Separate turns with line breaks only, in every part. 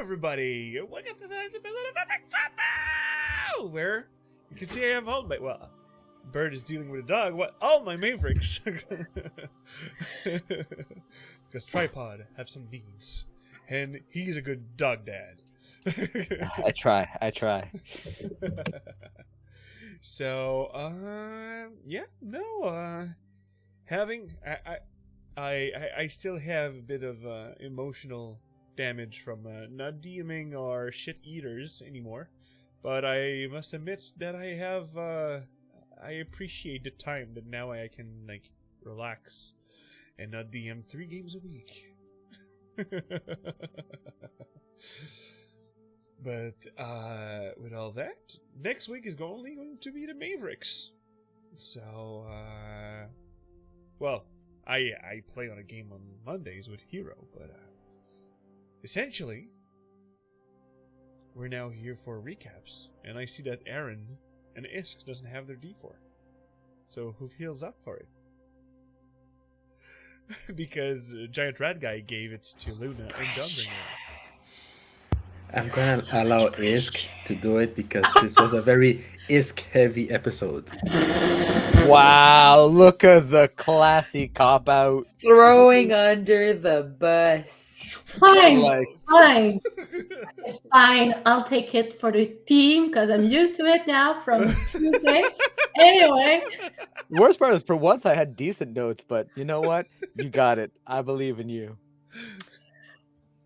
everybody! Welcome to tonight's episode of Maverick Football! Where you can see I have all my... Well, Bird is dealing with a dog. What? All my Mavericks! Because Tripod have some needs. And he's a good dog dad.
I try.
So, I still have a bit of emotional damage from not DMing or shit eaters anymore, but I must admit that I appreciate the time that now I can like relax and not DM 3 games a week. But with all that, next week is only going to be the Mavericks. So, I play on a game on Mondays with Hero, but essentially, we're now here for recaps, and I see that Aaron and Isk doesn't have their D4. So who feels up for it? Because Giant Rat Guy gave it to Luna and Dawnbringer.
I'm gonna allow Isk to do it because this was a very Isk-heavy episode.
Wow, look at the classy cop-out.
Throwing under the bus.
Fine. It's fine. I'll take it for the team because I'm used to it now from Tuesday. Anyway.
Worst part is, for once, I had decent notes, but you know what? You got it. I believe in you.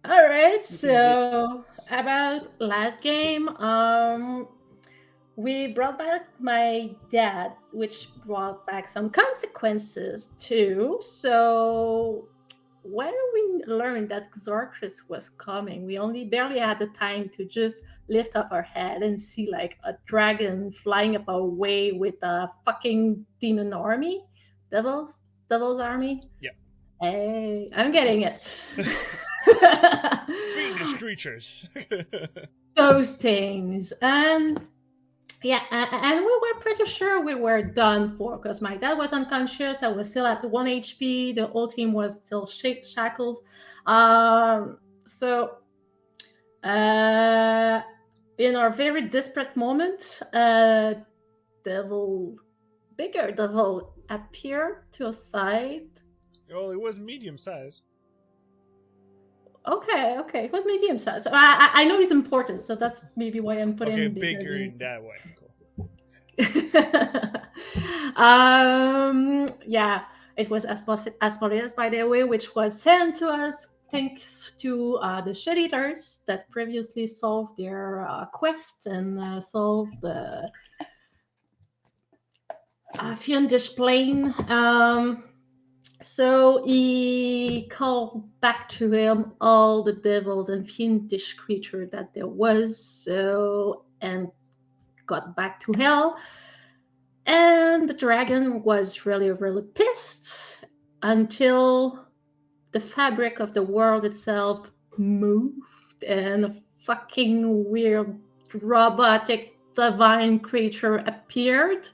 All right. So about last game, we brought back my dad, which brought back some consequences too. So when we learned that Xorkris was coming, we only barely had the time to just lift up our head and see like a dragon flying up our way with a fucking demon army, devil's army.
Yeah.
Hey, I'm getting it.
Fiendish creatures.
Those things. And yeah, and we were pretty sure we were done for because my dad was unconscious. I was still at 1 HP. The whole team was still shackles. So in our very desperate moment, bigger devil appeared to a side.
Well, it was medium size.
Okay. It was medium size. So I know he's important, so that's maybe why I'm putting him
bigger in that way. Cool.
Yeah, it was Asmodeus, by the way, which was sent to us thanks to the shit eaters that previously solved their quest and solved the fiendish plane. So he called back to him all the devils and fiendish creature that there was, and got back to hell. And the dragon was really, really pissed until the fabric of the world itself moved and a fucking weird robotic divine creature appeared.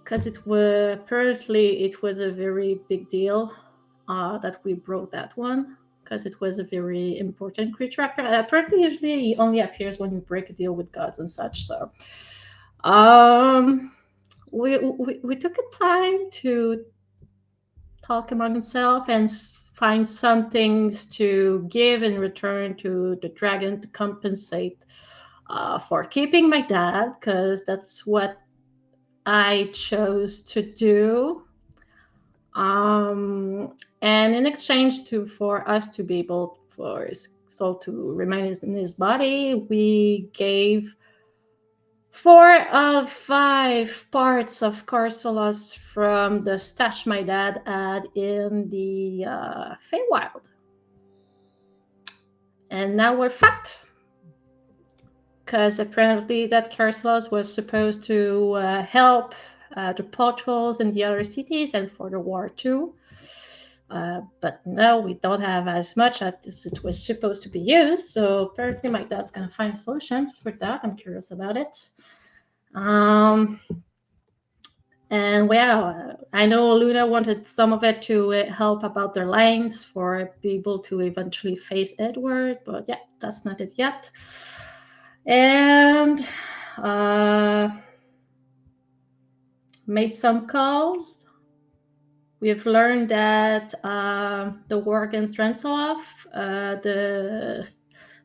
Because it was a very big deal that we brought that one, because it was a very important creature. Apparently, usually he only appears when you break a deal with gods and such. So, we took a time to talk among ourselves and find some things to give in return to the dragon to compensate for keeping my dad, because that's what I chose to do, and in exchange for us to be able for his soul to remain in his body, we gave 4 out of 5 parts of Carcelos from the stash my dad had in the Feywild, and now we're fucked. Because apparently that Carcelos was supposed to help the portals in the other cities and for the war too. But no, we don't have as much as it was supposed to be used. So apparently my dad's going to find a solution for that. I'm curious about it. And well, I know Luna wanted some of it to help about their lines for people to eventually face Edward, but yeah, that's not it yet. And made some calls. We've learned that the war against Rancelov, the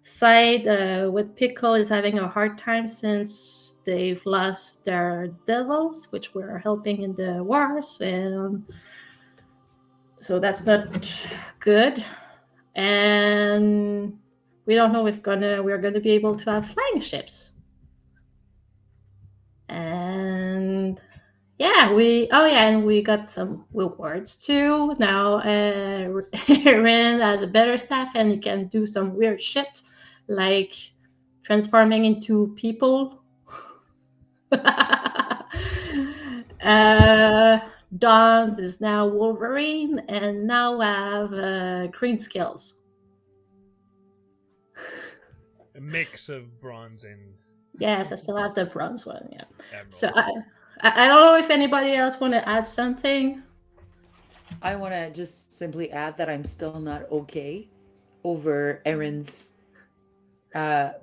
side with Pickle is having a hard time since they've lost their devils, which were helping in the wars, and so that's not good. And we don't know if we're gonna be able to have flying ships. And yeah, and we got some rewards too. Now Ren has a better staff and he can do some weird shit like transforming into people. Dawn is now Wolverine and now have green skills.
A mix of bronze and
Yes, I still have the bronze one. Yeah.
emerald.
So I don't know if anybody else want to add something.
I want to just simply add that I'm still not okay over Erin's. I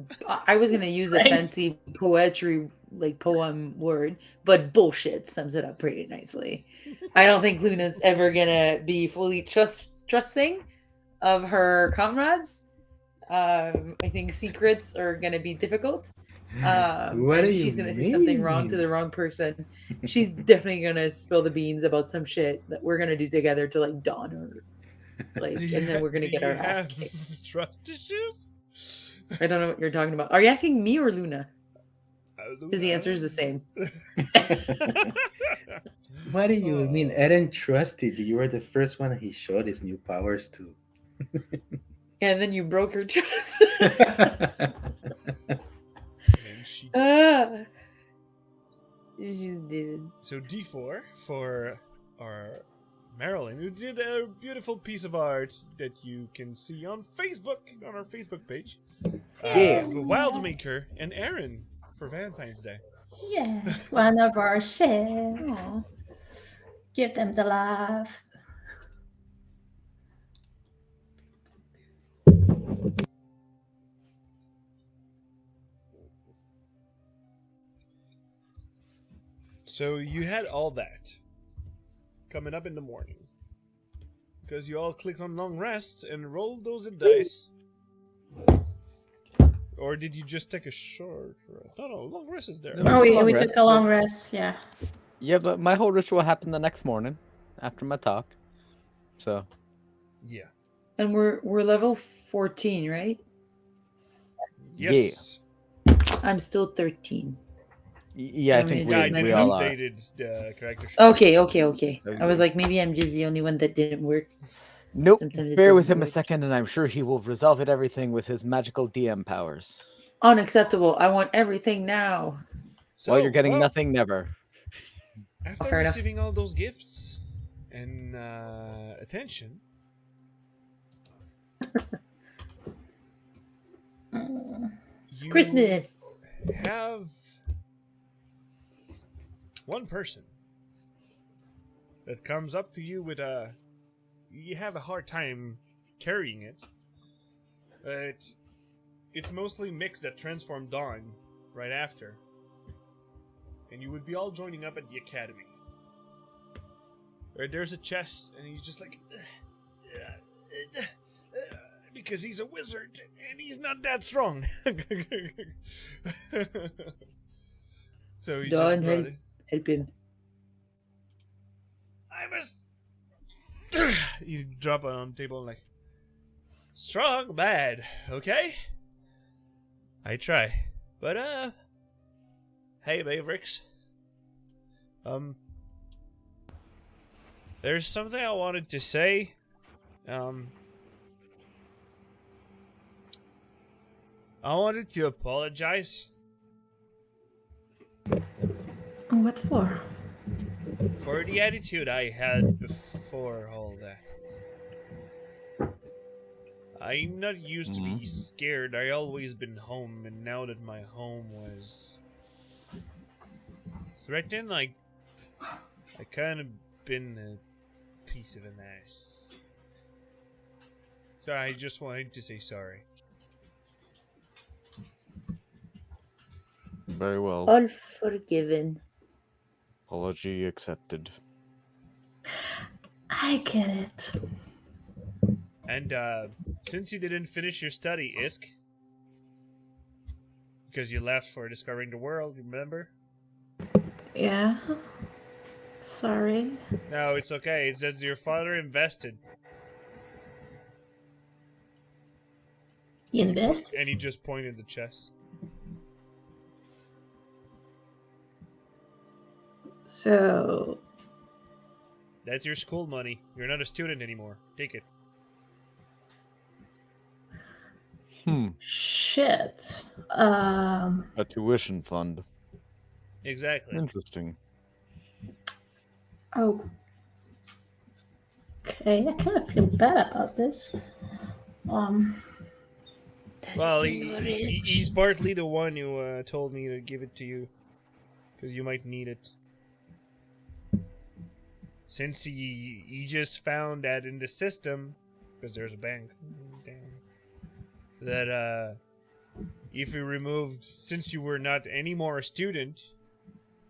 was gonna use a
Thanks.
fancy poetry like poem word, but bullshit sums it up pretty nicely. I don't think Luna's ever gonna be fully trusting of her comrades. I think secrets are gonna be difficult.
What do
And
you
she's gonna say something wrong to the wrong person. She's definitely gonna spill the beans about some shit that we're gonna do together to like Dawn her, like, and then we're gonna get our ass kicked.
Trust issues?
I don't know what you're talking about. Are you asking me or Luna? Because the answer is the same.
What do you mean? Eren trusted you. You were the first one he showed his new powers to.
And then you broke her trust.
And she
She did.
So D4 for our Marilyn, who did a beautiful piece of art that you can see on Facebook, on our Facebook page.
Yeah.
Wildmaker and Aaron for Valentine's Day.
Yes, one of our shit.
Aw.
Give them the love.
So you had all that coming up in the morning. Because you all clicked on long rest and rolled those dice. Or did you just take a short rest? No, long rest is there.
No.
Oh, we
Long
took
rest,
a long
but-
rest, yeah.
Yeah, but my whole ritual happened the next morning after my talk. So
Yeah.
And we're level 14, right?
Yes.
I'm still 13.
Yeah, I
How
think
many
Yeah, I
did
we
didn't
all are.
updated the character sheet.
Okay.
So
I was
you-
like, maybe I'm just the only one that didn't work.
Nope.
Sometimes it
Bear with
doesn't
him a
work.
second, and I'm sure he will resolve it everything with his magical DM powers.
Unacceptable. I want everything now.
While you're getting
well,
nothing, never.
After
Fair enough.
receiving all those gifts and attention,
It's
you
Christmas.
have one person that comes up to you with you have a hard time carrying it. It's mostly Mix that transformed Dawn right after. And you would be all joining up at the academy. Where there's a chest, and he's just like... because he's a wizard, and he's not that strong. So he
Dawn,
just brought it.
help him.
I must... You drop it on the table and like... Strong, bad, okay? I try. But, hey, Mavericks. There's something I wanted to say. I wanted to apologize
What for?
for the attitude I had before all that. I'm not used to be scared. I always been home, and now that my home was threatened, I kind of been a piece of an ass. So I just wanted to say sorry.
Very well.
All forgiven.
Apology accepted.
I get it.
And since you didn't finish your study, Isk, because you left for discovering the world, remember?
Yeah. Sorry.
No, it's okay. It says your father invested.
Invest?
And he just pointed the chest.
So,
That's your school money. You're not a student anymore. Take it.
shit.
A tuition fund.
Exactly.
Interesting.
Oh. Okay, I kind of feel bad about this.
Well, he's partly the one who told me to give it to you. Because you might need it. Since he just found that in the system, because there's a bank, that if you removed, since you were not anymore a student,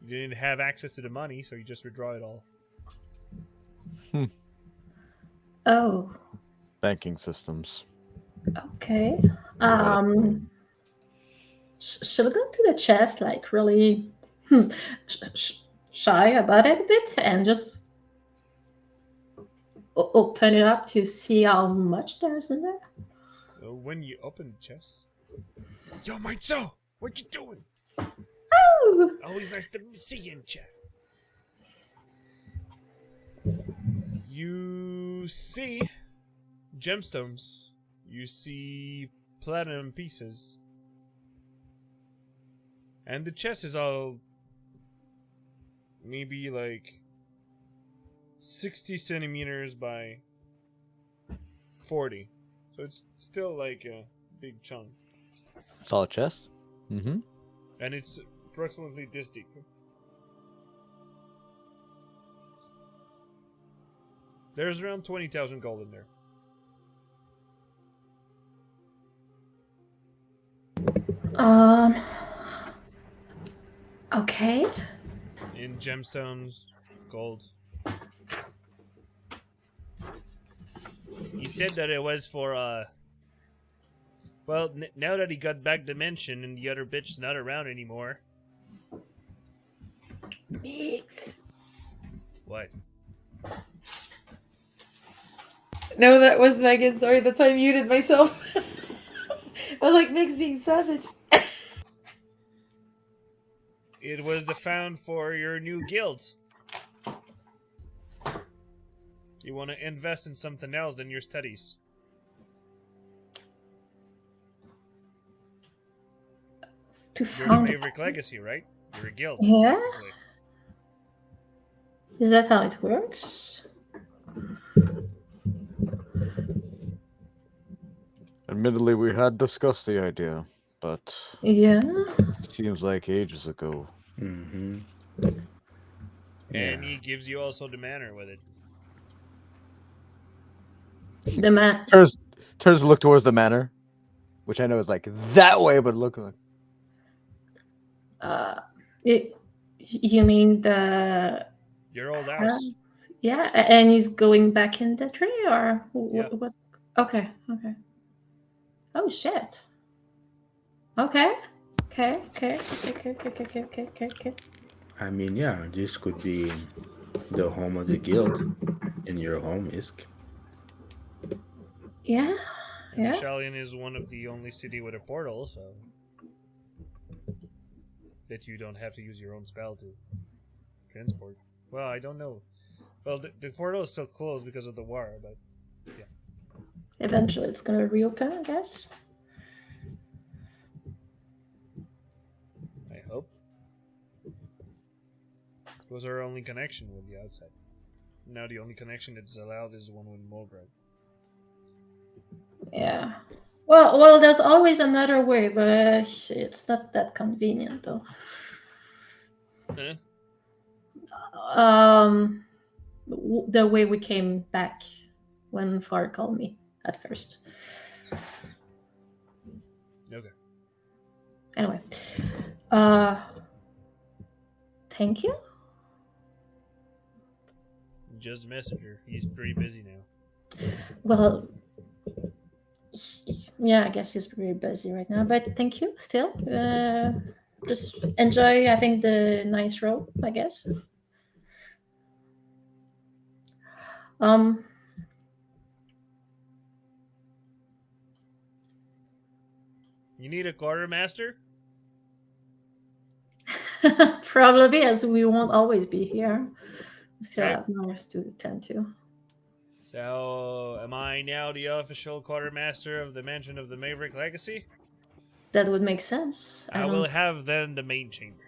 you didn't have access to the money, so you just withdraw it all.
Oh,
Banking systems.
okay. Should I go to the chest, like really shy about it a bit, and just open it up to see how much there's in there?
So when you open the chest, yo, Mike-so, what you doing?
Oh,
Always nice to see you in chat. You see gemstones. You see platinum pieces. And the chest is all maybe like 60 centimeters by 40. So it's still like a big chunk.
Solid chest. Mm-hmm.
And it's approximately this deep. There's around 20,000 gold in there.
Okay.
In gemstones, gold. He said that it was for, well, now that he got back dimension and the other bitch's not around anymore.
Mix.
What?
No, that was Megan. Sorry, that's why I muted myself. I was like, Mix being savage.
It was the found for your new guild. You want to invest in something else than your studies.
To
You're the
found a
Maverick Legacy, right? You're a guild.
Yeah?
technically.
Is that how it works?
Admittedly, we had discussed the idea, but
Yeah.
it seems like ages ago.
Mm-hmm.
And he gives you also the manor with it.
The man.
Turns to look towards the manor, which I know is like that way, but look like
You mean the?
Your old house.
Yeah, and he's going back in the tree, or
Yeah.
what was? Okay. Okay. Oh shit. Okay. Okay. Okay. Okay.
I mean, yeah, this could be the home of the guild in your home, Isk.
Yeah.
And
Yeah.
Shallion is one of the only city with a portal, so that you don't have to use your own spell to transport. Well, I don't know. Well, the portal is still closed because of the war, but yeah.
Eventually, it's gonna reopen, I guess.
I hope. It was our only connection with the outside. Now the only connection that's allowed is the one with Mulgrad.
Yeah. Well, there's always another way, but it's not that convenient, though.
Huh?
the way we came back when Far called me at first.
Okay.
Anyway, thank you.
Just a messenger. He's pretty busy now.
Well, yeah, I guess he's pretty busy right now, but thank you still. Just enjoy having the nice role, I guess.
You need a quartermaster?
Probably, as we won't always be here. We still
Okay.
have matters to attend to.
So, am I now the official quartermaster of the Mansion of the Maverick Legacy?
That would make sense.
I will have then the main chamber.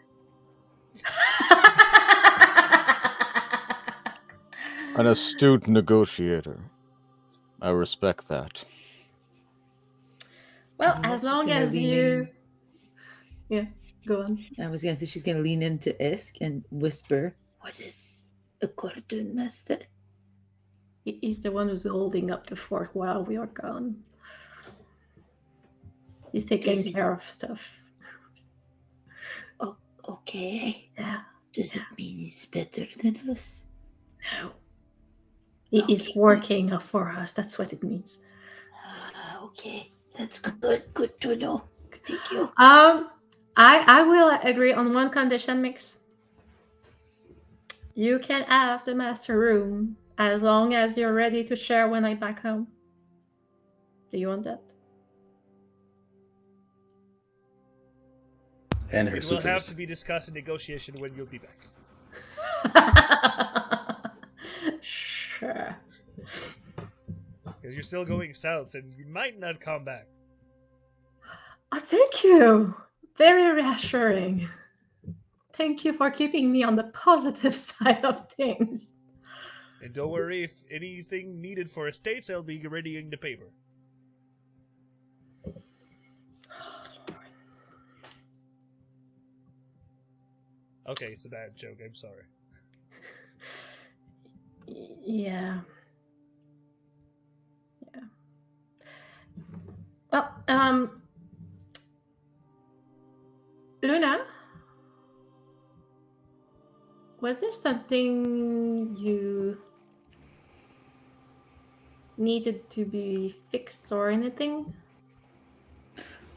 An astute negotiator. I respect that.
Well,
I'm
as
just
long
gonna
as
lean
you. Yeah, go on.
I was gonna say she's gonna lean into Isk and whisper, "What is a cartoon master?"
He's the one who's holding up the fort while we are gone. He's taking
Does he-
care of stuff.
Oh, okay.
Yeah.
Does it mean he's better than us?
No. He is
Okay,
working for us. That's what it means.
Okay, that's good. Good to know. Thank you.
I will agree on one condition, Mix. You can have the master room as long as you're ready to share when I'm back home. Do you want that?
And her
It will have
suitors.
to be discussed in negotiation when you'll be back.
Sure.
Because you're still going south and you might not come back.
Oh, thank you. Very reassuring. Thank you for keeping me on the positive side of things.
And don't worry, if anything needed for estates, I'll be readying the paper. Okay, it's a bad joke, I'm sorry.
Yeah. Yeah. Well, Luna, was there something you needed to be fixed or anything?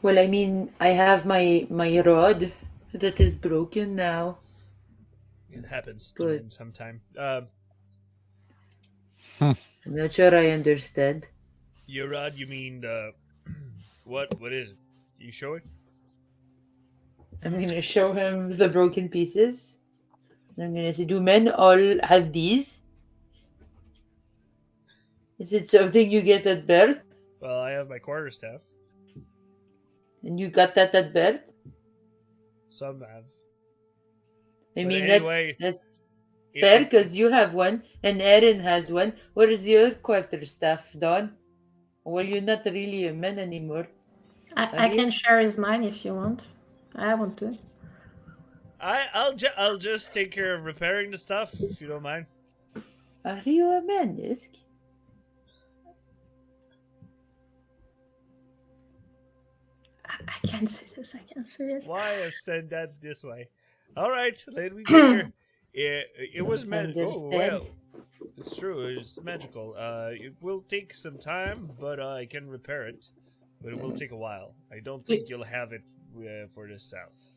Well, I mean, I have my rod that is broken now.
It happens to
Good.
men sometime.
I'm not sure I understand.
Your rod, you mean what is it? You show it?
I'm gonna show him the broken pieces. I'm gonna say, "Do men all have these? Is it something you get at birth?
Well, I have my quarterstaff.
And you got that at birth?
Some have.
I
But
mean,
anyway,
that's
It
fair
was-
because you have one and Erin has one. Where is your quarterstaff, Don? Well, you're not really a man anymore.
I
you?
can share his mine if you want. I want to.
I'll just take care of repairing the stuff if you don't mind.
Are you a man, Isk?
I can't say this. I can't say this.
Why I've said that this way? All right, let me take care. It was
Don't
magical. Oh well,
understand.
it's true. It's magical. It will take some time, but I can repair it. But it will take a while. I don't think you'll have it for the south.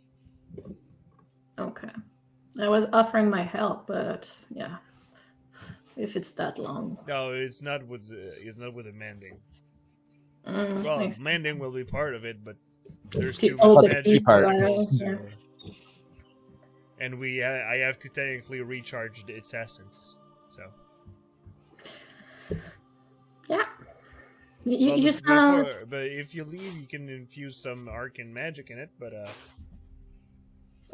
Okay. I was offering my help, but yeah. If it's that long.
No, it's not with the mending.
I
Well,
see.
mending will be part of it, but there's
To
too
all
much
the
magic
pieces,
particles
yeah.
to. And I have to technically recharge its essence. So.
Yeah. You,
Well,
you sound.
but if you leave, you can infuse some arcane magic in it. But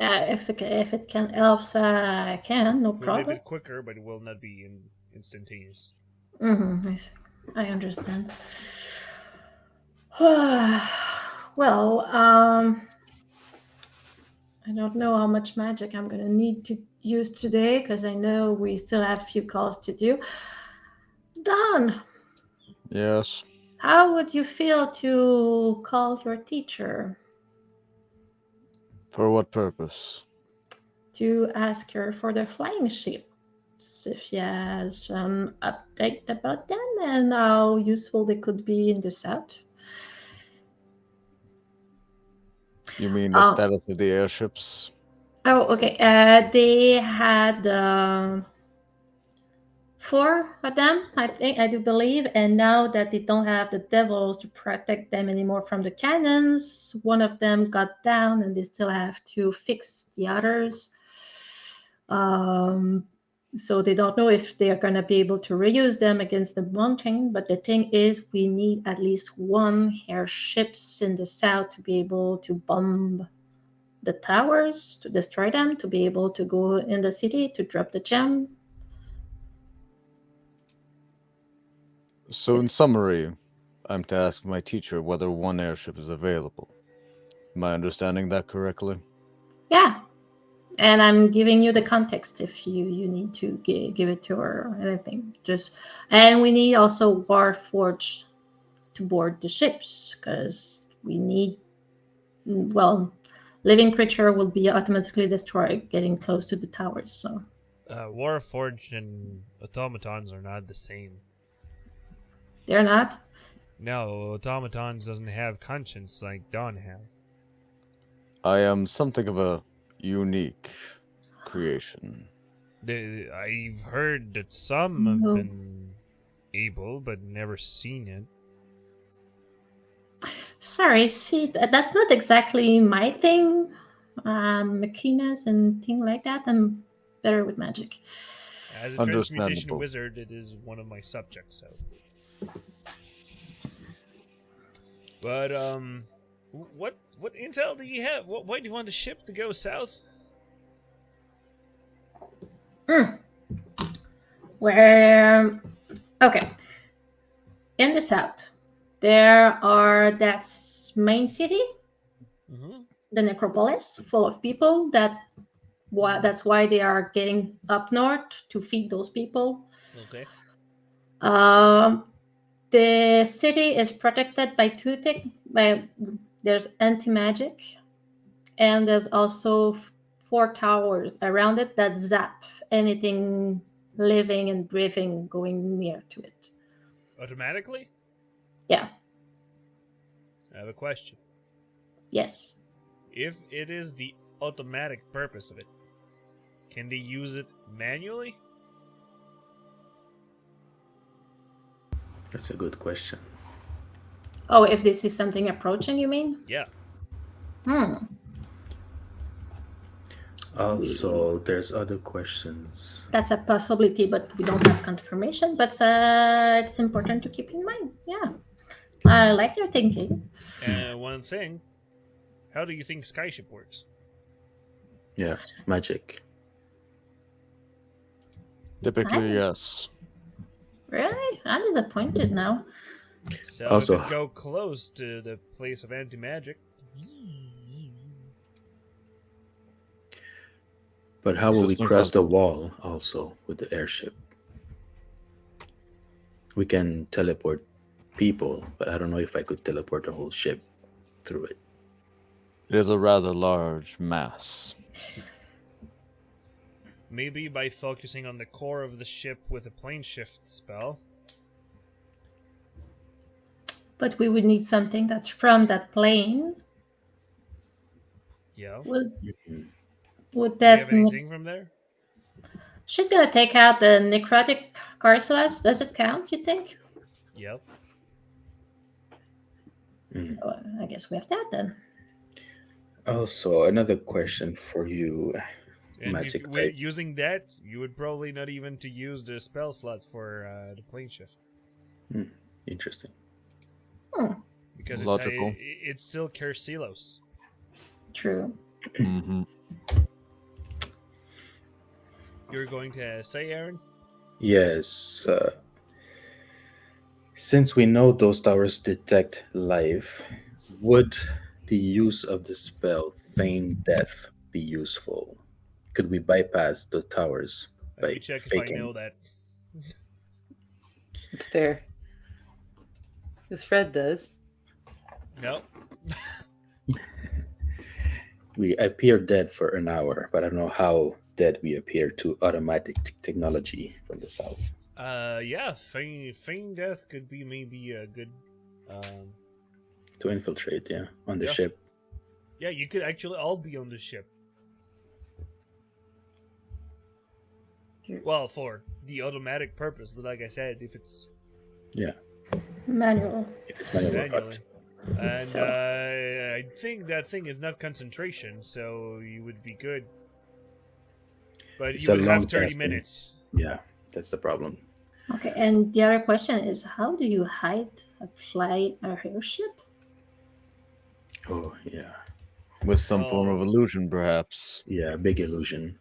If it can help, I can. No
it will be a
problem.
bit quicker, but it will not be instantaneous.
I see. I understand. Well, I don't know how much magic I'm gonna need to use today because I know we still have a few calls to do. Don,
Yes.
how would you feel to call your teacher
For what purpose?
to ask her for the flying ships if she has some update about them and how useful they could be in the south?
You mean the
Oh,
status of the airships?
okay. They had 4 of them, I do believe, and now that they don't have the devils to protect them anymore from the cannons, one of them got down, and they still have to fix the others. So they don't know if they are going to be able to reuse them against the mountain. But the thing is, we need at least 1 airships in the south to be able to bomb the towers, to destroy them, to be able to go in the city to drop the gem.
So, in summary, I'm to ask my teacher whether 1 airship is available. Am I understanding that correctly?
Yeah, and I'm giving you the context if you need to give it to her or anything. And we need also Warforged to board the ships because we need, well, living creature will be automatically destroyed getting close to the towers. So
Warforged and automatons are not the same.
they're not.
No, automatons doesn't have conscience like Dawn have.
I am something of a unique creation.
I've heard that some have
No.
been able, but never seen it.
Sorry, see, that's not exactly my thing. Machinas and things like that. I'm better with magic.
As a transmutation
Understandable.
wizard, it is one of my subjects. So, but what intel do you have? Why do you want the ship to go south?
Where, okay, in the south, there are that's main city,
Mm-hmm.
the necropolis, full of people. That's why they are getting up north to feed those people.
Okay.
The city is protected by 2 things. There's anti-magic, and there's also 4 towers around it that zap anything living and breathing going near to it.
Automatically?
Yeah.
I have a question.
Yes.
If it is the automatic purpose of it, can they use it manually?
That's a good question.
Oh, if they see something approaching, you mean?
Yeah.
Also, there's other questions.
That's a possibility, but we don't have confirmation. But it's important to keep in mind. Yeah. I like your thinking.
One thing. How do you think Skyship works?
Yeah, magic.
Typically, yes.
Really? I'm disappointed now.
So
Also-
if it go close to the place of anti-magic,
But how will we
Interesting
cross the
concept.
wall also with the airship? We can teleport people, but I don't know if I could teleport the whole ship through it.
It is a rather large mass.
maybe by focusing on the core of the ship with a plane shift spell.
But we would need something that's from that plane.
Yeah.
Would
Mhm.
would
Do you
that
have anything from there?
She's gonna take out the necrotic Carcelas. Does it count, you think?
Yep.
Mhm.
Oh, I guess we have that then.
Also, another question for you,
And
magic
if,
type.
using that, you would probably not even to use the spell slot for the plane shift
Interesting.
because
Logical.
it's still Carcelos.
True.
Mm-hmm.
You're going to say, Aaron?
Yes. Since we know those towers detect life, would the use of the spell Feign Death be useful? Could we bypass the towers
Let me
by
check
faking?
if I know that.
It's fair. Because Fred does.
No.
We appear dead for an hour, but I don't know how dead we appear to automatic technology from the south.
Yeah, feign death could be maybe a good.
To infiltrate, on the
Yeah.
ship.
Yeah, you could actually all be on the ship. Well, for the automatic purpose, but like I said, if it's
Yeah,
Manual.
if it's manual, we're
manually,
fucked.
and
So-
I think that thing is not concentration, so you would be good. But
It's
you
a
would have
long
30
casting.
minutes.
Yeah, that's the problem.
Okay, and the other question is, how do you hide fly a airship?
Oh, yeah.
With some form of
Well-
illusion, perhaps.
Yeah, big illusion.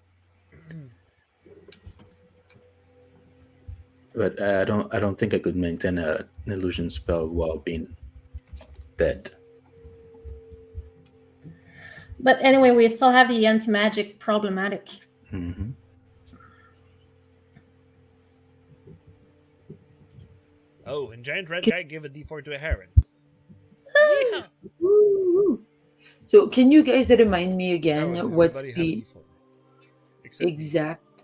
But I don't think I could maintain an illusion spell while being dead.
But anyway, we still have the anti-magic problematic.
Mm-hmm.
Oh, and giant red guy gave a D4 to a heron. Yeah.
Woo. So, can you guys remind me again
No,
what's
everybody has a
the
D4. Except me.
exact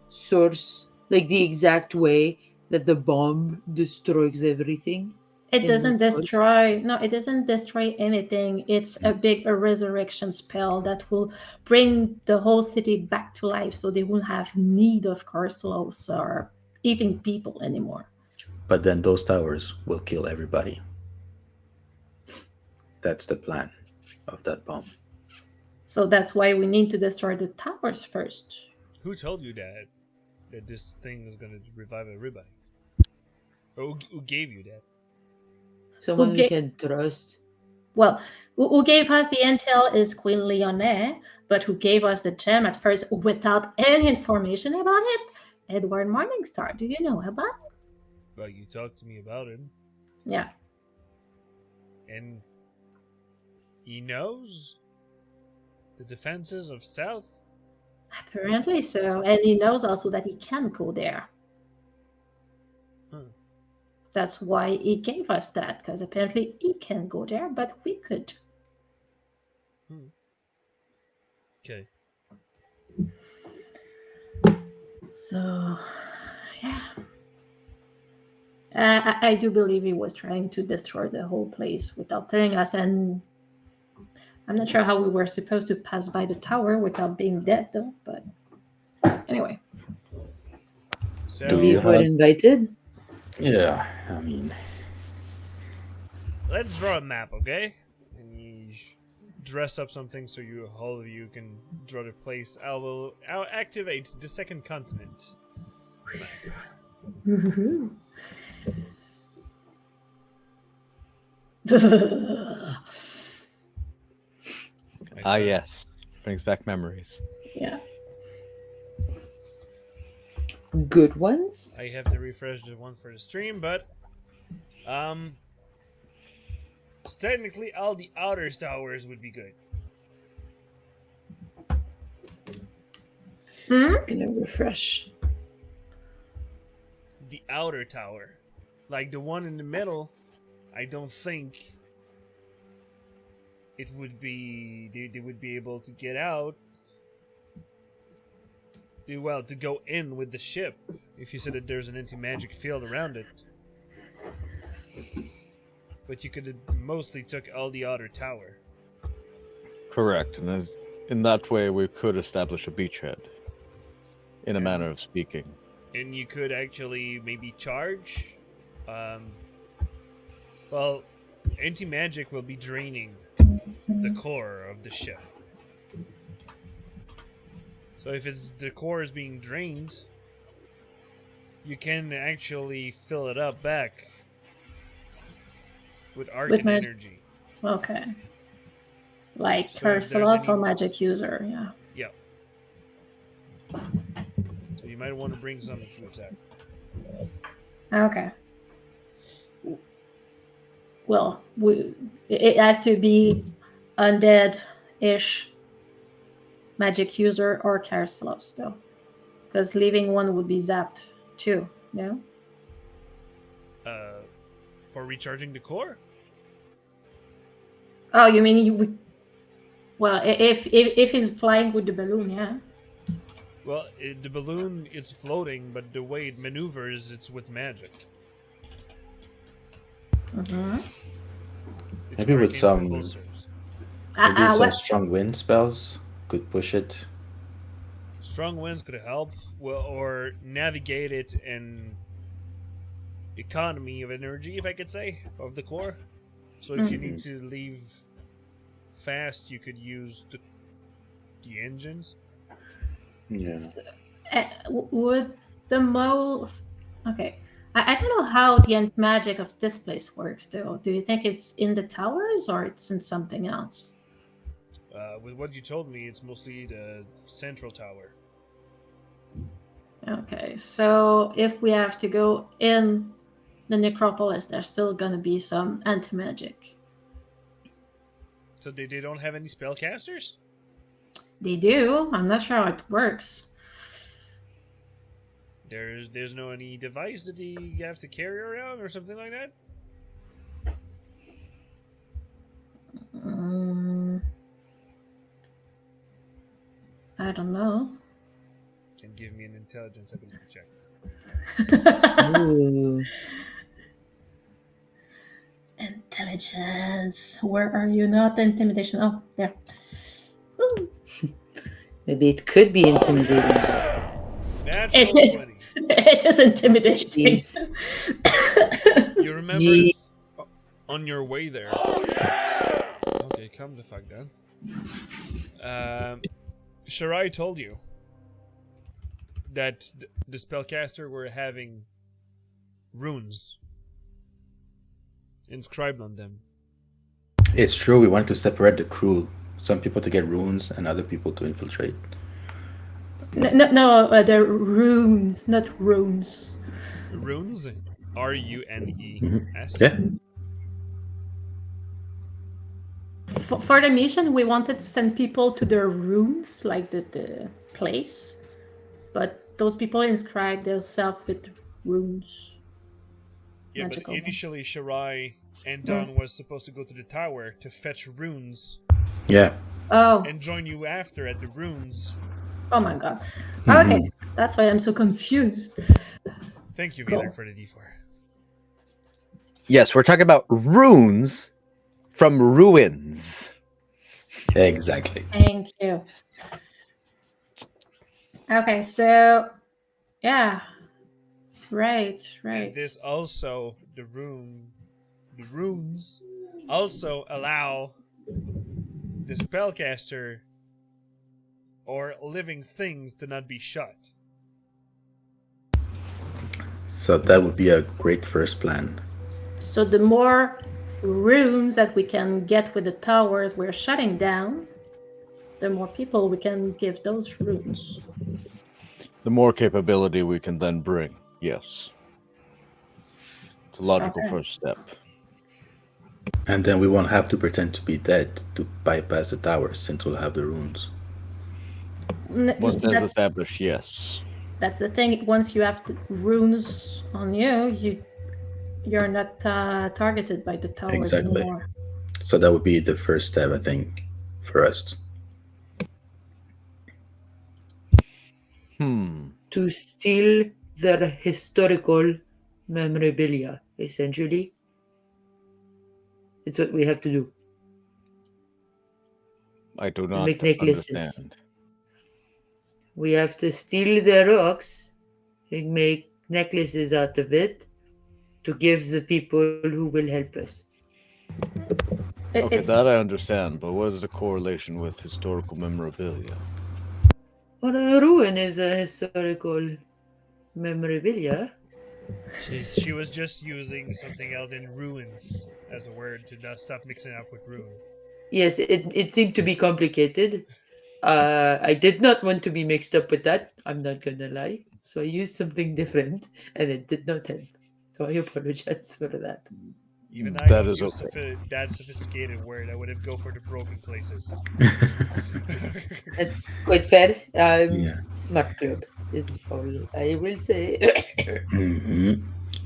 source, like the exact way that the bomb destroys everything?
It
In
doesn't
what course?
destroy. No, it doesn't destroy anything. It's a resurrection spell that will bring the whole city back to life, so they won't have need of Carcelos or even people anymore.
But then those towers will kill everybody. That's the plan of that bomb.
So that's why we need to destroy the towers first.
Who told you that this thing was going to revive everybody? Or who gave you that?
Someone we
ga-
can trust.
Well, who gave us the intel is Queen Leonet, but who gave us the gem at first without any information about it? Edward Morningstar. Do you know about it?
Well, you talked to me about it,
Yeah.
and he knows the defenses of South.
Apparently so. And he knows also that he can go there.
Huh.
That's why he gave us that, because apparently he can go there, but we could.
Okay.
So, yeah. I do believe he was trying to destroy the whole place without telling us, and I'm not sure how we were supposed to pass by the tower without being dead, though. But anyway,
So
Do
We
you
were
have-
invited.
Yeah, I mean,
let's draw a map, okay? And you dress up something so all of you can draw the place. I'll activate the second continent.
Ah, yes. Brings back memories.
yeah.
Good ones.
I have to refresh the one for the stream, but so technically all the outer towers would be good.
Gonna refresh.
The outer tower, like the one in the middle, I don't think it would be they would be able to get out. Well, to go in with the ship, if you said that there's an anti-magic field around it. But you could have mostly took all the outer tower.
Correct. And in that way, we could establish a beachhead. In a manner of speaking.
And you could actually maybe charge. Well, anti-magic will be draining the core of the ship. So if the core is being drained, you can actually fill it up back with arcane energy.
Okay. Like
So if there's
Carcelos or
any-
magic user, yeah.
Yeah. So you might want to bring something to attack.
Okay. Well, it has to be undead-ish magic user or care slots, though, because leaving one would be zapped too. Yeah.
For recharging the core.
Oh, you mean you would? Well, if he's flying with the balloon, yeah.
Well, the balloon is floating, but the way it maneuvers, it's with magic.
Mm-hmm.
It's
Maybe with
arcane
some-
propulsors.
Maybe some
What?
strong wind spells could push it.
Strong winds could help, well, or navigate it in economy of energy, if I could say, of the core. So if you need to leave fast, you could use the engines.
Yeah.
Would the most? Okay, I don't know how the end magic of this place works, though. Do you think it's in the towers or it's in something else?
With what you told me, it's mostly the central tower.
Okay, so if we have to go in the necropolis, there's still gonna be some anti-magic.
So they don't have any spellcasters?
They do. I'm not sure how it works.
There's no any device that you have to carry around or something like that?
I don't know.
Can give me an intelligence ability check.
Ooh.
Intelligence. Where are you? Not intimidation. Oh, there. Ooh.
Maybe it could be intimidating.
Natural
It-
20.
It is intimidating.
Jeez.
You remember
Gee.
on your way there. Okay, calm the fuck down. Shirai told you that the spellcaster were having runes inscribed on them.
It's true. We wanted to separate the crew. Some people to get runes and other people to infiltrate.
No, they're runes, not runes.
Runes? RUNES?
Yeah.
For the mission, we wanted to send people to their runes, like the place, but those people inscribed themselves with runes.
Yeah,
Magical.
but initially Shirai and Dawn was supposed to go to the tower to fetch runes
Yeah.
Oh,
and join you after at the runes.
oh my god. Okay, that's why I'm so confused.
Thank you,
Cool.
Maverick, for the D4.
Yes, we're talking about runes from ruins.
Exactly.
Thank you. Okay, so yeah, right.
And this also, the runes also allow the spellcaster or living things to not be shut.
So that would be a great first plan.
So the more runes that we can get with the towers we're shutting down, the more people we can give those runes.
The more capability we can then bring. Yes. It's a logical
Okay.
first step.
And then we won't have to pretend to be dead to bypass the towers since we'll have the runes.
Once that's
That's,
established, yes.
that's the thing. Once you have the runes on you, you're not targeted by the towers
Exactly.
anymore.
So that would be the first step, I think, for us.
To steal their historical memorabilia, essentially. It's what we have to do.
I do not
Make necklaces.
understand.
We have to steal their rocks and make necklaces out of it to give the people who will help us.
Okay, that I understand, but what is the correlation with historical memorabilia?
Well, a ruin is a historical memorabilia.
She was just using something else in ruins as a word to not stop mixing up with ruin.
Yes, it seemed to be complicated. I did not want to be mixed up with that. I'm not gonna lie. So I used something different, and it did not help. So I apologize for that.
Even I
That
don't
is
use
okay.
that sophisticated word. I would have go for the broken places.
It's quite fair.
Yeah.
Smart club is all I will say.
Hmm.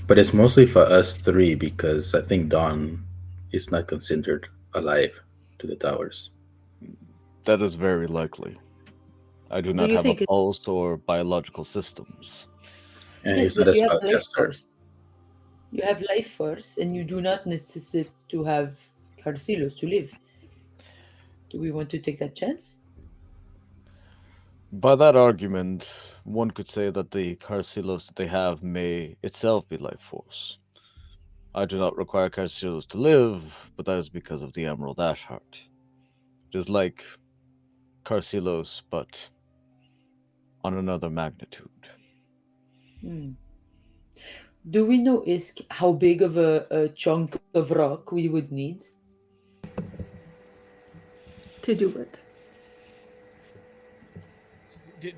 But it's mostly for us three because I think Dawn is not considered alive to the towers.
That is very likely. I do
Do
not
you
have a
think it?
pulse or biological systems.
And
Yes,
he's not
but
a
you have life
spellcaster.
force. You have life force, and you do not necessitate to have Carcilos to live. Do we want to take that chance?
By that argument, one could say that the Carcilos that they have may itself be life force. I do not require Carcilos to live, but that is because of the Emerald Ash Heart. It is like Carcilos, but on another magnitude.
Hmm. Do we know Isk how big of a chunk of rock we would need?
To do it.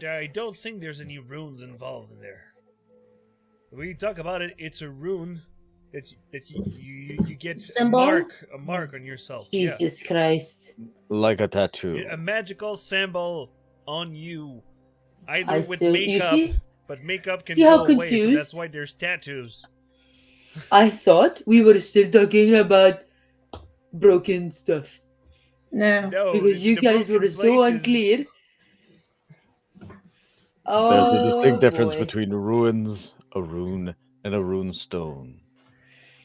I don't think there's any runes involved in there. When you talk about it, it's a rune that you get
Symbol?
a mark on yourself.
Jesus Christ.
Like a tattoo.
Yeah, a magical symbol on you, either
I
with
still, you
makeup,
see?
but makeup can
See how
go away, so that's
confused?
why there's tattoos.
I thought we were still talking about broken stuff.
No.
No,
Because you
the
guys
broken
were so
places-
unclear.
There's a
Oh
distinct difference
boy.
between ruins, a rune, and a rune stone.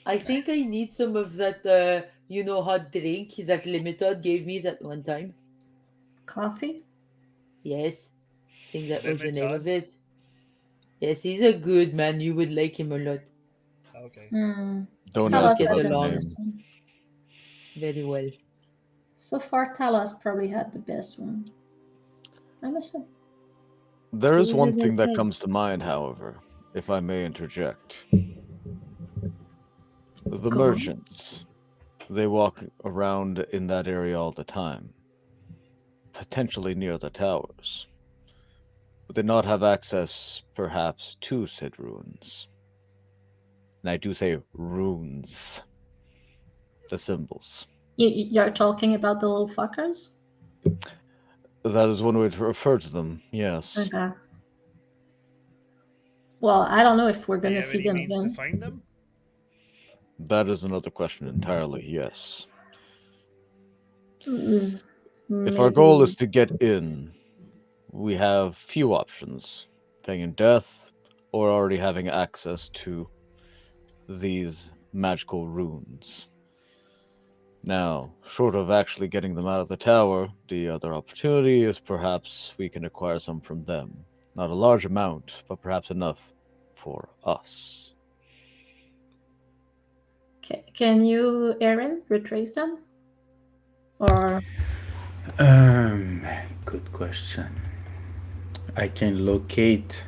I think I need some of that, hot drink that Limited gave me that one time.
Coffee?
Yes, I think that was the name of
Limited?
it. Yes, he's a good man. You would like him a lot.
Okay.
Hmm.
Don't
Tell
ask
us
Talos
about
get
had
the
the
along
best
name.
one.
very well.
So far, Talos probably had the best one. I must say.
There
Who
is
is
one
it
thing that
said?
comes to mind, however, if I may interject. The
Go on.
merchants. They walk around in that area all the time, potentially near the towers. Would they not have access, perhaps, to said ruins? And I do say runes. The symbols.
You're talking about the little fuckers?
That is one way to refer to them, yes.
Okay. Well, I don't know if we're
Do
gonna
you have
see
any
them
means to
again.
find them?
That is another question entirely, yes.
Mm,
If our goal
maybe-
is to get in, we have few options: feigning death, or already having access to these magical runes. Now, short of actually getting them out of the tower, the other opportunity is perhaps we can acquire some from them. Not a large amount, but perhaps enough for us.
Can you, Aaron, retrace them? Or
Good question. I can locate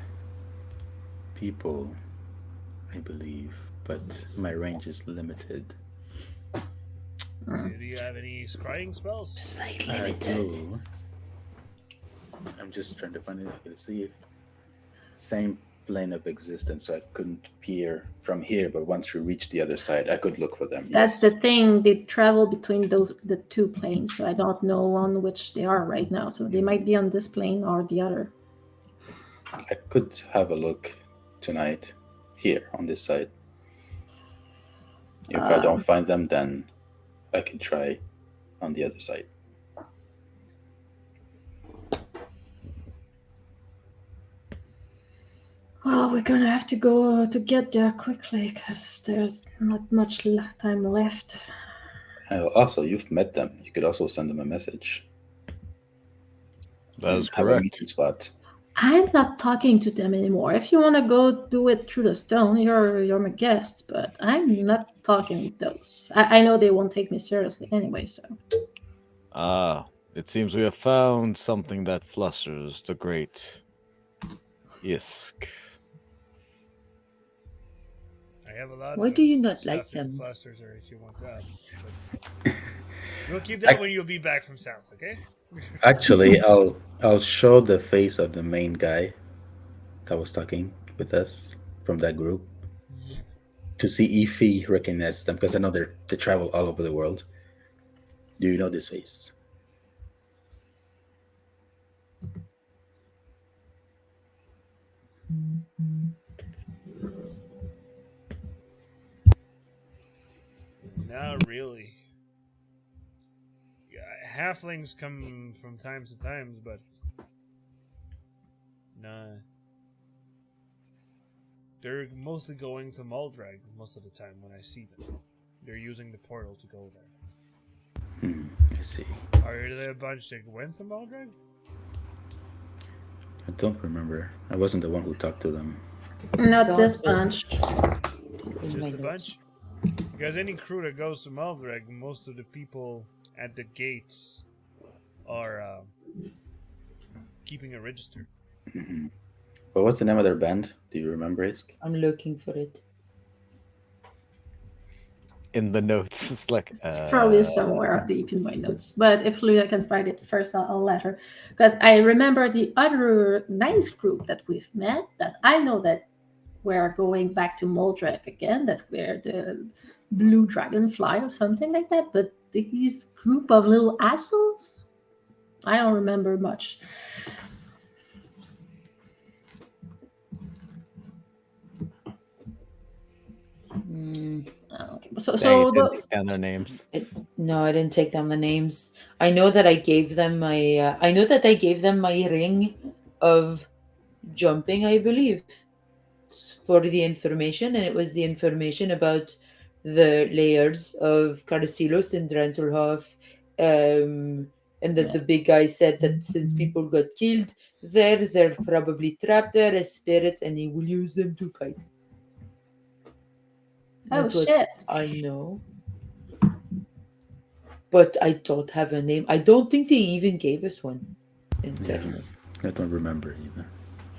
people, I believe, but my range is limited.
Hmm.
Do you have any scrying spells?
Just like
I
Limited.
do. I'm just trying to find it. I can see it. Same plane of existence, so I couldn't peer from here. But once we reach the other side, I could look for them.
that's
yes.
the thing, they travel between the two planes, so I don't know on which they are right now. So they might be on this plane or the other.
I could have a look tonight here on this side. If I don't find them, then I can try on the other side.
Well, we're gonna have to go to get there quickly because there's not much time left.
Also, you've met them. You could also send them a message.
That is
Have a
correct.
meeting spot.
I'm not talking to them anymore. If you want to go do it through the stone, you're my guest, but I'm not talking with those. I know they won't take me seriously anyway, so.
Ah, it seems we have found something that flusters the great Isk.
I have a lot.
Why
of
do you not
stuff
like
in
them?
the flusters, or if you want that. But we'll keep that when you'll be back from south, okay?
Actually, I'll show the face of the main guy that was talking with us from that group. to see if he recognizes them, because I know they travel all over the world. Do you know this face?
Not really. Yeah, halflings come from times to times, but nah. They're mostly going to Muldrag most of the time when I see them. They're using the portal to go there.
I see.
Are there a bunch that went to Muldrag?
I don't remember. I wasn't the one who talked to them.
Not
Don't
this
it.
bunch.
In
Just
my
a
notes.
bunch? Because any crew that goes to Muldrag, most of the people at the gates are keeping a register.
But what's the name of their band? Do you remember, Isk?
I'm looking for it.
In the notes, it's like
It's probably somewhere deep in my notes. But if Luna can find it first, I'll let her. Because I remember the other nice group that we've met that I know that we're going back to Moldrek again, that we're the blue dragonfly or something like that. But these group of little assholes, I don't remember much. Okay. So
didn't take down their names.
No, I didn't take down the names. I know that I gave them my. I know that I gave them my ring of jumping, I believe, for the information, and it was the information about the layers of Carasilos and Dranselhof, and that the big guy said that since people got killed there, they're probably trapped there as spirits, and he will use them to fight.
Oh
That's what
shit!
I know. But I don't have a name. I don't think they even gave us one. In fairness,
I don't remember either.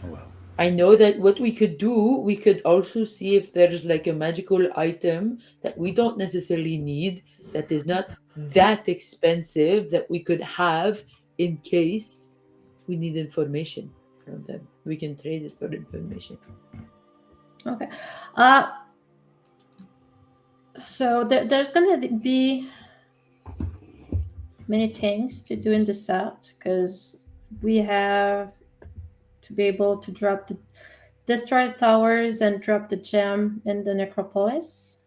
Oh well.
I know that what we could do, we could also see if there's like a magical item that we don't necessarily need, that is not that expensive, that we could have in case we need information from them. We can trade it for information.
Okay. So there's gonna be many things to do in the south because we have to be able to destroy the towers and drop the gem in the necropolis.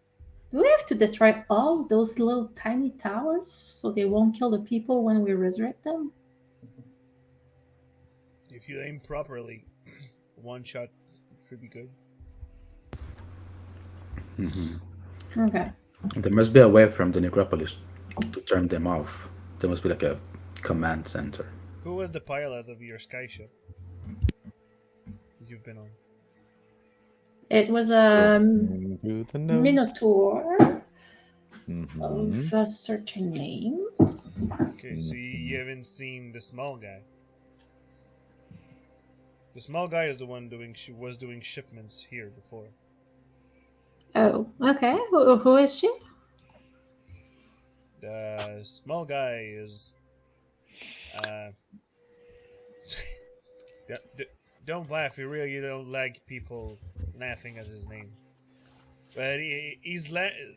Do we have to destroy all those little tiny towers so they won't kill the people when we resurrect them?
If you aim properly, one shot should be good.
Okay.
There must be a way from the necropolis to turn them off. There must be like a command center.
Who was the pilot of your skyship you've been on?
It was
Through the notes.
Minotaur
Mhm.
of a certain name.
Okay, so you haven't seen the small guy. The small guy is the one was doing shipments here before.
Oh, okay. Who is she?
The small guy is. Don't laugh. You really don't like people laughing at his name. But he's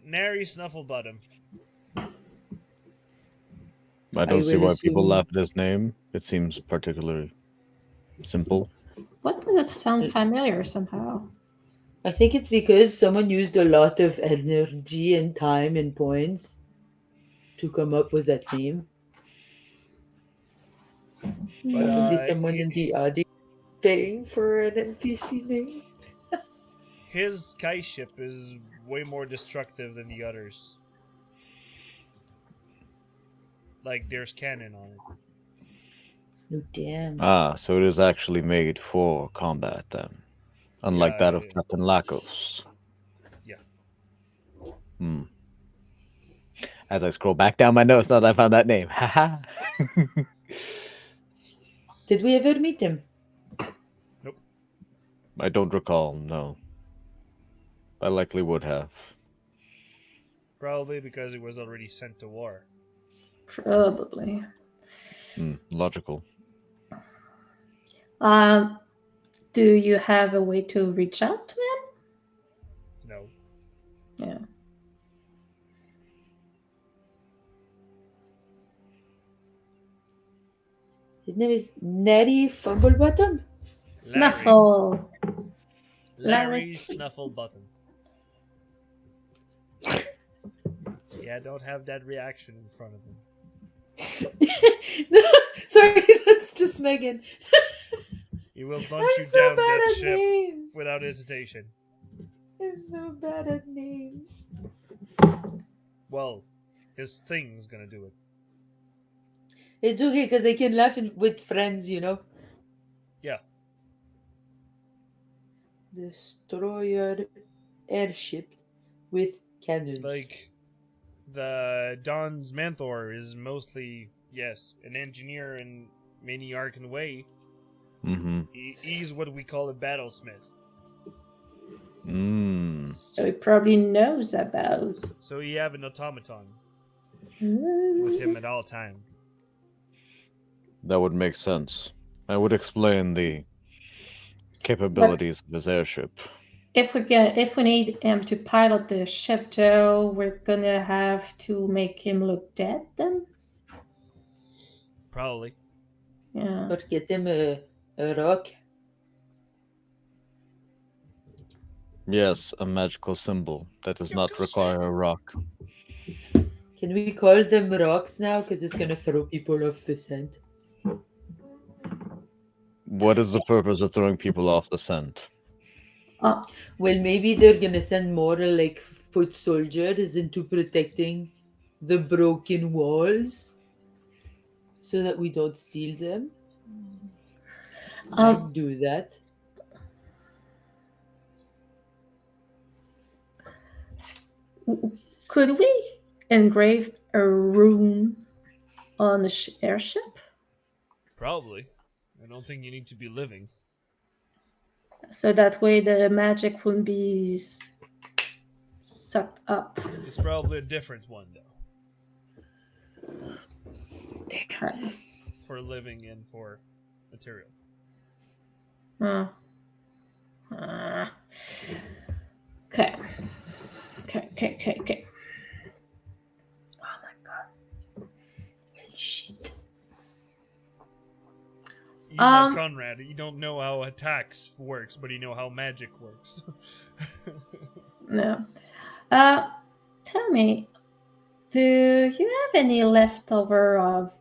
Nary Snufflebottom.
I don't see
will
why people
assume-
laugh at his name. It seems particularly simple.
What does it sound familiar somehow?
I think it's because someone used a lot of energy and time and points to come up with that name. Probably someone in the audience paying for an NPC name.
His skyship is way more destructive than the others. Like there's cannon on it.
No, damn.
Ah, so it is actually made for combat then. Unlike
Yeah,
that of
yeah.
Captain Lacos.
Yeah.
As I scroll back down my notes now that I found that name. Haha.
Did we ever meet him?
Nope.
I don't recall, no. I likely would have.
Probably because he was already sent to war.
Probably.
Logical.
Do you have a way to reach out to him?
No.
His name is Natty Fumblebottom.
Snuffle.
Larry
Larry.
Snufflebottom. Yeah, don't have that reaction in front of him.
No, sorry, that's just Megan.
He will punch
I'm
you
so
down
bad
that
at
ship
names.
without hesitation.
I'm so bad at names.
Well, his thing's gonna do it.
It's okay because I can laugh with friends, you know.
Yeah.
Destroyer airship with cannons.
Like, the Don's Manthor is mostly, yes, an engineer in many Arcan way.
Mm-hmm.
He's what we call a battlesmith.
So he probably knows about.
So you have an automaton with him at all time.
That would make sense. That would explain the capabilities of his airship.
If we need him to pilot the ship, though, we're gonna have to make him look dead. Then,
Probably.
yeah.
Or get them a rock.
Yes, a magical symbol that does not require a rock.
Can we call them rocks now? Because it's gonna throw people off the scent.
What is the purpose of throwing people off the scent?
Well, maybe they're gonna send more like foot soldiers into protecting the broken walls, so that we don't steal them. I'd do that.
Could we engrave a rune on the airship
Probably. I don't think you need to be living.
so that way the magic wouldn't be sucked up?
It's probably a different one, though.
Okay.
For living and for material.
Okay. Okay.
Oh my god! Shit.
He's not Conrad. You don't know how attacks works, but you know how magic works.
No. Tell me, do you have any leftover of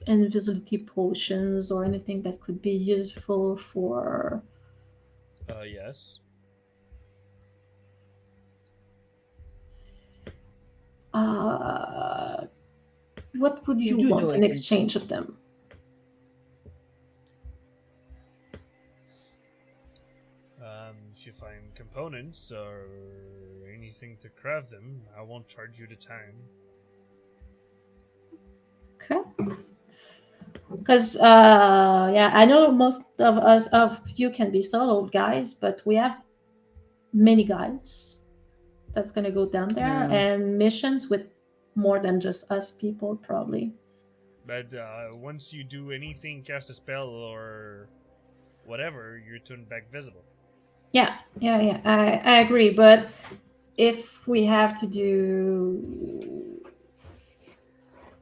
invisibility potions or anything that could be useful for?
Yes.
What would you
do know
want
I
in
can-
exchange of them?
If you find components or anything to craft them, I won't charge you the time.
Okay. Because yeah, I know most of you can be solo guys, but we have many guys that's gonna go down there
Yeah.
and missions with more than just us people probably.
But once you do anything, cast a spell or whatever, you're turned back visible.
Yeah. I agree, but if we have to do,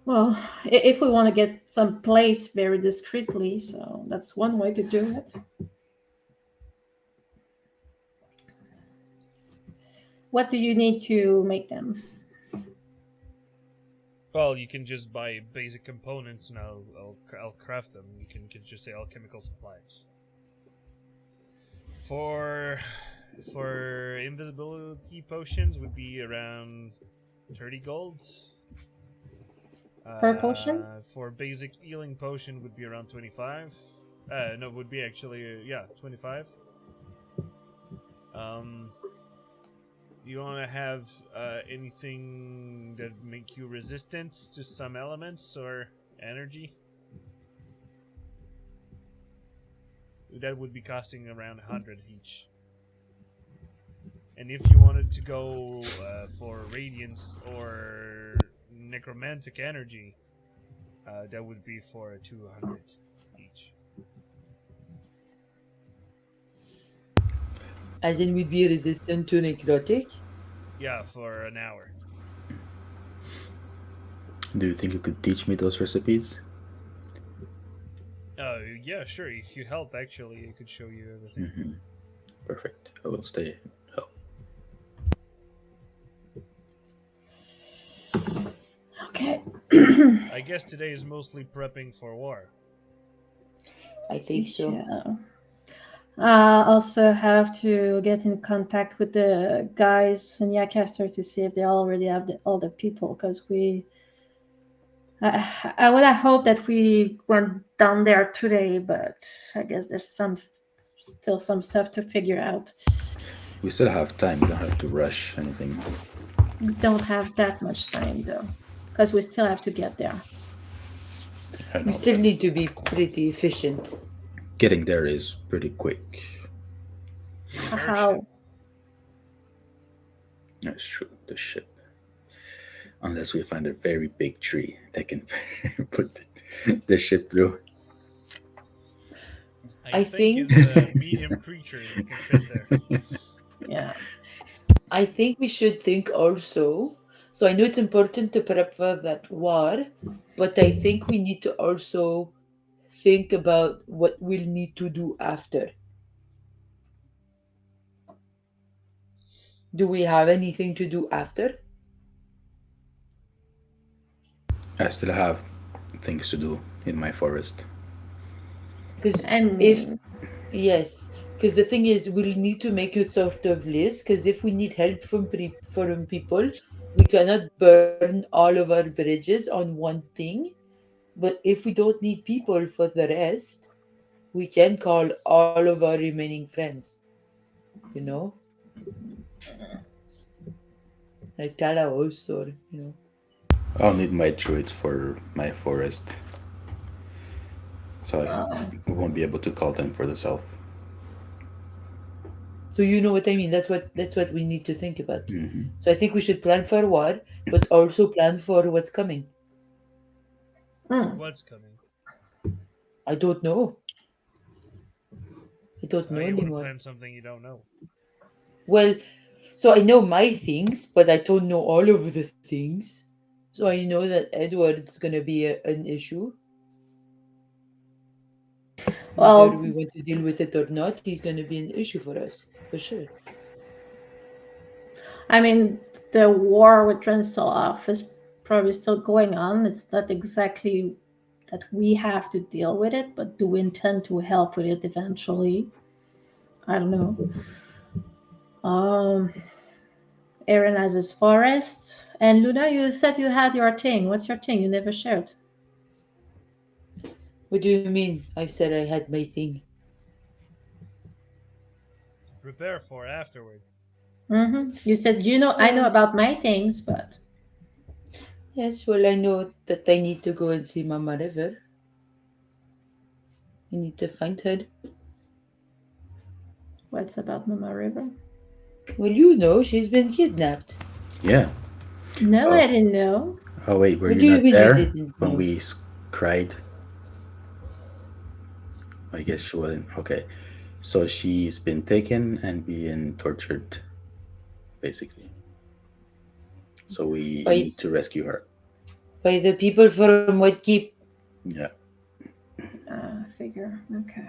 well, if we want to get some place very discreetly, so that's one way to do it. What do you need to make them?
Well, you can just buy basic components, and I'll craft them. You can just say alchemical supplies. For invisibility potions would be around 30 gold.
Per potion?
For basic healing potion would be around 25. No, would be actually 25. You want to have anything that make you resistant to some elements or energy? That would be costing around 100 each. And if you wanted to go for radiance or necromantic energy, that would be for 200 each.
As in, we'd be resistant to necrotic.
Yeah, for an hour.
Do you think you could teach me those recipes?
Yeah, sure. If you help, actually, I could show you everything.
Hmm. Perfect. I will stay. Oh,
Okay.
I guess today is mostly prepping for war.
I think so.
Yeah. Also have to get in contact with the guys in Yacaster to see if they already have all the people, because I would have hoped that we went down there today, but I guess there's still some stuff to figure out.
we still have time. We don't have to rush anything.
We don't have that much time though, because we still have to get there.
I
We
know,
still
but
need to be pretty efficient.
getting there is pretty quick.
The airship.
How?
That's true. The ship. Unless we find a very big tree that can put the ship through.
I
I
think
think
is a medium creature that can fit there.
Yeah.
I think we should think also. So I know it's important to prep for that war, but I think we need to also think about what we'll need to do after. Do we have anything to do after?
I still have things to do in my forest.
Because if
And
yes, because the thing is, we'll need to make a sort of list. Because if we need help from people, we cannot burn all of our bridges on one thing. But if we don't need people for the rest, we can call all of our remaining friends. You know, like tell our whole story.
I'll need my druids for my forest, so we won't be able to call them for the south.
So you know what I mean. That's what we need to think about.
Hmm.
So I think we should plan for war, but also plan for what's coming.
mm,
What's coming?
I don't know. I
So
don't
how
know
you want to
anymore.
plan something you don't know?
Well, so I know my things, but I don't know all of the things. So I know that Edward's gonna be an issue. Whether
well,
we want to deal with it or not, he's gonna be an issue for us for sure.
I mean, the war with Drenstaloff is probably still going on. It's not exactly that we have to deal with it, but do we intend to help with it eventually? I don't know. Um, Aaron has his forest. And Luna, you said you had your thing. What's your thing? You never shared.
What do you mean? I've said I had my thing.
Prepare for afterward.
You said, I know
Oh,
about my things, but
yes. Well, I know that I need to go and see Mama River. I need to find her.
what's about Mama River?
Well, you know, she's been kidnapped.
Yeah.
No,
Oh,
I didn't know.
oh wait, were
What
you
do you
not
mean you
there
didn't
when
know?
we cried? I guess she wasn't. Okay. So she's been taken and being tortured, basically. So we
By
need to rescue her.
by the people from what keep.
Yeah.
Figure. Okay.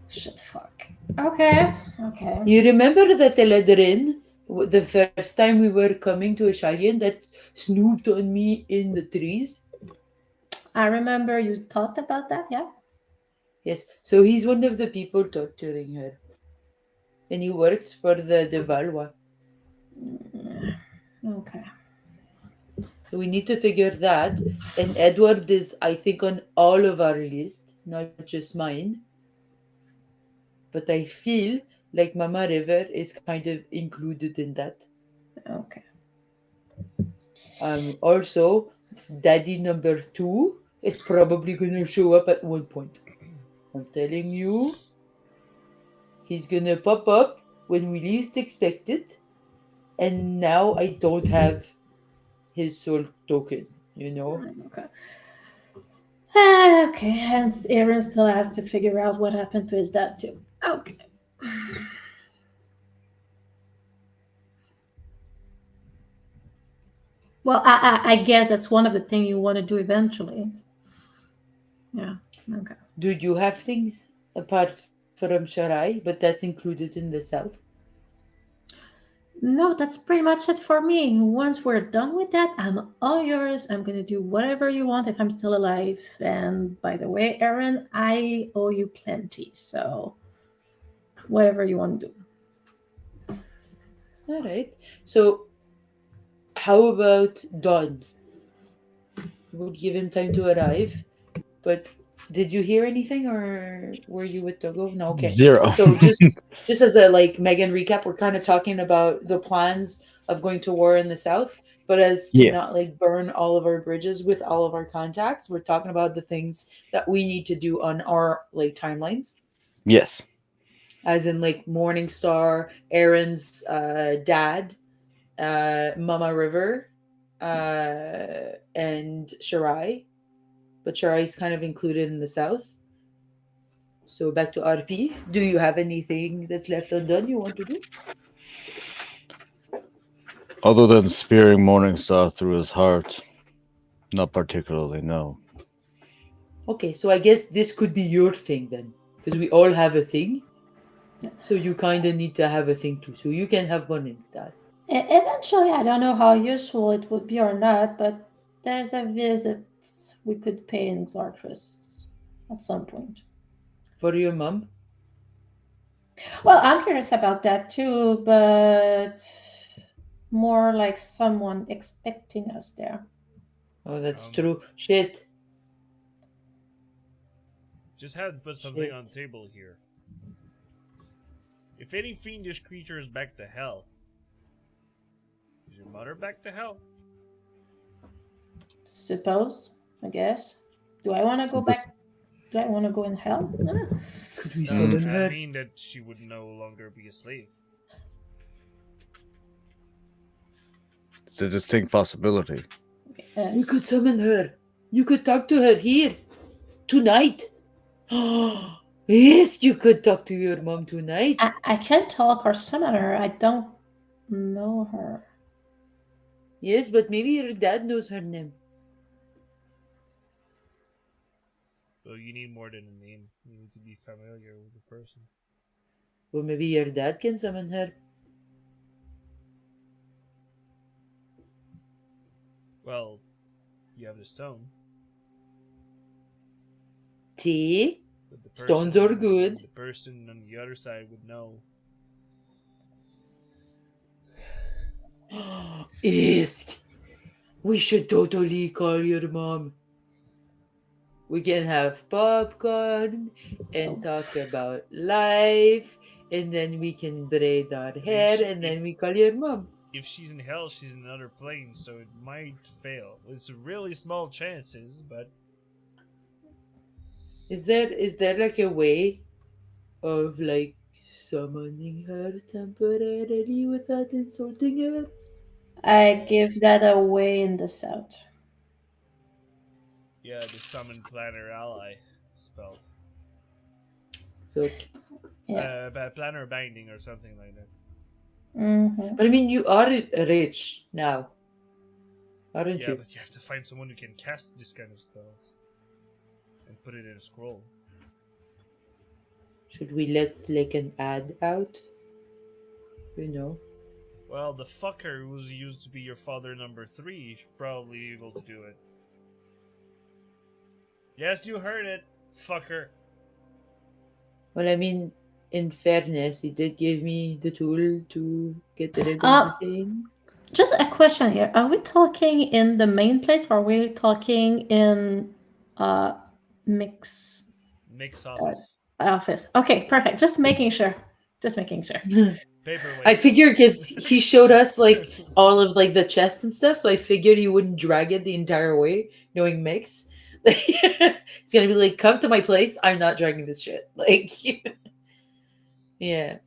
Shit, fuck. Okay. Okay.
You remember that Eladrin, the first time we were coming to Ashalian, that snooped on me in the trees?
I remember you talked about that, yeah?
Yes, so he's one of the people torturing her. And he works for the Valois.
Mm, okay.
So we need to figure that. And Edward is, I think, on all of our list, not just mine. But I feel like Mama River is kind of included in that.
Okay.
Also, Daddy number two is probably going to show up at one point. I'm telling you, he's going to pop up when we least expect it. And now I don't have his soul token, you know?
Okay. Okay. And Aaron still has to figure out what happened to his dad, too. Okay. Well, I guess that's one of the things you want to do eventually. Yeah. Okay.
Do you have things apart from Sharai, but that's included in the south?
No, that's pretty much it for me. Once we're done with that, I'm all yours. I'm gonna do whatever you want if I'm still alive. And by the way, Aaron, I owe you plenty. So whatever you want to do.
All right. So, how about Don? We'll give him time to arrive. But did you hear anything, or were you with Togo? No. Okay.
Zero.
So just as a like Megan recap, we're kind of talking about the plans of going to war in the south, but as to
Yeah.
not like burn all of our bridges with all of our contacts, we're talking about the things that we need to do on our like timelines,
Yes.
as in like Morningstar, Aaron's dad, Mama River, and Shirai. But Shirai's kind of included in the south. So back to RP. Do you have anything that's left undone you want to do?
Other than spearing Morningstar through his heart, not particularly, no.
Okay, so I guess this could be your thing then, because we all have a thing. So you kind of need to have a thing too. So you can have one instead.
Eventually, I don't know how useful it would be or not, but there's a visit we could pay in Zartris at some point.
For your mom?
Well, I'm curious about that too, but more like someone expecting us there.
Oh, that's
Um,
true. Shit.
Just had to put something
Shit.
on the table here. If any fiendish creature is back to hell, is your mother back to hell?
Suppose, I guess. Do I want to go
Just-
back? Do I want to go in hell?
Could we
No,
summon
I
her?
mean that she would no longer be a slave.
It's a distinct possibility.
We could summon her. You could talk to her here. Tonight. Yes, you could talk to your mom tonight.
I can't talk or summon her. I don't know her.
Yes, but maybe your dad knows her name.
So you need more than a name. You need to be familiar with the person.
Or maybe your dad can summon her.
Well, you have the stone.
See?
But the
Stones are good.
The person on the other side would know.
Isk. We should totally call your mom. We can have popcorn and talk about life, and then we can braid our hair, and then we call your mom.
If she's in hell, she's in another plane, so it might fail. It's really small chances, but
Is there like a way of like summoning her temporarily without insulting her?
I give that away in the south.
yeah, the summon planner ally spell.
Look.
Yeah.
Planner binding or something like that.
Mm-hmm.
But I mean, you are rich now, aren't
Yeah,
you?
but you have to find someone who can cast this kind of spells and put it in a scroll.
Should we let like an ad out? You know.
Well, the fucker who's used to be your father number 3 should probably be able to do it. Yes, you heard it, fucker.
Well, I mean, in fairness, he did give me the tool to get rid of the
Uh,
thing.
just a question here. Are we talking in the main place or are we talking in mix
Mix office.
office? Okay, perfect. Just making sure. Just making sure.
Paperweight.
I figured because he showed us like all of like the chest and stuff, so I figured he wouldn't drag it the entire way, knowing Mix. It's gonna be like, come to my place. I'm not dragging this shit. Like, yeah.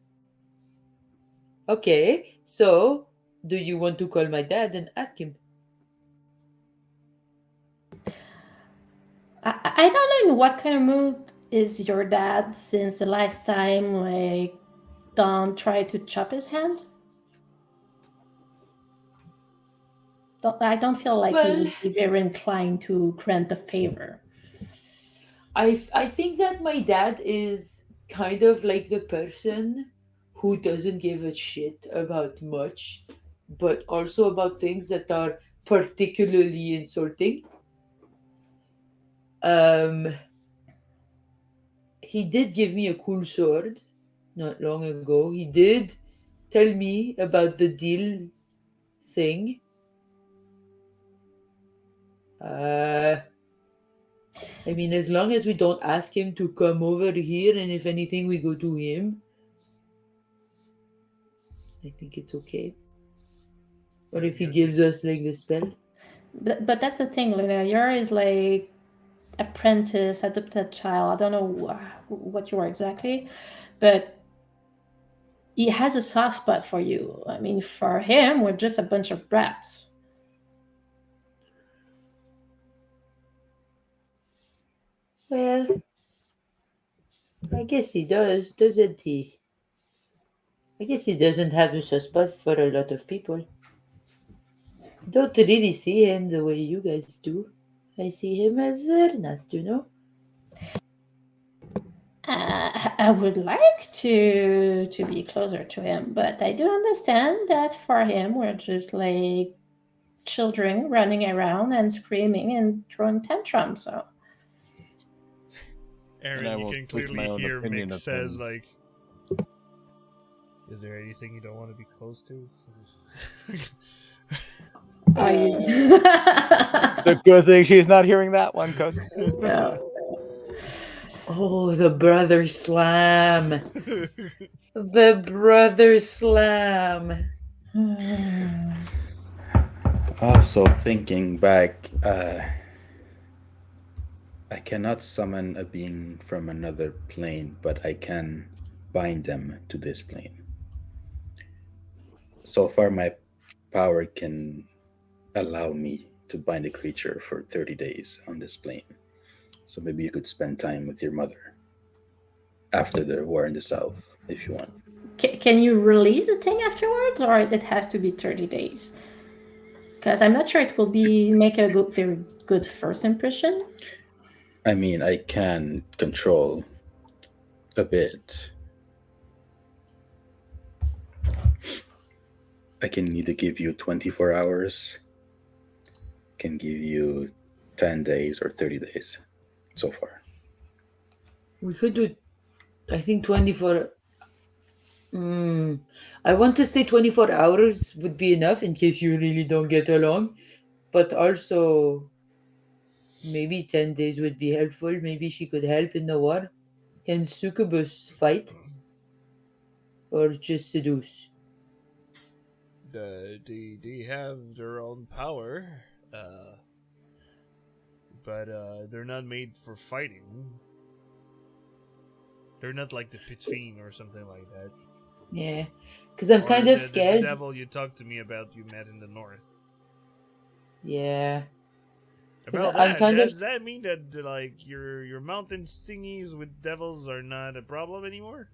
Okay, so do you want to call my dad and ask him?
I don't know in what kind of mood is your dad since the last time, like, Don tried to chop his hand. I don't feel like he
Well,
would be very inclined to grant the favor.
I think that my dad is kind of like the person who doesn't give a shit about much, but also about things that are particularly insulting. Um, he did give me a cool sword not long ago. He did tell me about the deal thing. Uh, I mean, as long as we don't ask him to come over here, and if anything, we go to him, I think it's okay. Or if he gives us like the spell.
But that's the thing, Luna. You're is like apprentice, adopted child. I don't know what you are exactly, but he has a soft spot for you. I mean, for him, we're just a bunch of brats.
Well, I guess he does, doesn't he? I guess he doesn't have a soft spot for a lot of people. Don't really see him the way you guys do. I see him as Ernest, you know?
I would like to be closer to him, but I do understand that for him, we're just like children running around and screaming and throwing tantrums. So
And I
Aaron, you
won't
can
tweet
clearly
my own
hear
opinion
Mick
of
says
him.
like, "Is there anything you don't want to be close to?"
are you?
The good thing she's not hearing that one, cuz.
No.
Oh, the brother slam. The brother slam.
Also, thinking back, I cannot summon a being from another plane, but I can bind them to this plane. So far, my power can allow me to bind a creature for 30 days on this plane. So maybe you could spend time with your mother after the war in the south, if you want.
Can you release the thing afterwards, or it has to be 30 days? Because I'm not sure it will be make a very good first impression.
I mean, I can control a bit. I can either give you 24 hours, can give you 10 days or 30 days so far.
We could do, I think, 24. I want to say 24 hours would be enough in case you really don't get along. But also, maybe 10 days would be helpful. Maybe she could help in the war. Can succubus fight or just seduce?
They have their own power, uh, but they're not made for fighting. They're not like the Pitfeen or something like that,
Yeah. Because I'm
or
kind of
the
scared.
devil you talked to me about. You met in the north.
Yeah. Because
About
I'm
that,
kind of.
does that mean that like your mountain stingies with devils are not a problem anymore?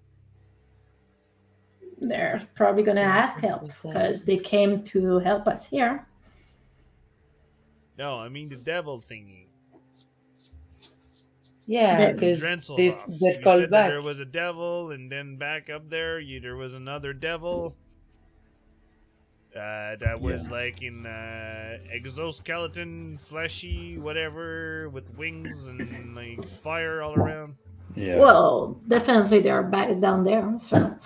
They're probably gonna ask help because they came to help us here.
No, I mean the devil thingy.
Yeah,
But
The
because
Drenselhoffs.
they've
You
called
said that
back.
there was a devil, and then back up there, there was another devil. That was
Yeah.
like in exoskeleton, fleshy, whatever, with wings and like fire all around.
Yeah.
well, definitely they are back down there. So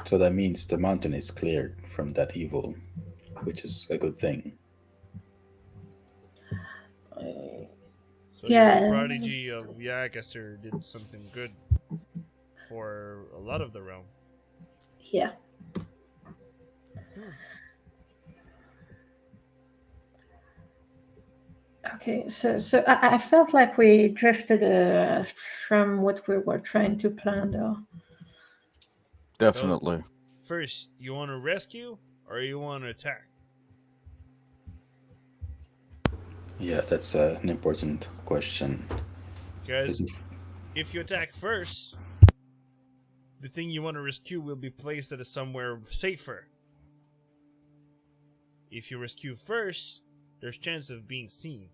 So that means the mountain is cleared from that evil, which is a good thing.
So your
yeah,
prodigy of Yagaster did something good for a lot of the realm.
yeah. Okay, so I felt like we drifted from what we were trying to plan, though.
Definitely.
First, you want to rescue or you want to attack?
Yeah, that's an important question.
Because if you attack first, the thing you want to rescue will be placed at somewhere safer. If you rescue first, there's chance of being seen.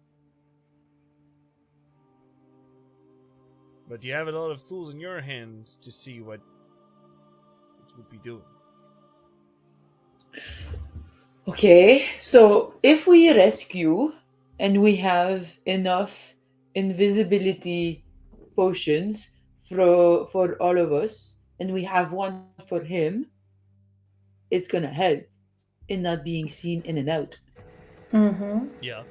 But you have a lot of tools in your hands to see what it would be doing.
Okay, so if we rescue and we have enough invisibility potions for all of us, and we have one for him, it's gonna help in not being seen in and out.
Mm-hmm.
Yeah.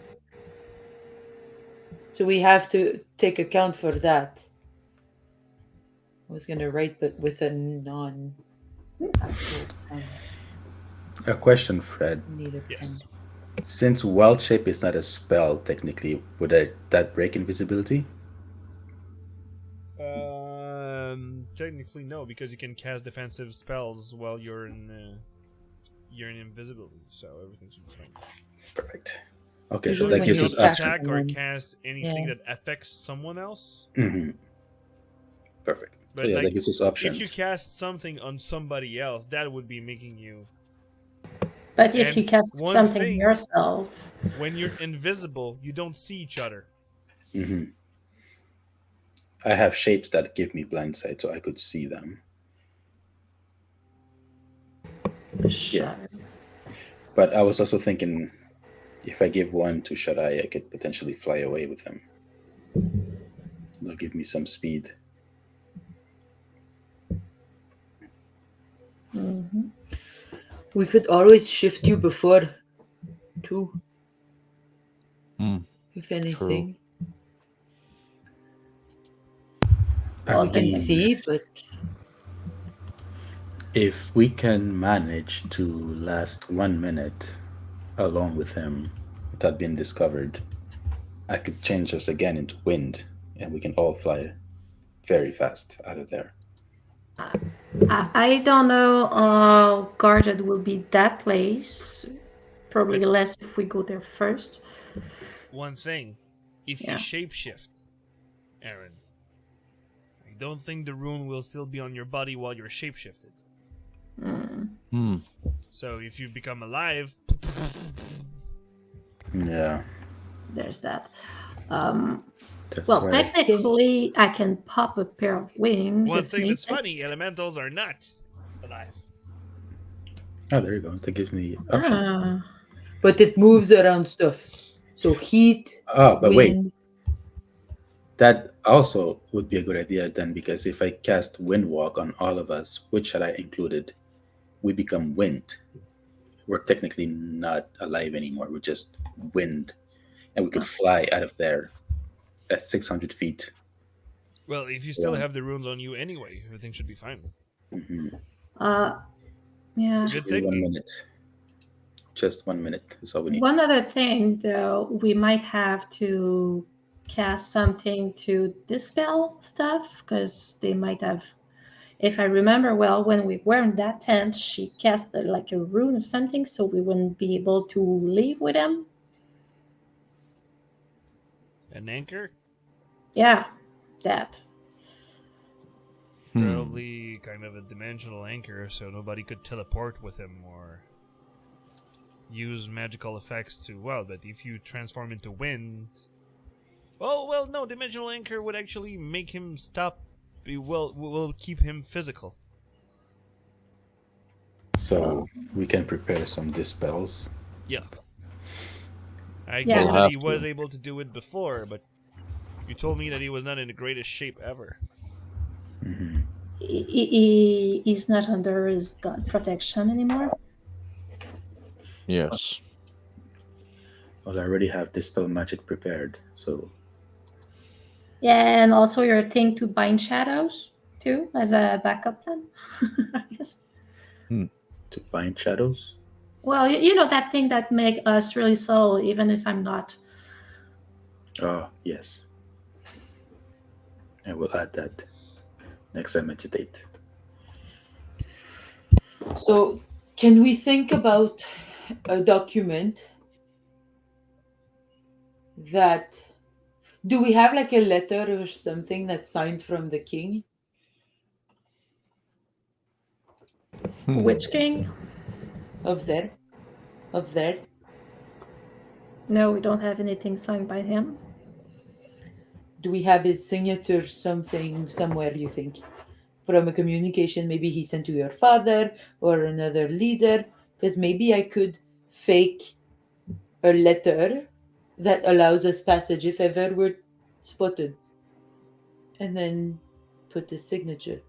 So we have to take account for that. I was gonna write, but with a non-actual pen.
A question, Fred.
I need a
Yes.
pen.
Since wild shape is not a spell, technically, would that break invisibility?
Technically no, because you can cast defensive spells while you're in invisibility, so everything should be fine.
Perfect. Okay,
So
so
usually
that
when
gives
you
us
attack
option.
Attack or
someone-
cast anything
Yeah.
that affects someone else.
Mm-hmm. Perfect.
But
So yeah,
like,
that gives us options.
if you cast something on somebody else, that would be making you.
But if
And
you cast
one
something
thing-
yourself,
When you're invisible, you don't see each other.
Mm-hmm. I have shapes that give me blind sight, so I could see them.
sure.
But I was also thinking, if I give one to Shaddai, I could potentially fly away with him. They'll give me some speed.
Mhm.
We could always shift you before, too.
Hmm,
If anything.
I
We can
mean,
see, but
if we can manage to last 1 minute alone with him without being discovered, I could change us again into wind, and we can all fly very fast out of there.
I don't know how guarded will be that place. Probably
But-
less if we go there first.
One thing, if
Yeah.
you shapeshift, Aaron, I don't think the rune will still be on your body while you're shapeshifted.
Mm.
hmm.
So if you become alive,
Yeah.
There's that.
That's
Well,
why.
technically, I can pop a pair of wings.
one
if
thing that's
needed.
funny, elementals are not alive.
Oh, there you go. That gives me options.
Ah.
but it moves around stuff. So heat,
Oh, but wait.
wind.
That also would be a good idea then, because if I cast Wind Walk on all of us, which had I included, we become wind. We're technically not alive anymore. We're just wind. And we could fly out of there at 600 feet.
Well, if you still
Yeah.
have the runes on you anyway, everything should be fine.
Mm-hmm.
Yeah.
Good
1
thing.
minute. Just 1 minute is all we need.
One other thing, though, we might have to cast something to dispel stuff because they might have. If I remember well, when we were in that tent, she cast like a rune or something, so we wouldn't be able to leave with them.
An anchor?
Yeah, that.
Hmm.
Probably kind of a dimensional anchor, so nobody could teleport with him or use magical effects to. Well, but if you transform into wind. Oh, well, no, dimensional anchor would actually make him stop. Will keep him physical.
So we can prepare some dispels.
Yeah. I
Yeah.
guess
We'll
that
have
he was
to.
able to do it before, but you told me that he was not in the greatest shape ever.
Mm-hmm.
He's not under his god protection anymore.
Yes.
Well, I already have dispel magic prepared, so
Yeah, and also your thing to bind shadows too as a backup plan. I guess.
to bind shadows.
Well, you know that thing that make us really subtle, even if I'm not.
Oh, yes. I will add that next I meditate.
So can we think about a document that do we have like a letter or something that's signed from the king?
Hmm.
Witch King?
Of there? Of there?
No, we don't have anything signed by him.
do we have his signature something somewhere, you think? From a communication maybe he sent to your father or another leader? Because maybe I could fake a letter that allows us passage if ever we're spotted. And then put the signature.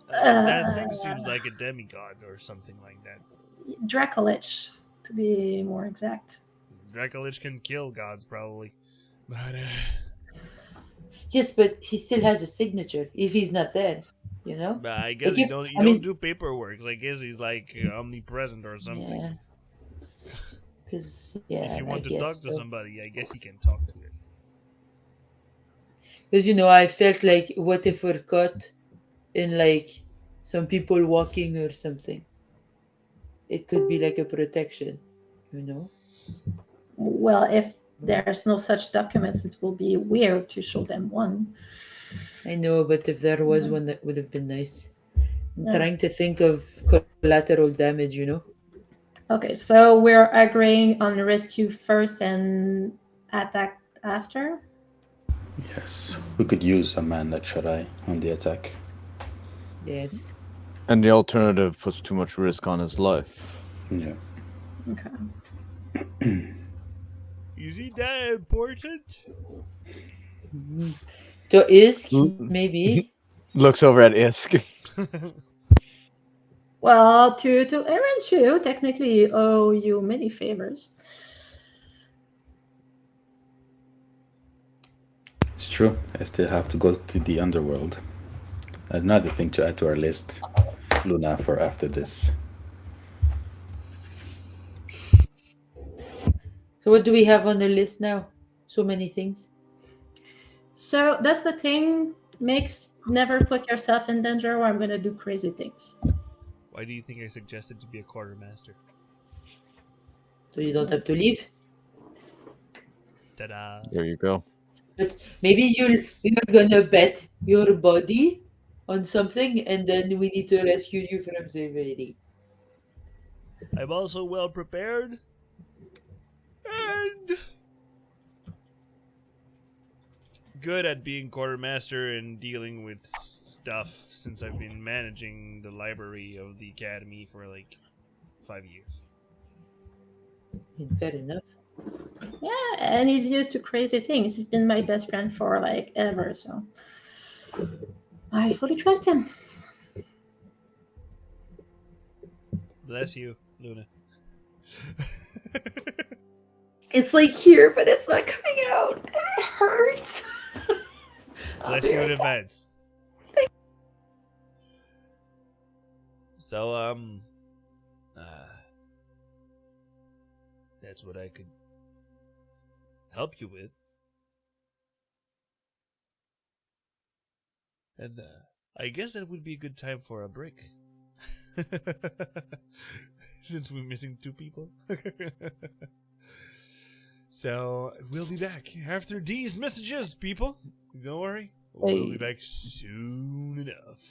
That thing
Uh,
seems like a demigod or something like that.
Dracolich, to be more exact.
Dracolich can kill gods, probably. But,
Yes, but he still has a signature if he's not there, you know?
but I guess
Like
he
if
don't. He
I
don't
mean
do paperwork. I guess he's like omnipresent or something.
yeah. Because
If
yeah,
you
I
want to
guess
talk to
so.
somebody, I guess he can talk to it.
Because I felt like what if we're caught in like some people walking or something? It could be like a protection, you know?
Well, if there's no such documents, it will be weird to show them one.
I know, but if there was
Mhm.
one, that would have been nice. I'm
Yeah.
trying to think of collateral damage,
Okay, so we're agreeing on rescue first and attack after.
Yes, we could use a man like Shaddai on the attack.
Yes.
And the alternative puts too much risk on his life.
Yeah.
Okay.
Is he that important?
So Isk,
L-
maybe.
Looks over at Isk.
Well, to Aaron Chu, technically owe you many favors.
It's true. I still have to go to the underworld. Another thing to add to our list, Luna, for after this.
So what do we have on the list now? So many things.
So that's the thing. Makes never put yourself in danger or I'm gonna do crazy things.
Why do you think I suggested to be a quartermaster?
So you don't have to leave.
Ta-da!
There you go.
But maybe you're gonna bet your body on something and then we need to rescue you from severity.
I'm also well prepared and good at being quartermaster and dealing with stuff since I've been managing the library of the academy for like 5 years.
Fair enough.
Yeah, and he's used to crazy things. He's been my best friend for like ever, so I fully trust him.
Bless you, Luna.
It's like here, but it's not coming out. It hurts.
Bless you in advance. So, that's what I could help you with. And, I guess that would be a good time for a break. Since we're missing 2 people. So, we'll be back after these messages, people. Don't worry. We'll be back soon enough.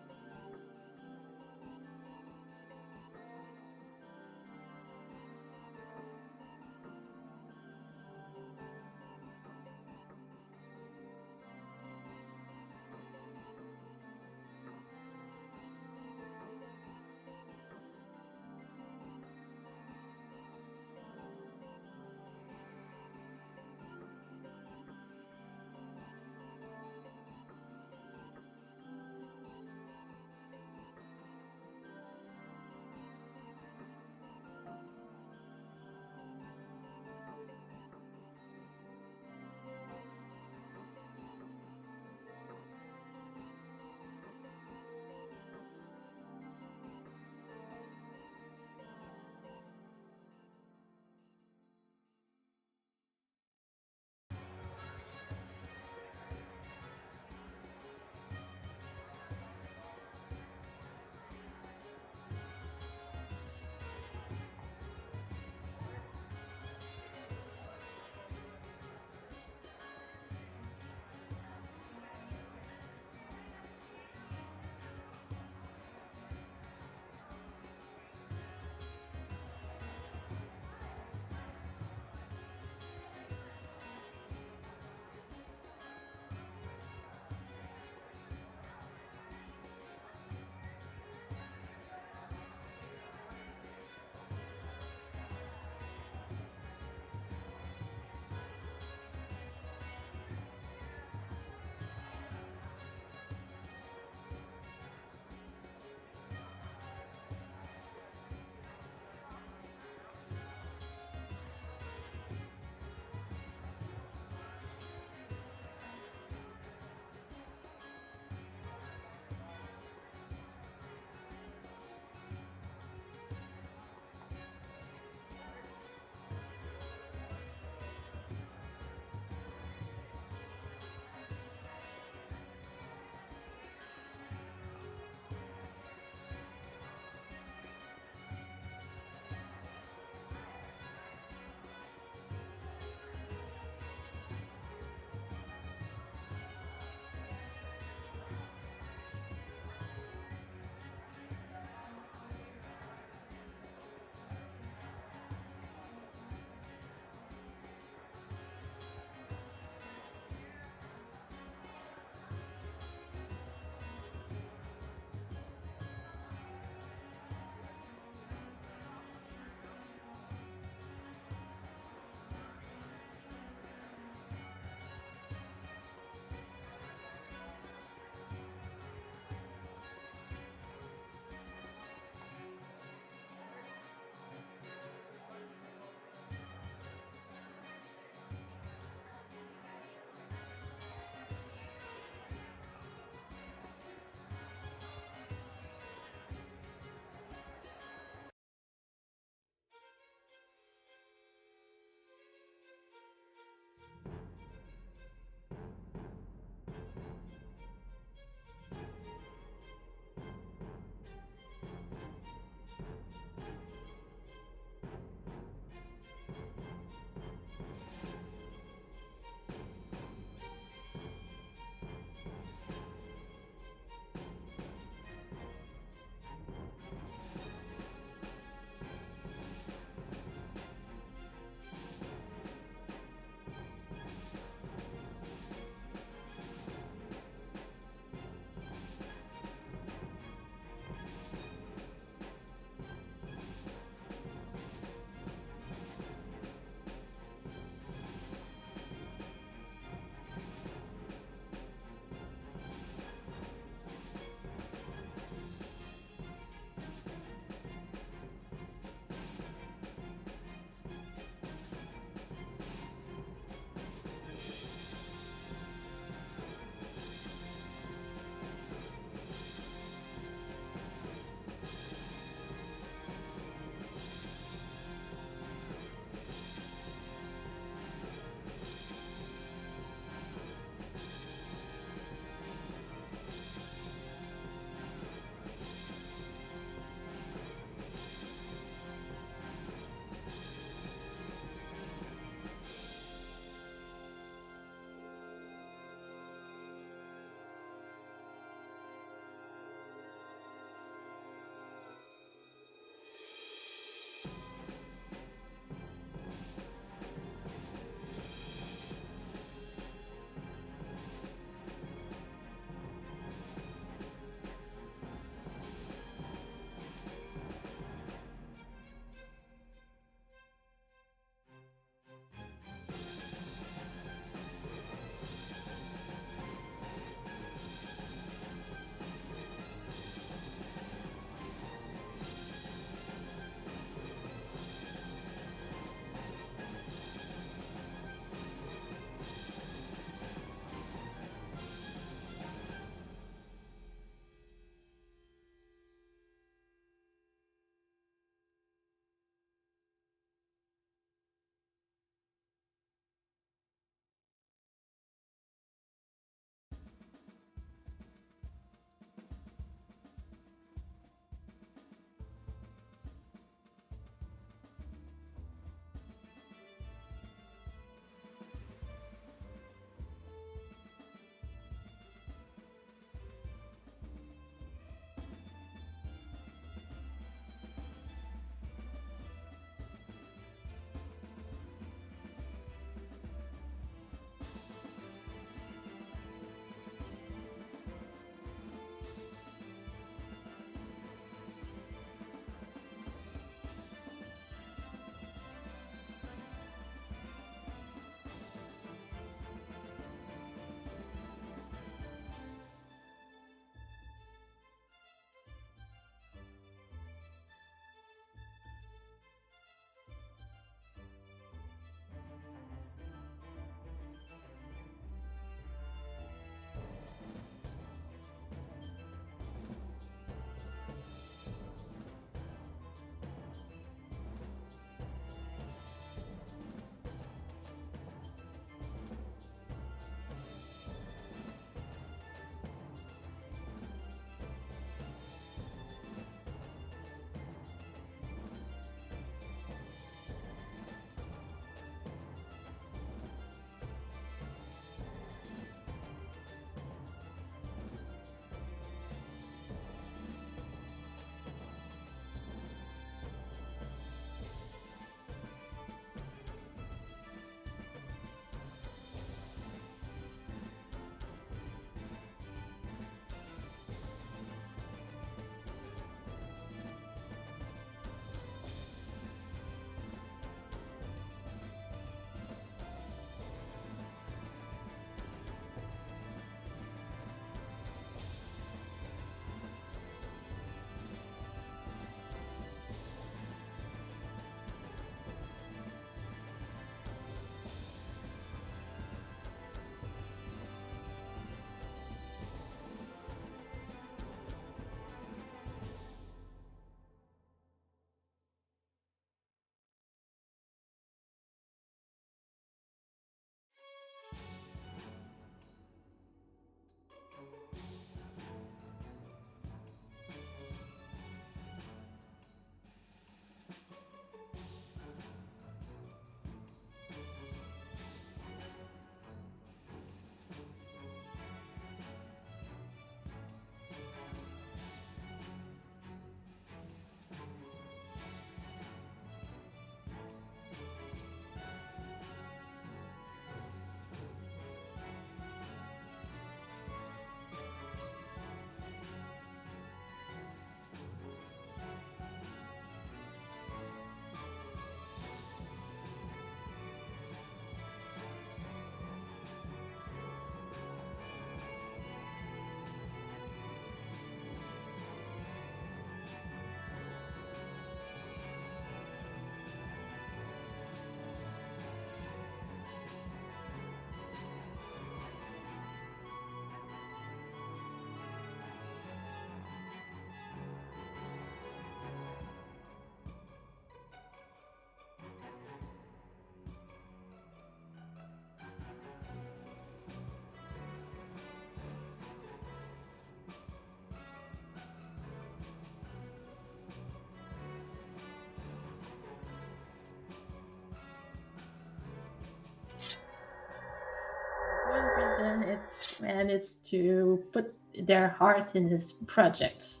person, it's to put their heart in his projects.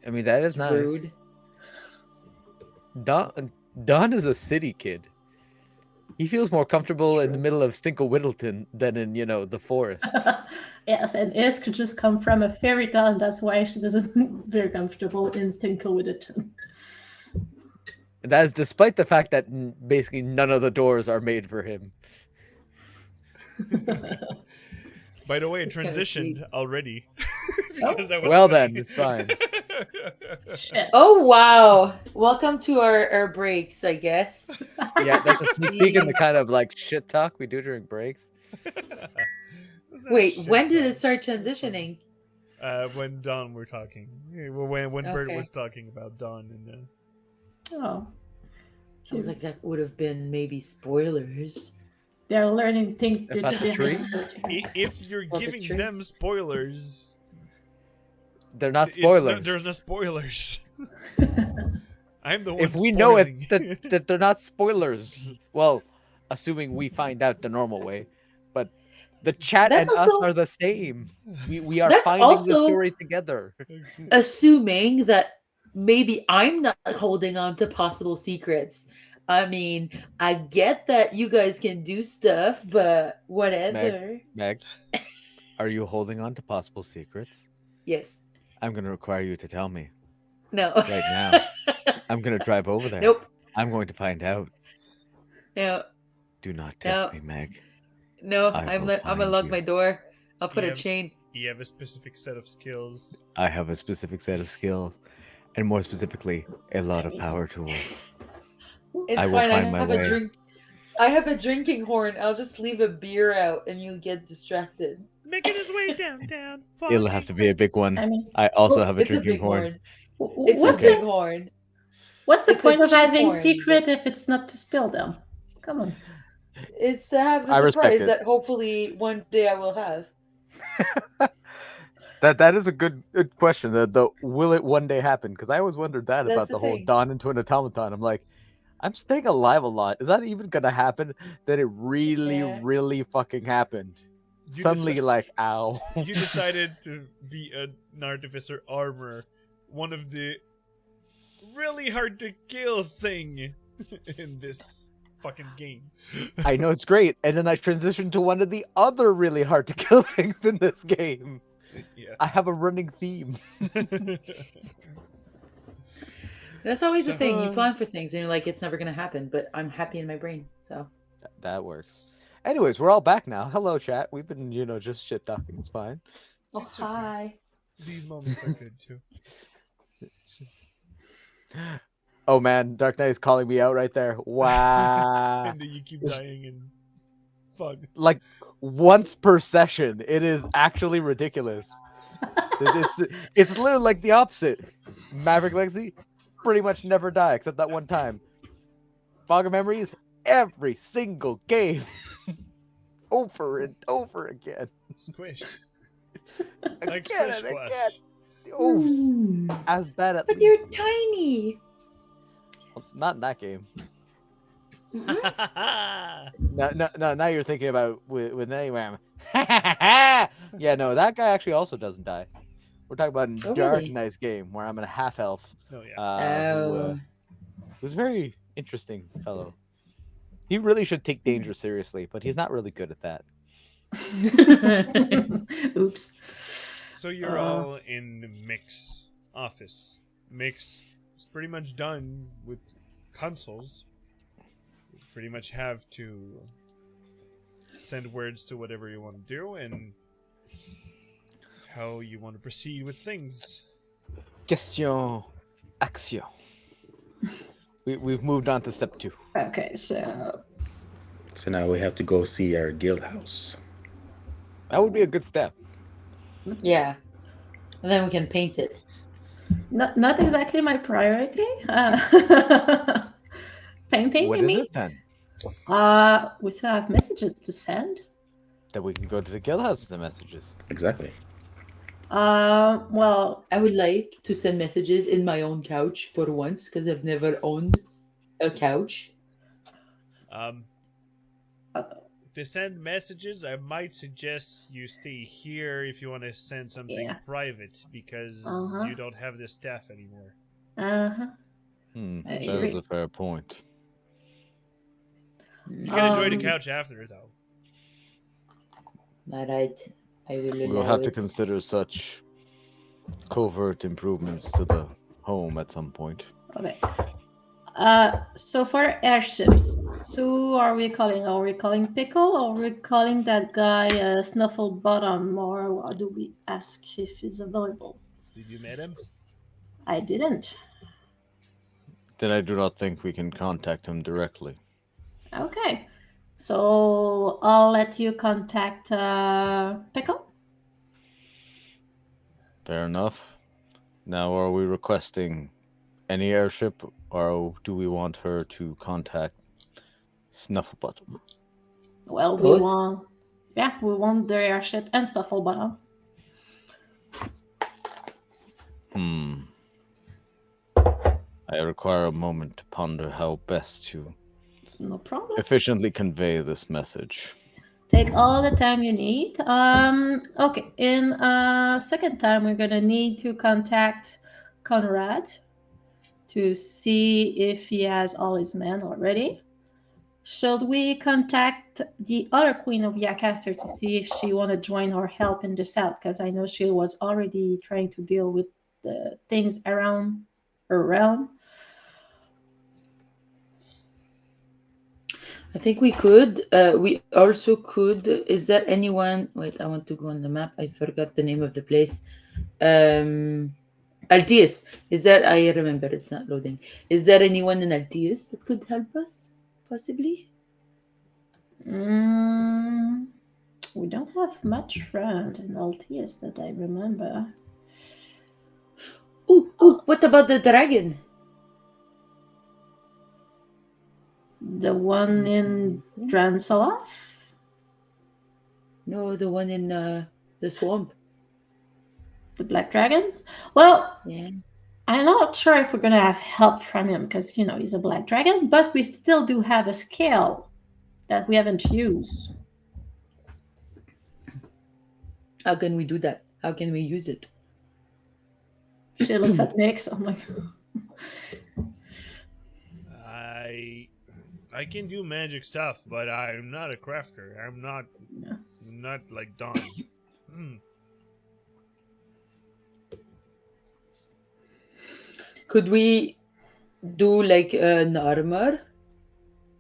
I mean, that is nice.
Rude.
Don is a city kid. He feels more comfortable in the middle of Stinkle-Whittleton than in, the forest.
Yes, and Isk just come from a fairy tale, and that's why she doesn't very comfortable in Stinkle-Whittleton.
And that is despite the fact that basically none of the doors are made for him.
By the way, it
It's kinda
transitioned
sweet.
already.
Oh.
Because that was
Well
funny.
then, it's fine.
Shit.
Oh wow! Welcome to our breaks, I guess.
Yeah, that's a sneak peek in the
Jeez.
kind of like shit talk we do during breaks.
It's not
Wait,
shit
when did it
talk.
start
It's funny.
transitioning?
When Dawn were talking. Yeah, well, when Bert
Okay.
was talking about Dawn and
Oh.
I was like, that would have been maybe spoilers.
They're learning things.
About the tree?
if you're
Well, the
giving
tree-
them spoilers,
They're not
it's
spoilers.
there's no spoilers. I'm the one.
If we know it,
spoiling.
that they're not spoilers. Well, assuming we find out the normal way, but the chat
That's
and us
also-
are the same. We are
That's
finding the
also-
story together.
Assuming that maybe I'm not holding on to possible secrets. I mean, I get that you guys can do stuff, but whatever.
Meg, are you holding on to possible secrets?
Yes.
I'm going to require you to tell me
No.
right now. I'm going to drive over there.
Nope.
I'm going to find out.
No.
Do not test
No.
me, Meg.
No.
I
I'm
will
gonna
find
lock
you.
my door. I'll put
Yeah.
a chain.
You have a specific set of skills.
I have a specific set of skills, and more specifically, a lot of power tools.
It's
I will
fine.
find
I
my
have
way.
a drink. I have a drinking horn. I'll just leave a beer out, and you'll get distracted.
Making his way downtown.
It'll have to be a big one.
I mean,
I also have a
It's a
drinking
big
horn.
horn. It's
what's
a big
the
horn.
what's the
It's a
point of
cheap
having
horn.
secret if it's not to spill them? Come on.
It's to have
I
the
respect
surprise
it.
that hopefully one day I will have.
That is a good question. The will it one day happen? Because I always wondered that
That's
about
the
the whole
thing.
dawn into an automaton. I'm like, I'm staying alive a lot. Is that even gonna happen? That it really,
Yeah.
really fucking happened.
You
Suddenly,
deci-
like, ow.
You decided to be an artificer armor, one of the really hard to kill thing in this fucking game.
I know it's great, and then I transitioned to one of the other really hard to kill things in this game.
Yeah.
I have a running theme.
That's always the thing. You
So-
plan for things and you're like, it's never gonna happen. But I'm happy in my brain. So
That works. Anyways, we're all back now. Hello, chat. We've been, just shit talking. It's fine.
It's okay.
hi.
These moments are good too.
Oh man, Dark Knight is calling me out right there. Wow.
And then you keep
it's-
dying and fun.
Like once per session. It is actually ridiculous. It's literally like the opposite. Maverick Legacy pretty much never die except that one time. Fog of Memories every single game. Over and over again.
Squished. Like
Again
squish
and
squash.
again. Oh, as bad at
But
least.
you're tiny.
Well, not in that game.
Mm-hmm.
Now you're thinking about with Nayram. Yeah, no, that guy actually also doesn't die. We're talking about a
Oh,
Dark
really?
Knight's game where I'm in a half elf.
Oh yeah.
Oh.
Who's a very interesting fellow. He really should take danger seriously, but he's not really good at that.
Oops.
So you're all in Mick's office. Mick's is pretty much done with consoles. You pretty much have to send words to whatever you want to do and how you want to proceed with things.
Question, action. We've moved on to step 2.
Okay, so
So now we have to go see our guild house.
That would be a good step.
Yeah. And then we can paint it.
not exactly my priority. Painting,
What
you
is
mean?
it then?
We still have messages to send.
That we can go to the guild house and messages.
Exactly.
Well,
I would like to send messages in my own couch for once because I've never owned a couch.
Um, to send messages, I might suggest you stay here if you want to send something
Yeah.
private, because
Uh-huh.
you don't have the staff anymore.
Uh-huh. I
That
agree.
is a fair point.
You can enjoy the
Mm,
couch after, though.
all right. I will
We'll
allow
have to
it.
consider such covert improvements to the home at some point.
Okay. So for airships, who are we calling? Are we calling Pickle or are we calling that guy Snuffle Bottom, or do we ask if he's available?
Did you meet him?
I didn't.
Then I do not think we can contact him directly.
Okay. So I'll let you contact Pickle.
Fair enough. Now, are we requesting any airship, or do we want her to contact Snufflebottom?
Well,
Both?
we want the airship and Snuffle Bottom.
I require a moment to ponder how best to
No problem.
efficiently convey this message.
Take all the time you need. Okay. In second time, we're gonna need to contact Conrad to see if he has all his men already. Should we contact the other queen of Yacaster to see if she want to join our help in the south? Because I know she was already trying to deal with the things around her realm.
I think we could. We also could. Is there anyone? Wait, I want to go on the map. I forgot the name of the place. Altius. Is there? I remember. It's not loading. Is there anyone in Altius that could help us? Possibly.
We don't have much friend in Altius that I remember.
Oh, what about the dragon?
The one in Dransalaf?
No, the one in the swamp.
The Black Dragon? Well,
Yeah.
I'm not sure if we're gonna have help from him because he's a black dragon, but we still do have a scale that we haven't used.
How can we do that? How can we use it?
She looks at Mix. I'm like,
I can do magic stuff, but I'm not a crafter. I'm not like Don.
Could we do like an armor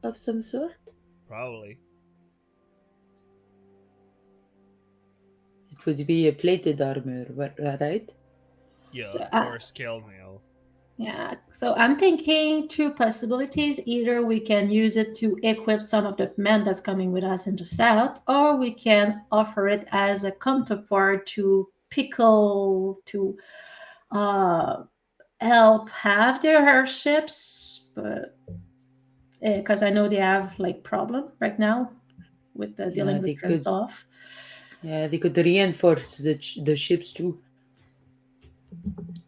of some sort?
Probably.
It would be a plated armor, right?
Yeah,
So,
or scale mail.
yeah. So I'm thinking two possibilities. Either we can use it to equip some of the men that's coming with us in the south, or we can offer it as a counterpart to Pickle to help have their airships, but because I know they have like problem right now with dealing with
They
different
could.
stuff.
Yeah, they could reinforce the ships too.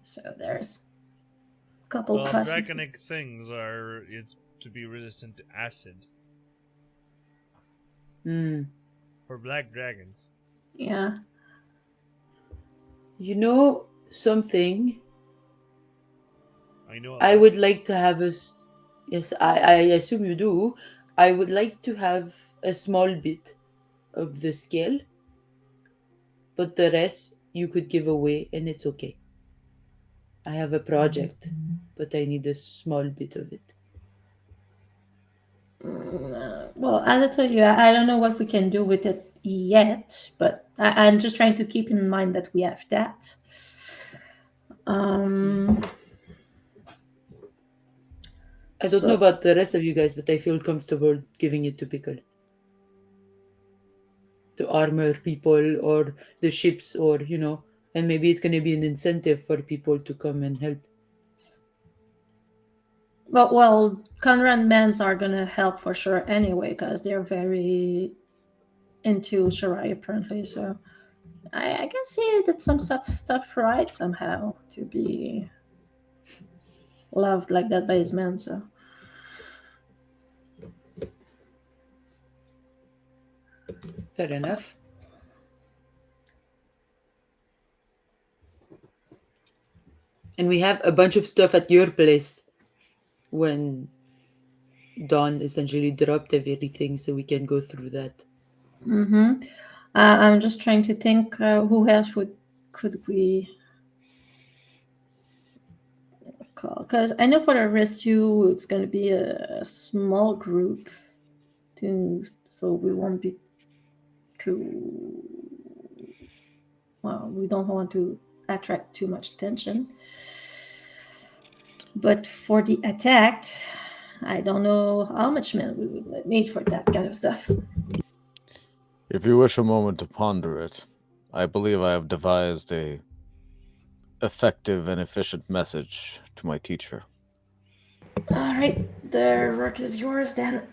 So there's a couple
Well,
possible.
draconic things it's to be resistant to acid. For black dragons.
Yeah.
You know something?
I know.
I would like to have Yes, I assume you do. I would like to have a small bit of the scale, but the rest you could give away, and it's okay. I have a project, but I need a small bit of it.
Well, as I told you, I don't know what we can do with it yet, but I'm just trying to keep in mind that we have that.
I don't know about the rest of you guys, but I feel comfortable giving it to Pickle. To armor people or the ships, or and maybe it's going to be an incentive for people to come and help.
Well, Conrad Mans are gonna help for sure anyway because they're very into Shirai apparently. So I guess he did some stuff right somehow to be loved like that by his men. So
Fair enough. And we have a bunch of stuff at your place when Dawn essentially dropped everything, so we can go through that.
Mm-hmm. I'm just trying to think who else could we call? Because I know for the rescue, it's going to be a small group, so we won't be too. Well, we don't want to attract too much attention. But for the attack, I don't know how much men we would need for that kind of stuff.
If you wish a moment to ponder it, I believe I have devised a effective and efficient message to my teacher.
All right, the work is yours then.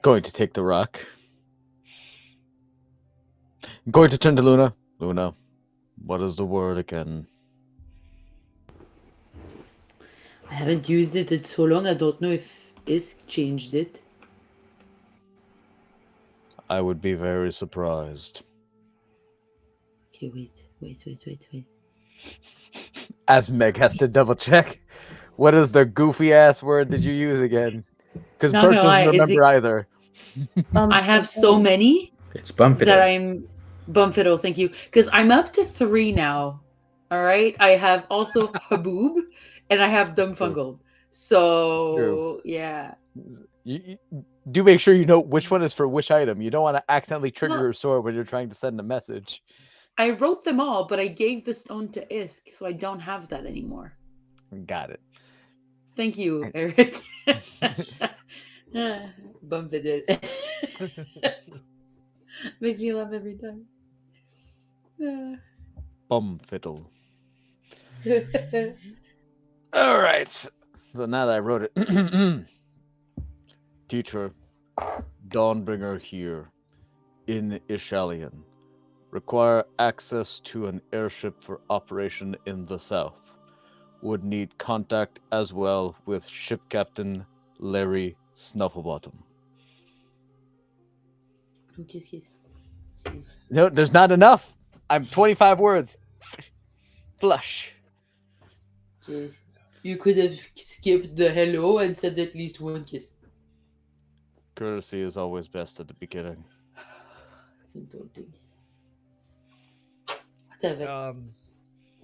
Going to take the rock. Going to turn to Luna. Luna, what is the word again?
I haven't used it in so long, I don't know if Isk changed it.
I would be very surprised.
Okay, wait.
As Meg has to double check. What is the goofy ass word did you use again? Because
Not
Bert
gonna
doesn't
lie,
remember either.
I have so many
It's Bumfiddle.
that I'm Bumfiddle, thank you. Because I'm up to 3 now. Alright. I have also Haboob and I have Dumbfungled. So
True.
yeah.
You do make sure you know which one is for which item. You don't want to accidentally trigger
Well-
your sword when you're trying to send a message.
I wrote them all, but I gave the stone to Isk, so I don't have that anymore.
Got it.
Thank you, Eric. Bumfiddle. Makes me laugh every time.
Bum fiddle. All right. So now that I wrote it, teacher, Dawnbringer here in Ishalian. Require access to an airship for operation in the south. Would need contact as well with ship captain Larry Snufflebottom.
Oh, kiss.
No, there's not enough. I'm 25 words. Flush.
Jeez. You could have skipped the hello and said at least one kiss.
Courtesy is always best at the beginning.
It's insulting. Whatever.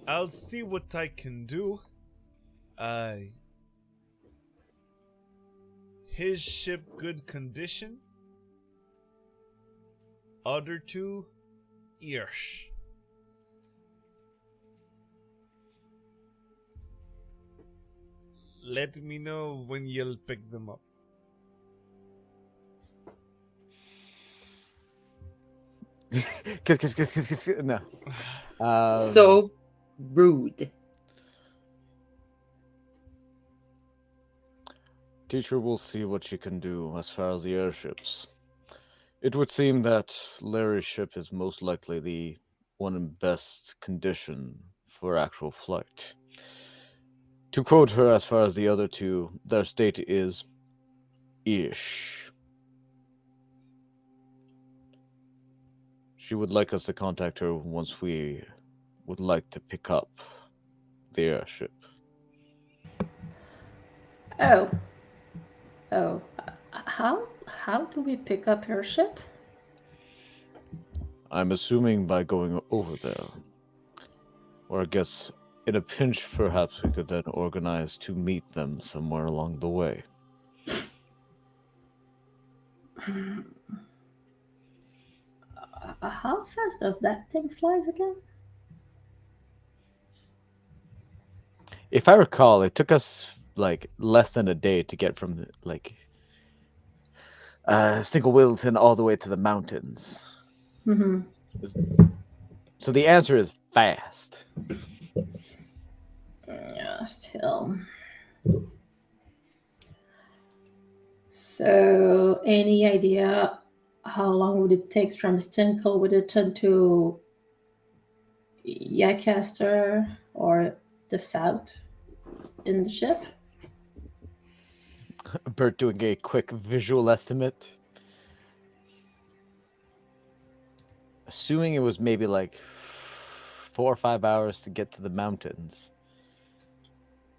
I'll see what I can do. His ship good condition. Other two, Irsch. Let me know when you'll pick them up.
Kiss. No.
So rude.
Teacher will see what she can do as far as the airships. It would seem that Larry's ship is most likely the one in best condition for actual flight. To quote her, as far as the other two, their state is ish. She would like us to contact her once we would like to pick up the airship.
Oh. How do we pick up her ship?
I'm assuming by going over there. Or I guess in a pinch, perhaps we could then organize to meet them somewhere along the way.
How fast does that thing flies again?
If I recall, it took us like less than a day to get from Snickle Wilton all the way to the mountains.
Mm-hmm.
So the answer is fast.
Yeah, still. So, any idea how long would it take from Stinkle Wilton to Yacaster or the south in the ship?
Bert doing a quick visual estimate. Assuming it was maybe like 4 or 5 hours to get to the mountains.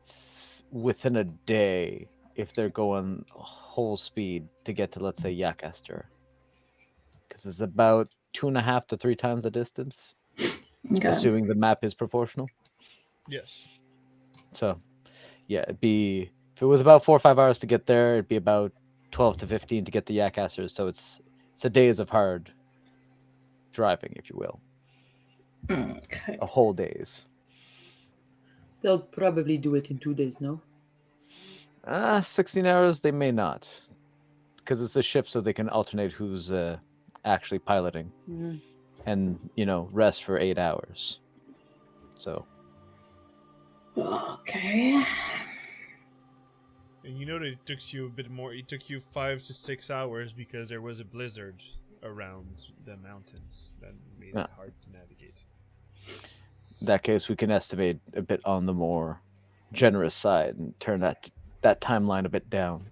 It's within a day if they're going whole speed to get to, let's say, Yakester. Because it's about 2.5 to 3 times the distance,
Okay.
assuming the map is proportional.
Yes.
So, yeah, it'd be, if it was about 4 or 5 hours to get there, it'd be about 12 to 15 to get to Yakester. So it's a days of hard driving, if you will.
Okay.
A whole days.
They'll probably do it in 2 days, no?
16 hours, they may not. Because it's a ship, so they can alternate who's actually piloting.
Mm.
And, rest for 8 hours. So.
Okay.
And you know that it took you a bit more. It took you 5 to 6 hours because there was a blizzard around the mountains that made it hard to navigate.
In that case, we can estimate a bit on the more generous side and turn that timeline a bit down.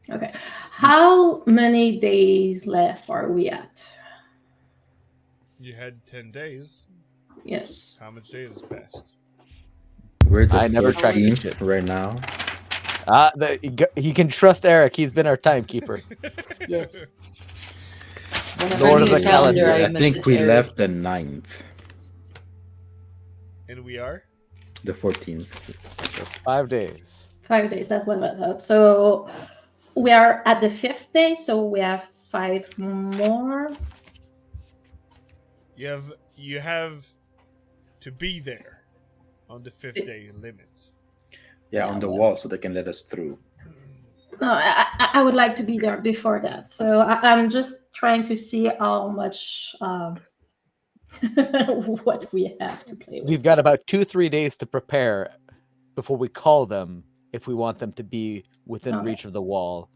Okay. How many days left are we at?
You had 10 days.
Yes.
How much days has passed?
We're the
I never tracked
14th
shit.
right now.
He can trust Eric. He's been our timekeeper.
Yes.
Lord of the
calendar. I
message
think we
Eric.
left the 9th,
And we are?
the 14th.
5 days.
5 days. That's what I thought. So we are at the 5th day. So we have 5 more.
You have to be there on the 5th day limit.
Yeah, on the wall so they can let us through.
No, I would like to be there before that. So I'm just trying to see how much what we have to play with.
We've got about 2-3 days to prepare before we call them if we want them to be within
Okay.
reach of the wall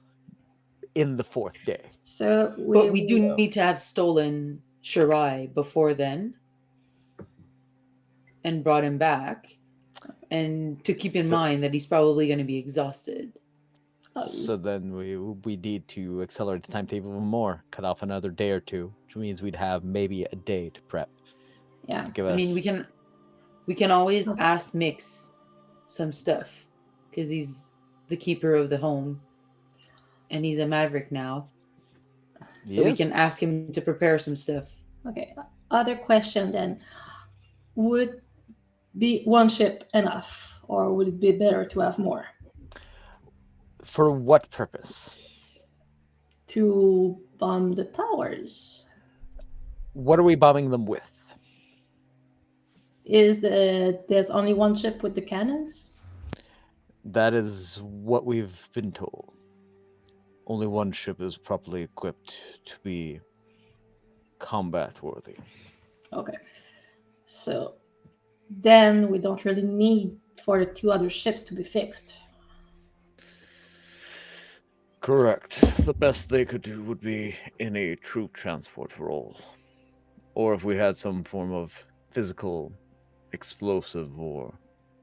in the 4th day.
So
But we do need to have stolen Shirai before then and brought him back. And to keep in mind that he's probably going to be exhausted.
So then we need to accelerate the timetable even more, cut off another day or two, which means we'd have maybe a day to prep.
Yeah.
To give
I
us...
mean, we can always
Okay.
ask Mix some stuff because he's the keeper of the home and he's a Maverick now. So we can ask him to prepare some stuff.
Okay. Other question then. Would be one ship enough, or would it be better to have more?
For what purpose?
To bomb the towers.
What are we bombing them with?
There's only one ship with the cannons?
That is what we've been told. Only one ship is properly equipped to be combat worthy.
Okay. So then we don't really need for the 2 other ships to be fixed.
Correct. The best they could do would be in a troop transport role. Or if we had some form of physical explosive or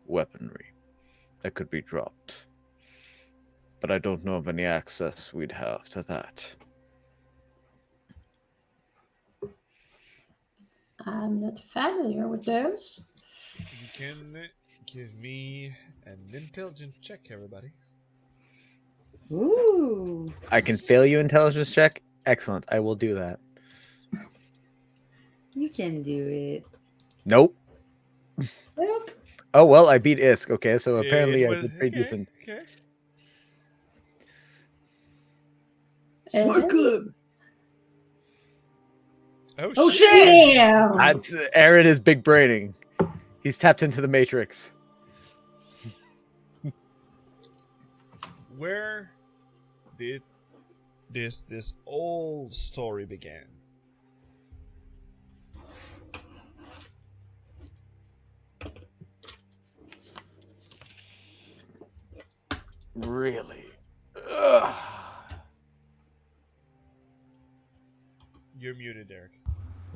weaponry that could be dropped. But I don't know of any access we'd have to that.
I'm not familiar with those.
You can give me an intelligence check, everybody.
Ooh.
I can fail you intelligence check? Excellent. I will do that.
You can do it.
Nope.
Yep.
Oh, well, I beat Isk. Okay, so
Yeah,
apparently
it
I
was-
did pretty
okay,
decent.
Okay.
Smart club.
Oh, shit!
Damn.
That's, Aaron is big braining. He's tapped into the Matrix.
Where did this old story begin?
Really? Ugh.
You're muted, Derek.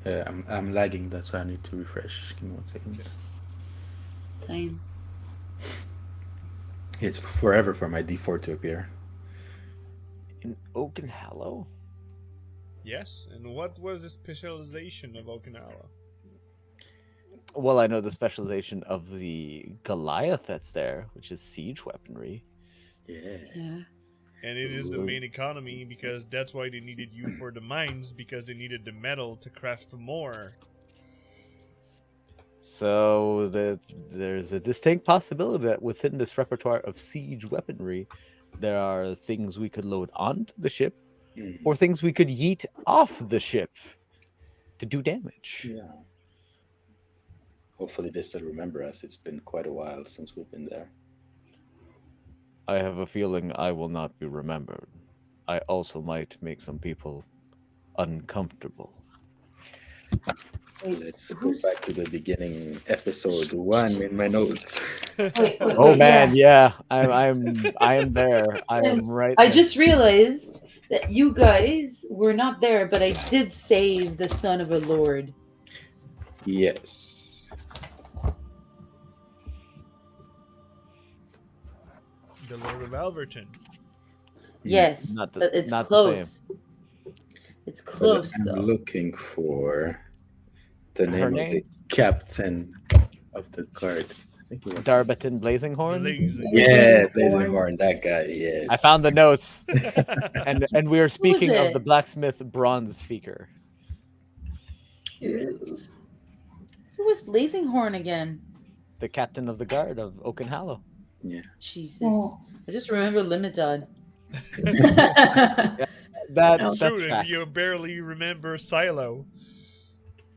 I'm lagging, that's why I need to refresh. Give me 1 second.
Same.
It's forever for my D4 to appear.
In Oakenhallow?
Yes, and what was the specialization of Okinawa?
Well, I know the specialization of the Goliath that's there, which is siege weaponry.
Yeah.
Yeah.
And it is the main economy because that's why they needed you for the mines, because they needed the metal to craft more.
So there's a distinct possibility that within this repertoire of siege weaponry, there are things we could load onto the ship or things we could yeet off the ship to do damage.
Yeah. Hopefully they still remember us. It's been quite a while since we've been there.
I have a feeling I will not be remembered. I also might make some people uncomfortable.
Let's go back to the beginning, episode 1 in my notes.
Oh man, yeah, I am there. I am right.
I
there.
just realized that you guys were not there, but I did save the son of a lord.
Yes.
The Lord of Alverton.
Yes,
Not the-
but it's
not the
close. It's
But
close
I'm
though.
looking for the
Her
name of the
name?
captain of the guard. I think it was
Darbiton Blazinghorn.
Blazing.
Yeah,
Blazinghorn.
Blazinghorn, that guy. Yes.
I found the notes, and we are
was
speaking of
it?
the blacksmith bronze speaker.
Yes.
Who was Blazing Horn again?
The captain of the guard of Oakenhallow.
Yeah.
Jesus.
Oh.
I just remember Limited.
That's
Shoot,
fact.
you barely remember Silo.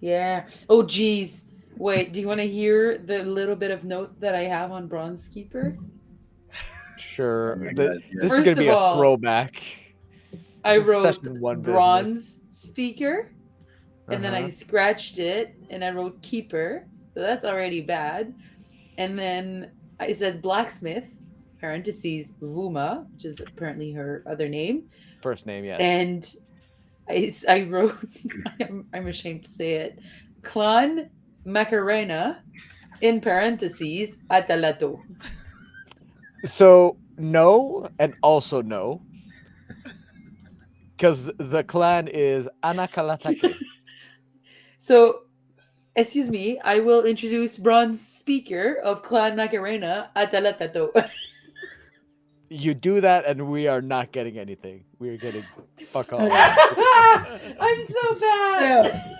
Yeah. Oh, geez. Wait, do you want to hear the little bit of note that I have on Bronze Keeper?
Sure.
Oh my
The-
God, yes.
This is
First
going to be
of
a
all,
throwback.
I
This is
wrote
session one
Bronze Speaker, and then I
Uh-huh.
scratched it, and I wrote Keeper. So that's already bad. And then I said Blacksmith, parentheses, Vuma, which is apparently her other name.
First name, yes.
And I wrote, I'm ashamed to say it, Clan Macarena, in parentheses, Atalato.
So no, and also no, because the clan is Anakalatake.
So, excuse me, I will introduce Bronze Speaker of Clan Macarena, Atalatato.
You do that, and we are not getting anything. We are getting fuck off.
Okay.
I'm so bad.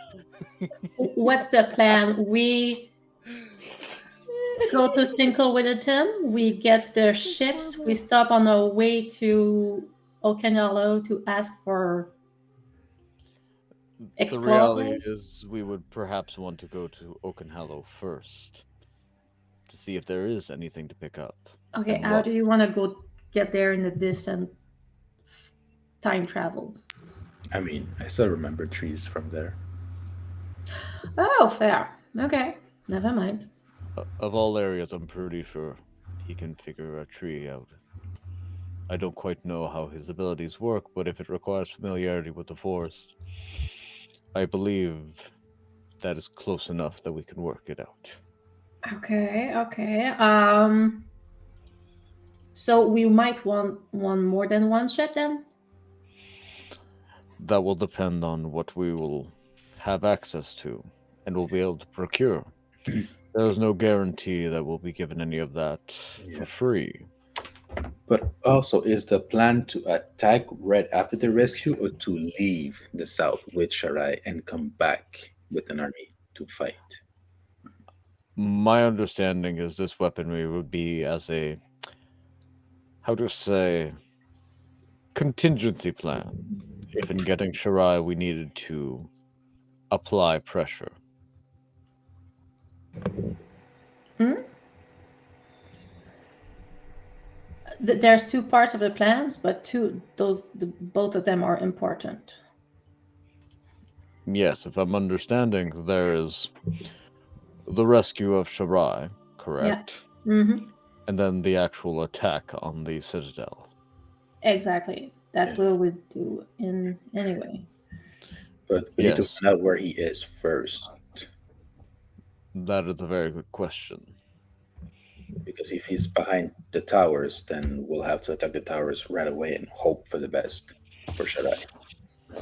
So, what's the plan? We go to Stinklewillaton, we get their ships, we stop on our way to Okinawa to ask for
The reality
explosives.
is, we would perhaps want to go to Oakenhallow first to see if there is anything to pick up.
Okay,
And
how
what-
do you want to go get there in the distant time travel?
I mean, I still remember trees from there.
Oh, fair. Okay, never mind.
Of all areas, I'm pretty sure he can figure a tree out. I don't quite know how his abilities work, but if it requires familiarity with the forest, I believe that is close enough that we can work it out.
Okay, okay. So we might want more than one ship then?
That will depend on what we will have access to and will be able to procure. There is no guarantee that we'll be given any of that
Yeah.
for free.
But also, is the plan to attack right after the rescue or to leave the south with Sharai and come back with an army to fight?
My understanding is this weaponry would be as a, how to say, contingency plan. If in getting Shirai we needed to apply pressure.
There's two parts of the plans, but both of them are important.
Yes, if I'm understanding, there is the rescue of Shirai, correct?
Mm-hmm.
And then the actual attack on the citadel.
Exactly. That will we do in anyway.
But we need to
Yes.
find out where he is first.
That is a very good question.
Because if he's behind the towers, then we'll have to attack the towers right away and hope for the best for Shaddai.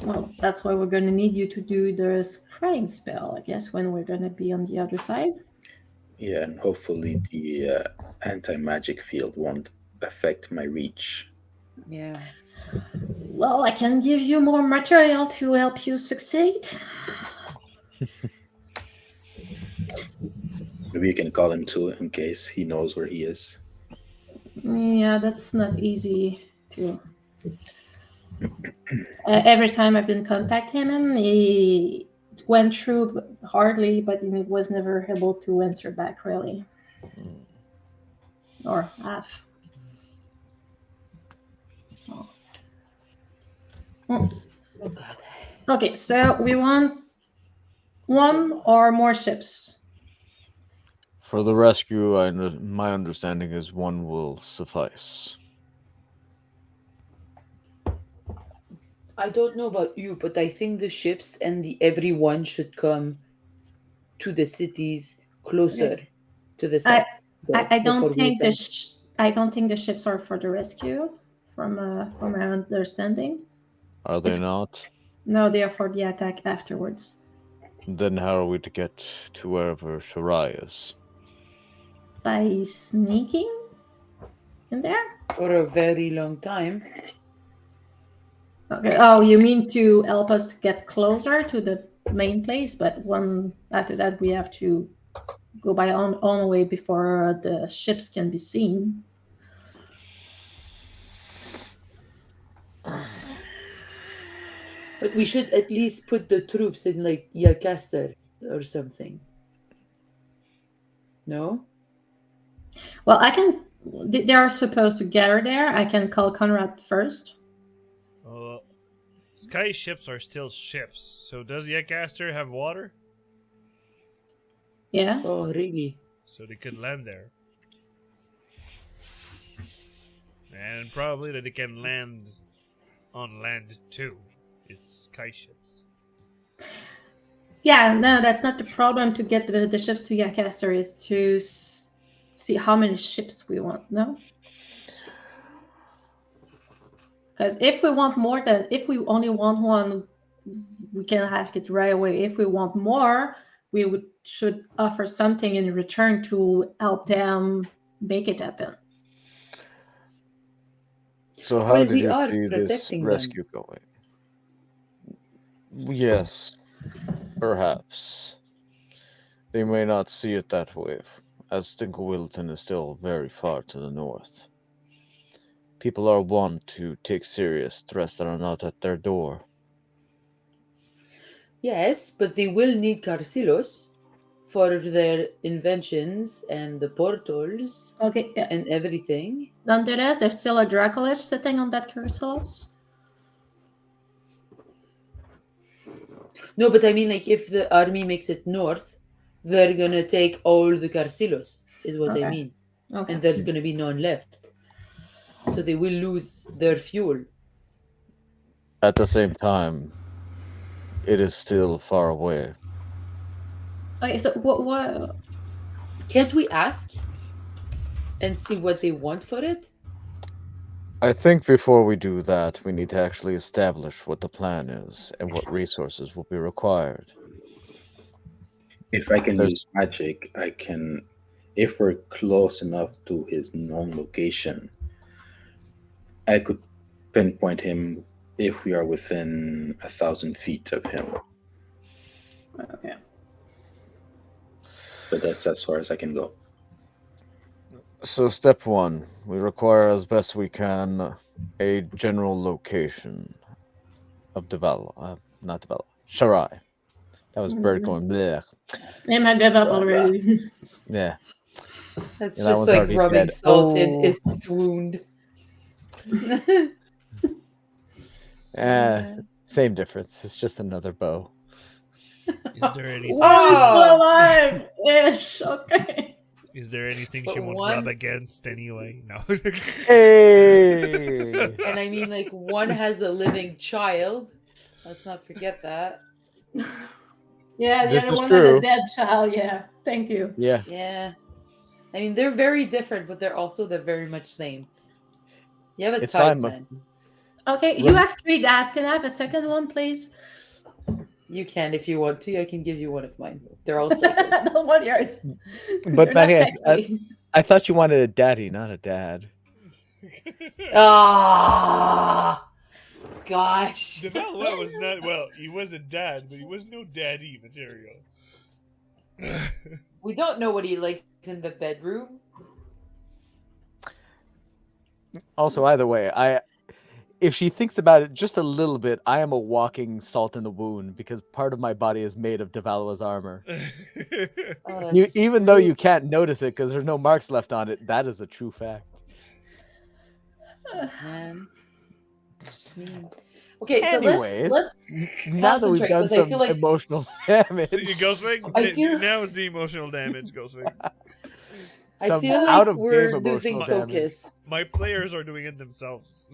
Well, that's why we're going to need you to do the scrying spell, I guess, when we're going to be on the other side.
Yeah, and hopefully the anti-magic field won't affect my reach.
Yeah.
Well, I can give you more material to help you succeed.
Maybe you can call him too in case he knows where he is.
Yeah, that's not easy to. Every time I've been contacting him, he went through hardly, but he was never able to answer back really, or half. Oh.
Oh God.
Okay, so we want one or more ships.
For the rescue, my understanding is one will suffice.
I don't know about you, but I think the ships and the everyone should come to the cities closer to the
I
south.
I
before
don't
we
think
attack.
I don't think the ships are for the rescue, from my understanding.
Are they not?
No, they are for the attack afterwards.
Then how are we to get to wherever Shirai is?
By sneaking in there?
For a very long time.
Okay. Oh, you mean to help us to get closer to the main place, but after that we have to go by our own way before the ships can be seen.
But we should at least put the troops in like Yacaster or something. No?
Well, they are supposed to gather there. I can call Conrad first.
Sky ships are still ships. So does Yakaster have water?
Yeah.
Oh, really?
So they could land there. And probably that they can land on land too. It's sky ships.
Yeah, no, that's not the problem to get the ships to Yakaster, is to see how many ships we want, no? Because if we only want one, we can ask it right away. If we want more, we should offer something in return to help them make it happen.
So how
Well,
did
we
you
are
see this
protecting them.
rescue going? Yes, perhaps. They may not see it that way, as Stinkwilton is still very far to the north. People are wont to take serious threats that are not at their door.
Yes, but they will need Carcilos for their inventions and the portals
Okay, yeah.
and everything.
Nonetheless, there's still a Dracolich sitting on that Cursos.
No, but I mean, like, if the army makes it north, they're gonna take all the Carcilos, is what I
Okay.
mean.
Okay.
And there's gonna be none left. So they will lose their fuel.
At the same time, it is still far away.
Okay, so what
Can't we ask and see what they want for it?
I think before we do that, we need to actually establish what the plan is and what resources will be required.
If I can
There's-
use magic, I can. If we're close enough to his known location, I could pinpoint him if we are within 1,000 feet of him.
Okay.
But that's as far as I can go.
So, step one, we require as best we can a general location of not develop, Sharai. That was bird going bleh.
Am I gave up already?
Yeah.
That's
Yeah, that
just
one's
like
already
rubbing
dead.
salt in
Oh.
its wound.
Same difference. It's just another bow.
Is there anything?
Oh, she's
She,
still alive! Ish, okay.
is there anything
But
she won't
one-
rub against anyway? No.
Hey!
And I mean, like, one has a living child. Let's not forget that.
Yeah, the
This
other
is
one has
true.
a dead child, yeah. Thank you.
Yeah.
Yeah. I mean, they're very different, but they're also the very much same. You have a
It's
type,
fine,
man.
Okay, you have 3 dads. Can I have a second one, please?
You can if you want to. I can give you one of mine. They're all psychos.
I don't want yours.
But
They're not
Maggie,
sexy.
I thought you wanted a daddy, not a dad.
Ah, gosh.
The Valois was not, well, he was a dad, but he was no daddy material.
We don't know what he likes in the bedroom.
Also, either way, if she thinks about it just a little bit, I am a walking salt in the wound because part of my body is made of Devaloa's armor.
Oh,
You,
that's
even though
true.
you can't notice it because there's no marks left on it, that is a true fact.
Man. Just mean. Okay, so
Anyways,
let's
now that we've
concentrate,
done
'cause I
some
feel like-
emotional damage,
So, Ghostwing,
I feel-
now it's the emotional damage, Ghostwing.
I
some
feel
out
like
of
we're
game
losing
emotional damage.
focus.
My players are doing it themselves.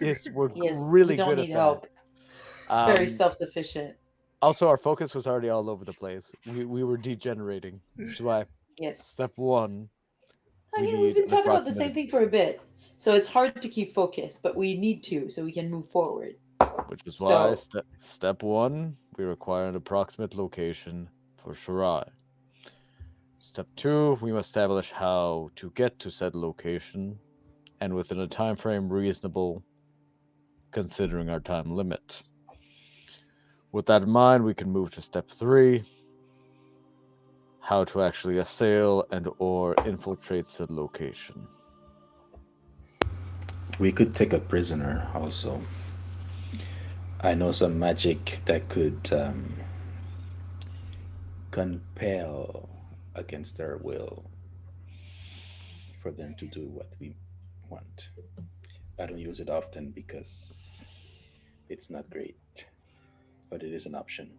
Yes, we're
Yes,
really
we don't
good
need
at
help.
that.
Very self-sufficient.
Also, our focus was already all over the place. We were degenerating, which is why
Yes.
step one.
I
we
mean, we've
need
been
an
talking about the same
approximate-
thing for a bit. So it's hard to keep focus, but we need to so we can move forward.
Which is why
So-
step one, we require an approximate location for Shirai. Step two, we must establish how to get to said location, and within a time frame reasonable, considering our time limit. With that in mind, we can move to step three, how to actually assail and or infiltrate said location.
We could take a prisoner also. I know some magic that could compel against their will for them to do what we want. I don't use it often because it's not great, but it is an option.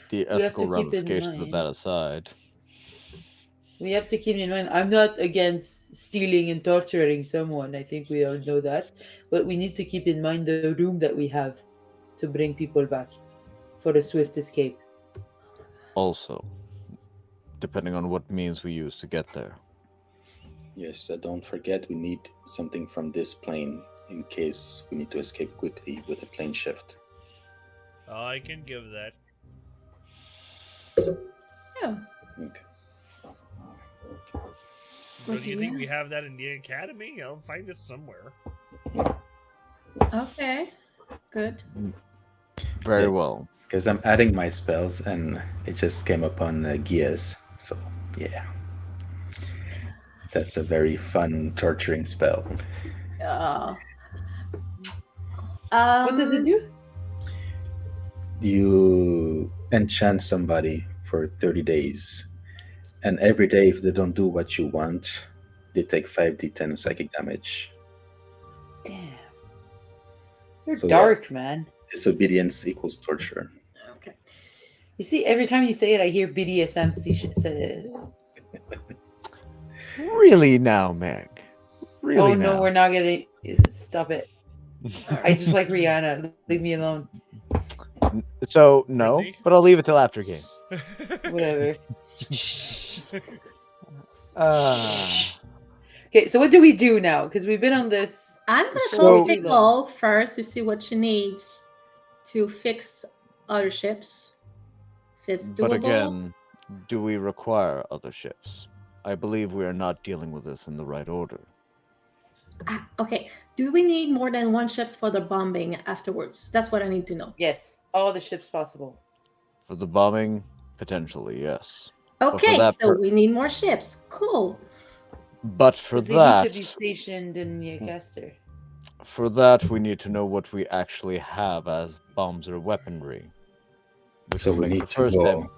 The
have to
ethical
keep in
ramifications of
mind-
that aside.
We have to keep in mind, I'm not against stealing and torturing someone. I think we all know that. But we need to keep in mind the room that we have to bring people back for a swift escape.
Also, depending on what means we use to get there.
Yes, don't forget we need something from this plane in case we need to escape quickly with a plane shift.
I can give that.
Oh,
Okay.
But do you think
yeah.
we have that in the academy? I'll find it somewhere.
okay. Good.
Very
Yeah.
well.
Because I'm adding my spells and it just came up on gears. So, yeah. That's a very fun, torturing spell.
What does it do?
You enchant somebody for 30 days. And every day, if they don't do what you want, they take 5d10 psychic damage.
Damn. You're
So,
dark, man.
Disobedience equals torture.
Okay.
You see, every time you say it, I hear BDSM say.
Really now, Meg? Really
Oh
now?
no, we're not gonna stop it. I just like Rihanna. Leave me alone.
So, no,
Brittany?
but I'll leave it till after game.
Whatever. Okay, so what do we do now? Because we've been on this.
I'm gonna
So-
call Tickle first to see what she needs to fix other ships. So it's doable.
But again, do we require other ships? I believe we are not dealing with this in the right order.
Okay. Do we need more than one ships for the bombing afterwards? That's what I need to know.
Yes, all the ships possible.
For the bombing, potentially, yes. for
Okay,
that
so we need more ships. Cool.
But for
'Cause they need to be
that,
stationed in Newcaster.
we need to know what we actually have as bombs or weaponry. Which
So
will
we
make
need
the
to
first
go.
step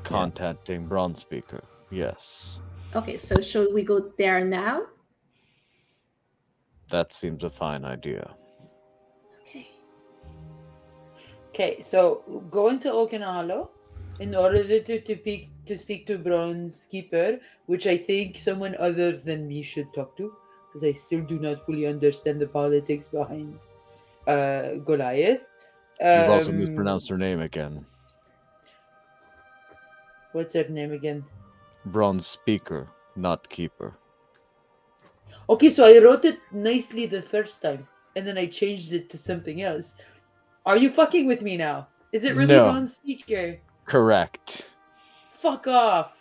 contacting Bronze Speaker. Yes,
Okay, so should we go there now?
that seems a fine idea.
Okay.
Okay, so going to Okinawa in order to speak to Bronze Keeper, which I think someone other than me should talk to, because I still do not fully understand the politics behind Goliath.
You've also mispronounced her name again.
What's her name again?
Bronze speaker, not keeper.
Okay, so I wrote it nicely the first time, and then I changed it to something else. Are you fucking with me now? Is it really
No.
bronze speaker?
Correct.
Fuck off.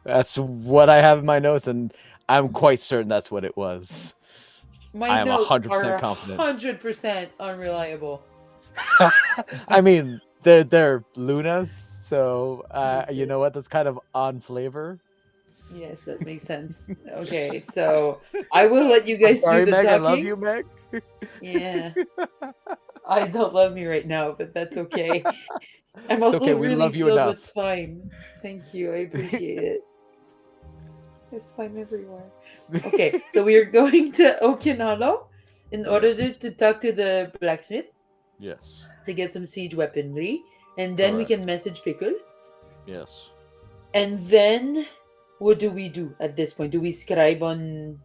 That's what I have in my notes, and I'm quite certain that's what it was.
My
I am
notes
100%
are
confident.
100% unreliable.
I mean, they're Lunas, so you
Jesus.
know what? That's kind of on flavor.
Yes, that makes sense. Okay, so I will let you guys
Sorry,
do the
Meg.
talking.
I love you, Meg.
Yeah. I don't love me right now, but that's okay. I'm
It's
also
okay, we
really
love you
filled
enough.
with slime. Thank you. I appreciate it. There's slime everywhere. Okay, so we are going to Okinawa in order to talk to the blacksmith
Yes.
to get some siege weaponry, and then we
Correct.
can message Pickle.
Yes.
And then, what do we do at this point? Do we scribe on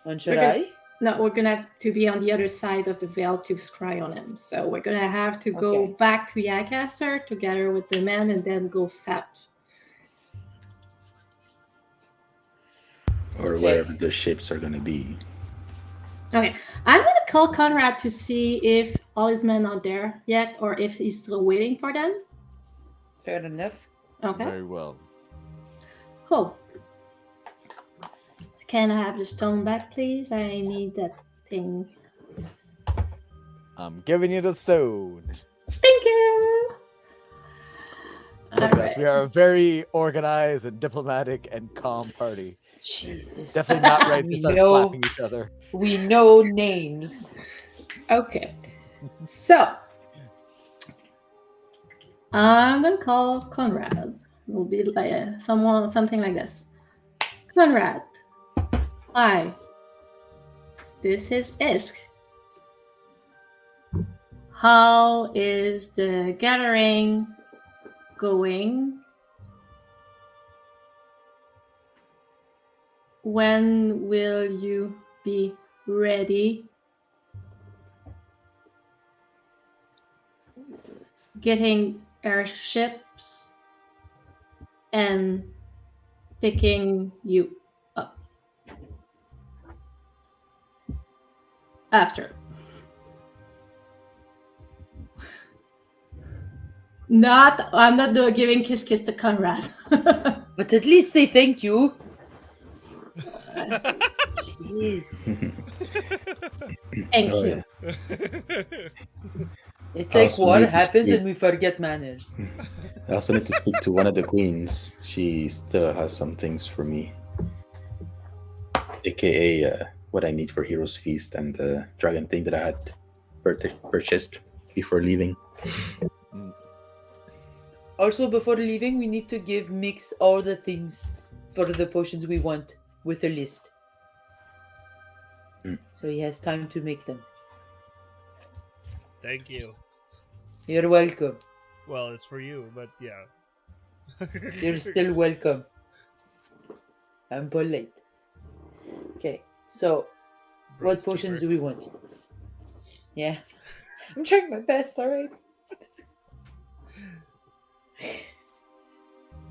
Shirai?
No, we're gonna have to be on the other side of the veil to scry on him. So we're gonna have to go
Okay.
back to Yakaster together with the men and then go south.
Or
Okay.
wherever the ships are gonna be.
Okay, I'm gonna call Conrad to see if all his men are there yet or if he's still waiting for them.
Fair enough.
Okay,
Very well.
cool. Can I have the stone back, please? I need that thing.
I'm giving you the stone.
Thank you.
Look at us.
Alright.
We are a very organized and diplomatic and calm party.
Jesus.
Definitely not ready to
We
start
know-
slapping each other.
We know names.
Okay, so I'm gonna call Conrad. It will be like something like this. Conrad, hi. This is Isk. How is the gathering going? When will you be ready? Getting airships and picking you up. After. I'm not doing giving kiss to Conrad.
But at least say thank you. Jeez.
Thank
Oh,
you.
It's like
Also
war
need to
happens
speak-
and we forget manners.
I also need to speak to one of the queens. She still has some things for me. AKA what I need for Hero's Feast and the dragon thing that I had purchased before leaving.
Also, before leaving, we need to give Mix all the things for the potions we want with a list. So he has time to make them.
Thank you.
You're welcome.
Well, it's for you, but yeah.
You're still welcome. I'm polite. Okay, so what potions do we want? Yeah. I'm trying my best, alright?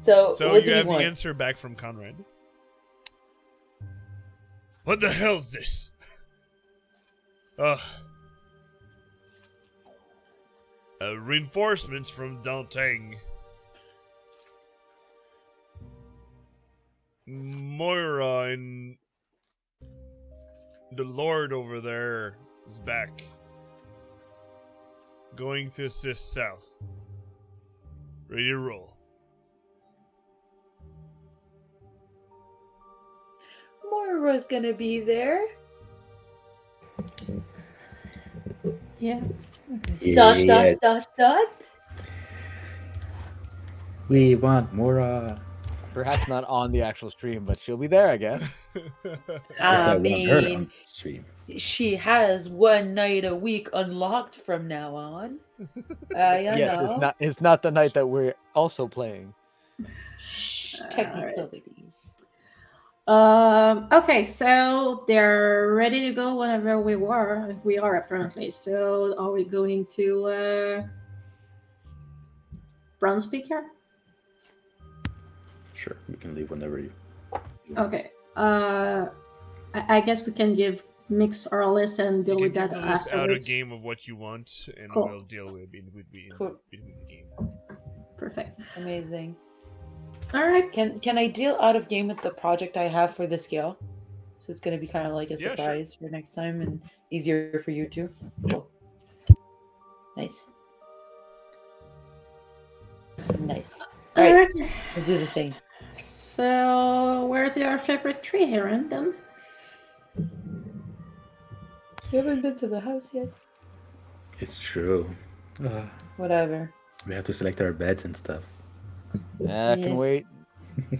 So
So
what
you
do we
have the
want?
answer back from Conrad. What the hell's this? Ugh. Reinforcements from Dantang. Moira and the Lord over there is back. Going to assist south. Ready to roll.
Moira's gonna be there.
Yeah.
Yes.
Dot.
We want more.
Perhaps not on the actual stream, but she'll be there, I guess.
I
want her on
mean,
the stream.
she has one night a week unlocked from now on.
Yes, it's not the night that we're also playing.
Shh, technicalities.
Okay, so they're ready to go whenever we are apparently. So are we going to Bronze Speaker?
Sure, you can leave whenever you.
Okay. I guess we can give Mix our list and deal
You
with
can
that
give the list out a
afterwards.
game of what you want, and
Cool.
we'll deal with it
Cool.
between the game.
Perfect.
Amazing.
All right.
Can I deal out of game with the project I have for the scale? So it's gonna be kind of like a
Yeah, sure.
surprise for next time and easier for you too. Cool. Nice. Nice. All
All
right,
right.
let's do the thing.
So, where's your favorite tree, Heron? Then.
You haven't been to the house yet.
It's true.
Whatever.
We have to select our beds and stuff.
I can
Yes.
wait.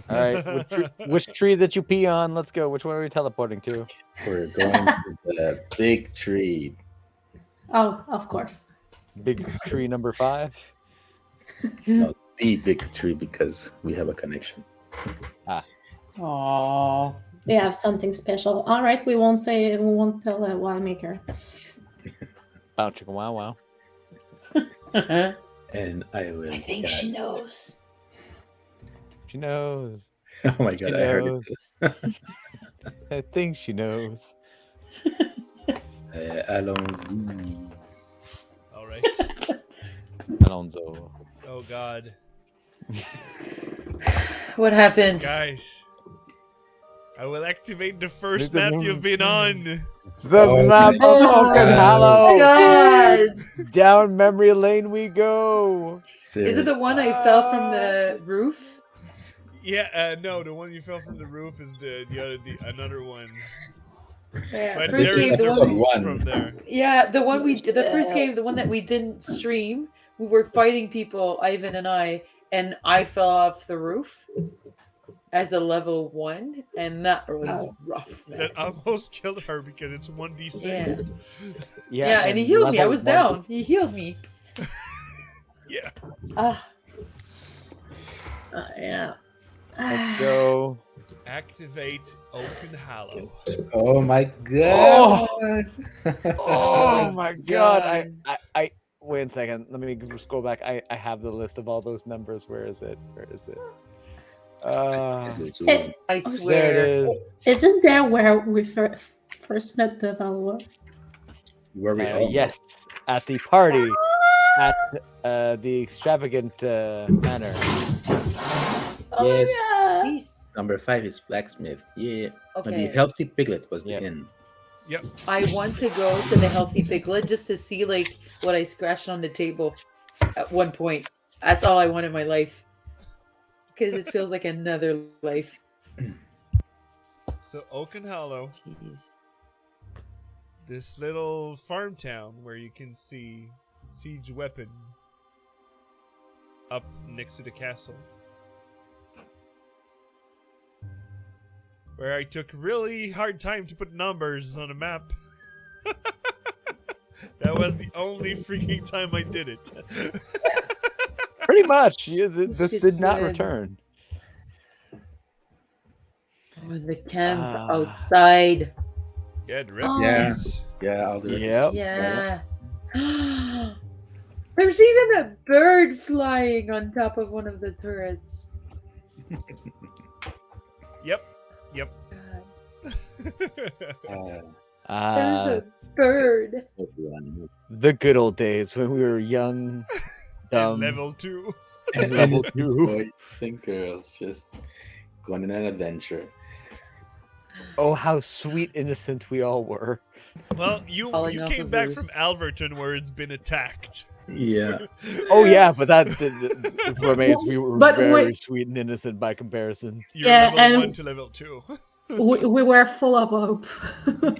All right, which tree that you pee on? Let's go. Which one are we teleporting to?
We're going to the big tree.
Oh, of course.
Big tree number 5.
No, the big tree because we have a connection.
Aww.
They have something special. All right, we won't tell Winemaker.
Bow chicka wow wow.
And I will.
I think she
cast-
knows.
She knows.
Oh my god,
She
I heard
knows.
it.
I think she knows.
Allons-y.
All right.
Alonso.
Oh God,
What happened?
guys. I will activate the first
Look at
map
him.
you've been on.
The
Oh
map of
my
Oaken
God.
Hollow.
God!
Down memory lane we go.
Is it the one I fell from the roof?
Yeah, no, the one you fell from the roof is the another one.
Yeah.
But
First
there's
game, the
episode
one.
one.
from there.
Yeah, the first game, the one that we didn't stream. We were fighting people, Ivan and I fell off the roof as a level 1, and that was rough. Man.
That almost killed her because it's 1d6.
Yeah, and he healed me. I
level
was
one-
down. He healed me.
Yeah.
Ah,
Yeah.
Let's go.
Activate Oaken Hollow.
Oh my god!
Oh my god.
God.
I wait a second. Let me just go back. I have the list of all those numbers. Where is it?
I
There
swear.
it is.
Isn't there where we first met the Valois?
Where we all
Yes, at the party at the extravagant manor.
Oh,
Yes.
yeah.
Jeez.
Number 5 is blacksmith. Yeah. And
Okay.
the healthy piglet was
Yeah.
the inn.
I want to go to the healthy piglet just to see like what I scratched on the table at one point. That's all I want in my life. Because it feels like another life.
So Oaken Hollow,
Jeez.
this little farm town where you can see siege weapon up next to the castle. Where I took really hard time to put numbers on a map. That was the only freaking time I did it.
Pretty much. This
Shit,
did not
good.
return.
Oh, and the camp
Ah.
outside.
Yeah, the
Oh.
refugees.
Yeah, all the
Yep.
Yeah. There's even a bird flying on top of one of the turrets.
Yep. Yep.
God.
Uh,
There's a bird.
everyone.
The good old days when we were young,
And
dumb,
level 2.
And
Level
innocent
2.
boys and girls just going on an adventure.
Oh, how sweet innocent we all were.
Well, you
Falling off
came
of
back from
roofs.
Alverton where it's been attacked.
Yeah.
Oh yeah, but that remains we were
But
very
wait-
sweet and innocent by comparison.
You're
Yeah,
level
and-
1 to level 2.
We were full of hope.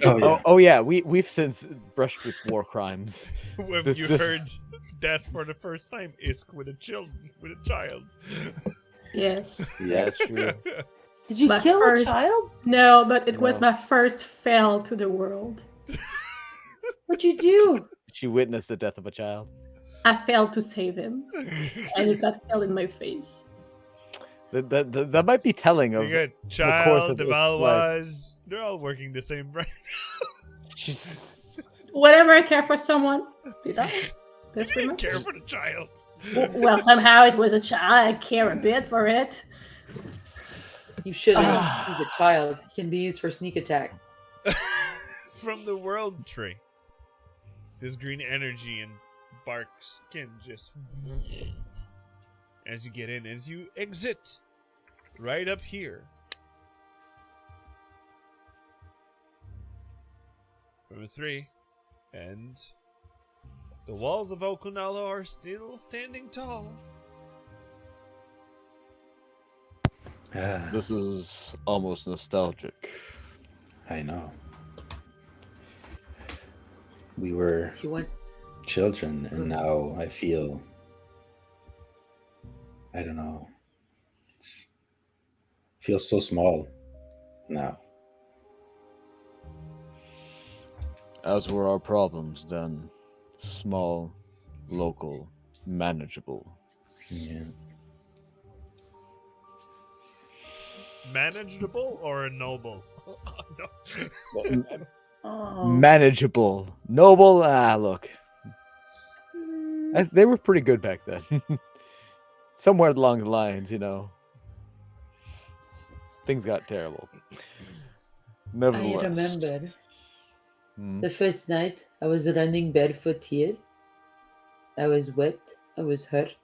Oh yeah.
Oh yeah, we've since brushed with war crimes.
When
This-
you
this-
heard death for the first time, Isk with a child.
Yes.
Yeah, that's true.
Did you
My
kill
first-
a child?
No, but it was
No.
my first fail to the world.
What'd you do?
She witnessed the death of a child.
I failed to save him, and it got killed in my face.
That might be telling of.
You got
course
child,
of
the
its
Valois. They're all working the same brain.
She's,
Whenever I care for someone, did I? That's pretty much.
Care for the child.
Well, somehow it was a child. I care a bit for it.
You shouldn't. He's a child. He can be used for sneak attack.
From the world tree. This green energy and bark skin just as you get in, as you exit right up here. Number 3. And the walls of Okunalo are still standing tall.
This is almost nostalgic.
I know. We were
If you want,
children, and now I feel, I don't know, it's feels so small now.
As were our problems then. Small, local, manageable.
Yeah.
Manageable or noble? No.
oh,
Manageable. Noble? Look. They were pretty good back then. Somewhere along the lines, things got terrible.
I
Nevertheless.
remember
Hmm?
the first night I was running barefoot here. I was wet, I was hurt,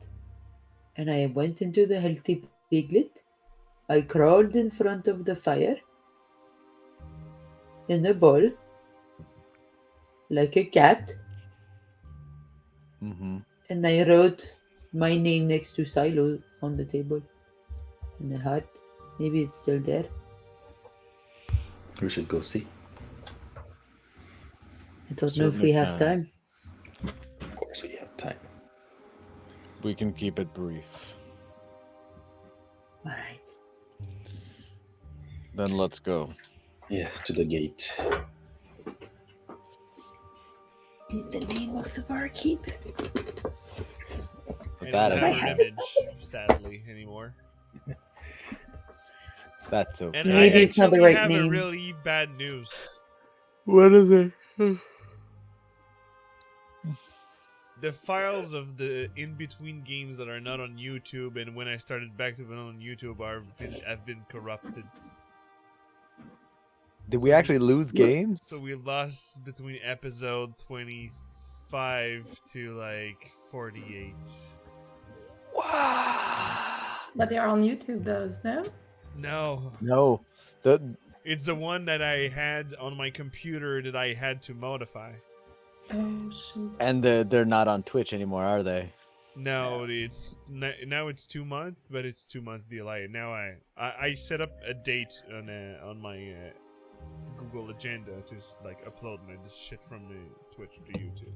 and I went into the healthy piglet. I crawled in front of the fire in a ball like a cat,
Mm-hmm.
and I wrote my name next to Silo on the table in the heart. Maybe it's still there.
We should go see.
I don't know if
Certainly
we have
can.
time.
Of course, we have time.
We can keep it brief.
All right.
Then let's go.
Yes, to the gate.
In the name of the barkeep.
Put
I
that
don't
in.
have an image, sadly, anymore.
That's okay.
And
Maybe
I
it's not the
actually
right
have a
name.
really bad news.
What is it?
The files of the in-between games that are not on YouTube and when I started back to them on YouTube have been corrupted.
Did we actually lose games?
So we lost between episode 25 to like 48.
Wow.
But they are on YouTube, those, no?
No.
No.
It's the one that I had on my computer that I had to modify.
Oh, shoot.
And they're not on Twitch anymore, are they?
No, it's now it's 2 months, but it's 2 month delay. Now I set up a date on my Google agenda to like upload my shit from the Twitch to YouTube.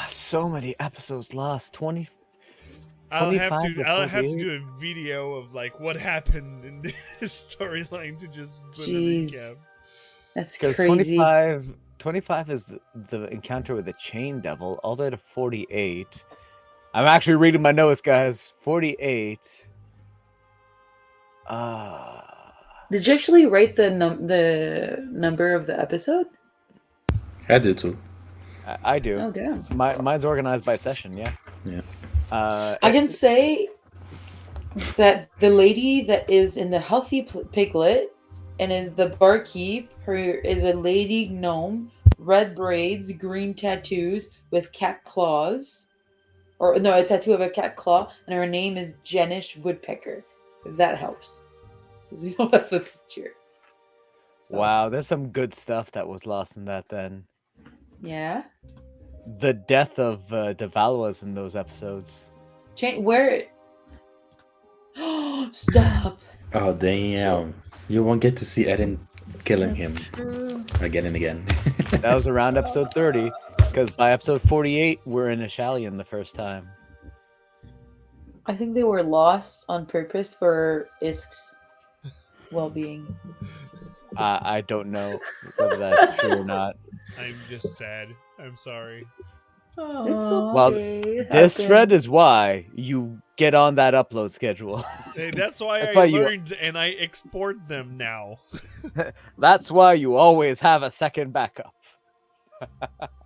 So many episodes lost. 20.
I'll have
25
to
to
I'll have to
48?
do a video of like what happened in this storyline to just put
Jeez.
a recap.
That's
Because
crazy.
25 is the encounter with the chain devil, all the way to 48. I'm actually reading my notes, guys. 48.
Did you actually write the number of the episode?
I do too.
I do.
Oh damn!
Mine's organized by session, yeah.
Yeah.
I can say that the lady that is in the healthy piglet and is the barkeep, her is a lady gnome, red braids, green tattoos with cat claws, or no, a tattoo of a cat claw, and her name is Jenish Woodpecker. If that helps, 'cause we don't have a picture. So,
Wow, there's some good stuff that was lost in that then.
Yeah.
The death of De Valois in those episodes.
Where? Stop.
Oh damn! You won't get to see Eden killing him
True.
again and again.
That was around episode 30, because by episode 48, we're in Ashalion the first time.
I think they were lost on purpose for Isk's well-being.
I don't know whether that's true or not.
I'm just sad. I'm sorry.
It's
Aw.
Well,
okay. it
This
happened.
thread is why you get on that upload schedule.
Hey, that's why
That's
I
why you-
learned and I export them now.
That's why you always have a second backup.
Yeah.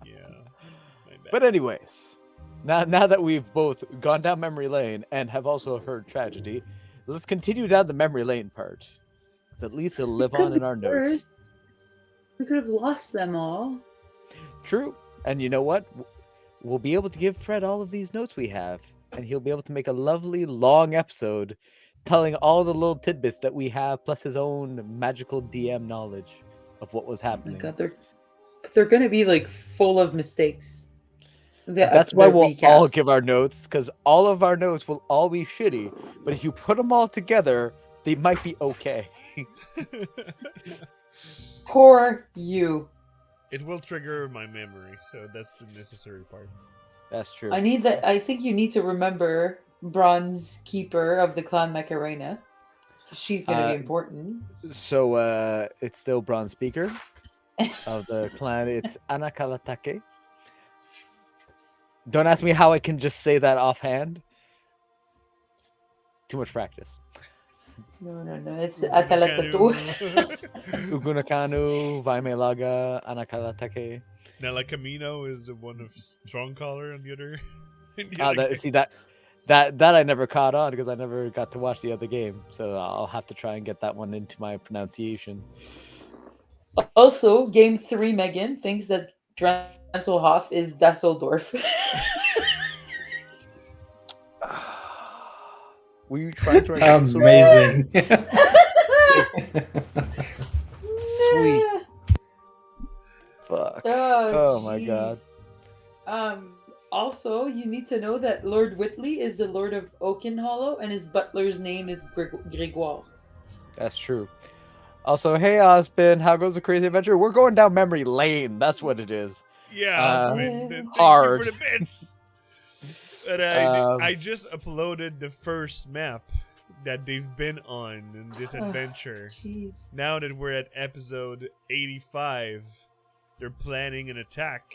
My bad.
But anyways, now that we've both gone down memory lane and have also heard tragedy, let's continue down the memory lane part. Because at least it'll live on in our notes.
Worse. We could have lost them all.
True. And you know what? We'll be able to give Fred all of these notes we have. And he'll be able to make a lovely long episode telling all the little tidbits that we have, plus his own magical DM knowledge of what was
Oh my
happening.
god, they're gonna be like full of mistakes.
That's why
Their
we'll all
recaps.
give our notes, because all of our notes will all be shitty. But if you put them all together, they might be okay.
Poor you.
It will trigger my memory, so that's the necessary part.
That's true.
I need that. I think you need to remember Bronze Keeper of the Clan Macarena. She's gonna be important.
So it's still Bronze Speaker of the clan. It's Anakalatake. Don't ask me how I can just say that offhand. Too much practice.
No. It's Atalatatu.
Ugunakanu, Vaimelaga, Anakalatake.
Nalakamino is the one of Strongcaller on the other.
That I never caught on because I never got to watch the other game. So I'll have to try and get that one into my pronunciation.
Also, Game 3, Megan thinks that Dranselhof is Dusseldorf.
Were you trying to write
Amazing.
Sweet. Fuck. Oh my god.
jeez. Also, you need to know that Lord Whitley is the Lord of Oakenhollow, and his butler's name is Grégoire.
That's true. Also, hey Osbin, how goes the crazy adventure? We're going down memory lane. That's what it is.
Yeah, thank
hard.
you for the bits. But I just uploaded the first map that they've been on in this adventure.
Jeez.
Now that we're at episode 85, they're planning an attack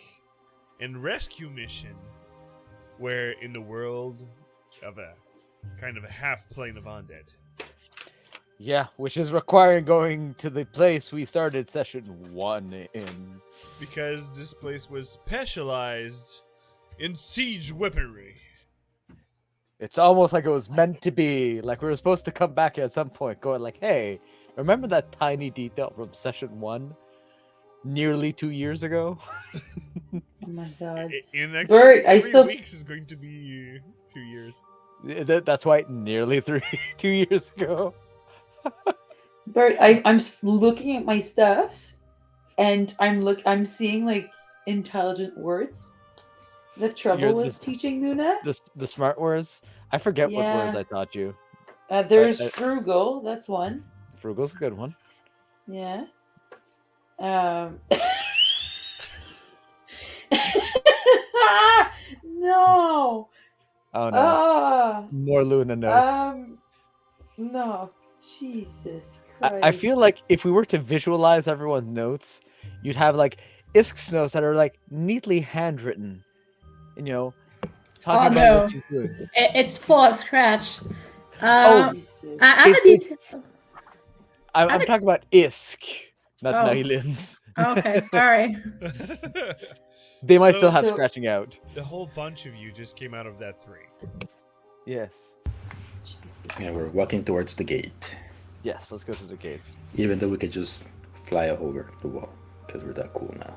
and rescue mission where in the world of a kind of a half plane of undead.
Yeah, which is requiring going to the place we started session 1 in.
Because this place was specialized in siege weaponry.
It's almost like it was meant to be. Like we were supposed to come back at some point going like, hey, remember that tiny detail from session 1 nearly 2 years ago?
Oh my god.
In actually
Bert,
3 weeks is going to be 2 years.
That's why nearly 2 years ago.
Bert, I'm looking at my stuff, and I'm seeing like intelligent words that Trouble was teaching Luna.
The smart words. I forget what words
Yeah.
I taught you.
There's frugal. That's one.
Frugal's a good one.
Yeah. No.
Oh no. More Luna notes.
No. Jesus Christ.
I feel like if we were to visualize everyone's notes, you'd have like Isk's notes that are like neatly handwritten. And, you know, talking about what she's doing.
It's full of scratch.
Jesus.
I have a detail.
I'm talking about Isk, not
Oh.
Nylands.
Okay, sorry.
They might
So-
still have
so-
scratching out.
The whole bunch of you just came out of that 3.
Yes.
Jesus.
Yeah, we're walking towards the gate.
Yes, let's go to the gates.
Even though we could just fly over the wall because we're that cool now.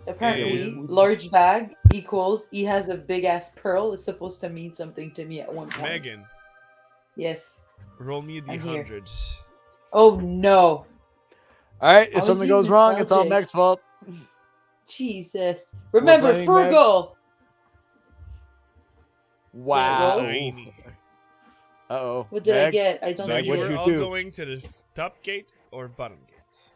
Apparently,
And-
large bag equals he has a big ass pearl is supposed to mean something to me at one point.
Megan,
Yes.
roll me the
I'm here.
hundreds.
Oh no.
All right,
I
if
was
something goes
using
wrong, it's all
spell check.
Meg's fault.
Jesus. Remember
blaming Meg.
frugal.
Wow.
roll?
Tiny.
Uh-oh.
What did I
Meg?
get? I don't
So
Meg,
see
you
what'd
were
you
all
do?
going to the top gate or bottom gate?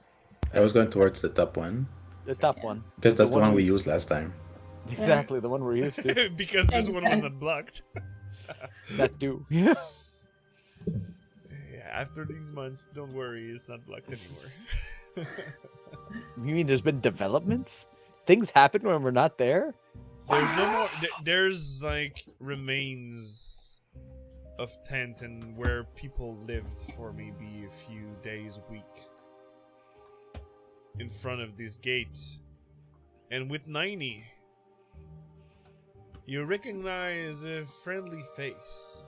I was going towards the top one
The top one.
because that's the
one
one we
we-
used last time.
Exactly, the one we're used to.
Because this one was
Exactly.
unblocked.
That do. Yeah.
Yeah, after these months, don't worry, it's not blocked anymore.
You mean there's been developments? Things happen when we're not there?
There's no more. There's like remains of tent and where people lived for maybe a few days a week in front of this gate. And with 90, you recognize a friendly face.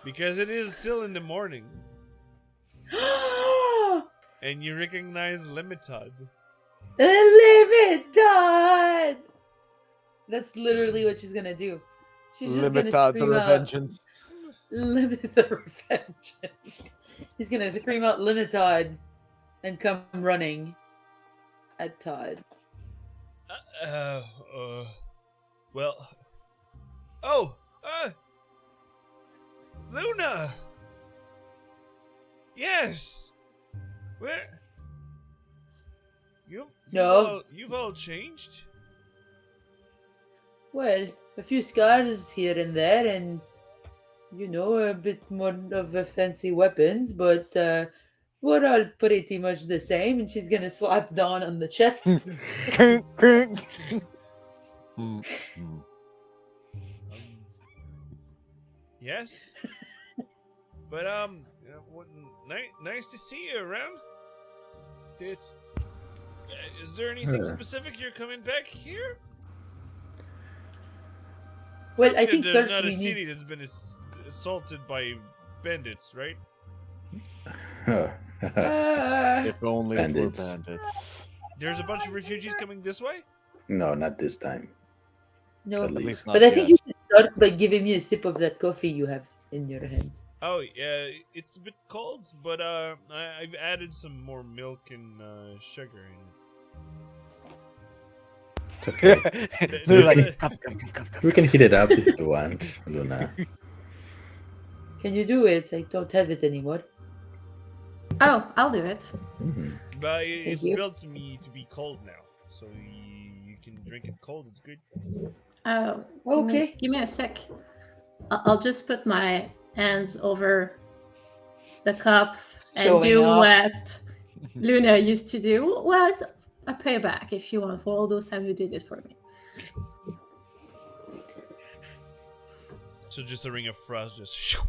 Because it is still in the morning, and you recognize Limitod.
Limitod! That's literally what she's gonna do. She's just
Limit
gonna
the
scream out,
revengeance.
Limit the revenge. He's gonna scream out Limitod and come running at Todd.
Well. Oh, Luna! Yes! Where? You've all changed?
Well, a few scars here and there, and a bit more of a fancy weapons, but we're all pretty much the same. And she's gonna slap Dawn on the chest.
Yes? But, nice to see you around. Is there anything specific you're coming back here?
Well,
Something
I think
that there's
first
not a
we need.
city that's been assaulted by bandits, right?
If only it were
Bandits.
bandits.
There's a bunch of refugees coming this way?
No, not this time.
No,
At
At
least.
least not
but I think
yet.
you should start by giving me a sip of that coffee you have in your hand.
Oh, yeah, it's a bit cold, but I've added some more milk and sugar in it.
It's okay.
They're like, cuff, cuff, cuff, cuff, cuff.
We can heat it up if you want, Luna.
Can you do it? I don't have it anymore.
Oh, I'll do it.
Mhm.
But it's
you.
built to me to be cold now, so you can drink it cold. It's good.
Oh,
Okay.
Give me a sec. I'll just put my hands over the cup and
Showing
do
off.
what Luna used to do. Well, it's a payback if you want for all those times you did it for me.
So just a ring of frost, just. Shoo.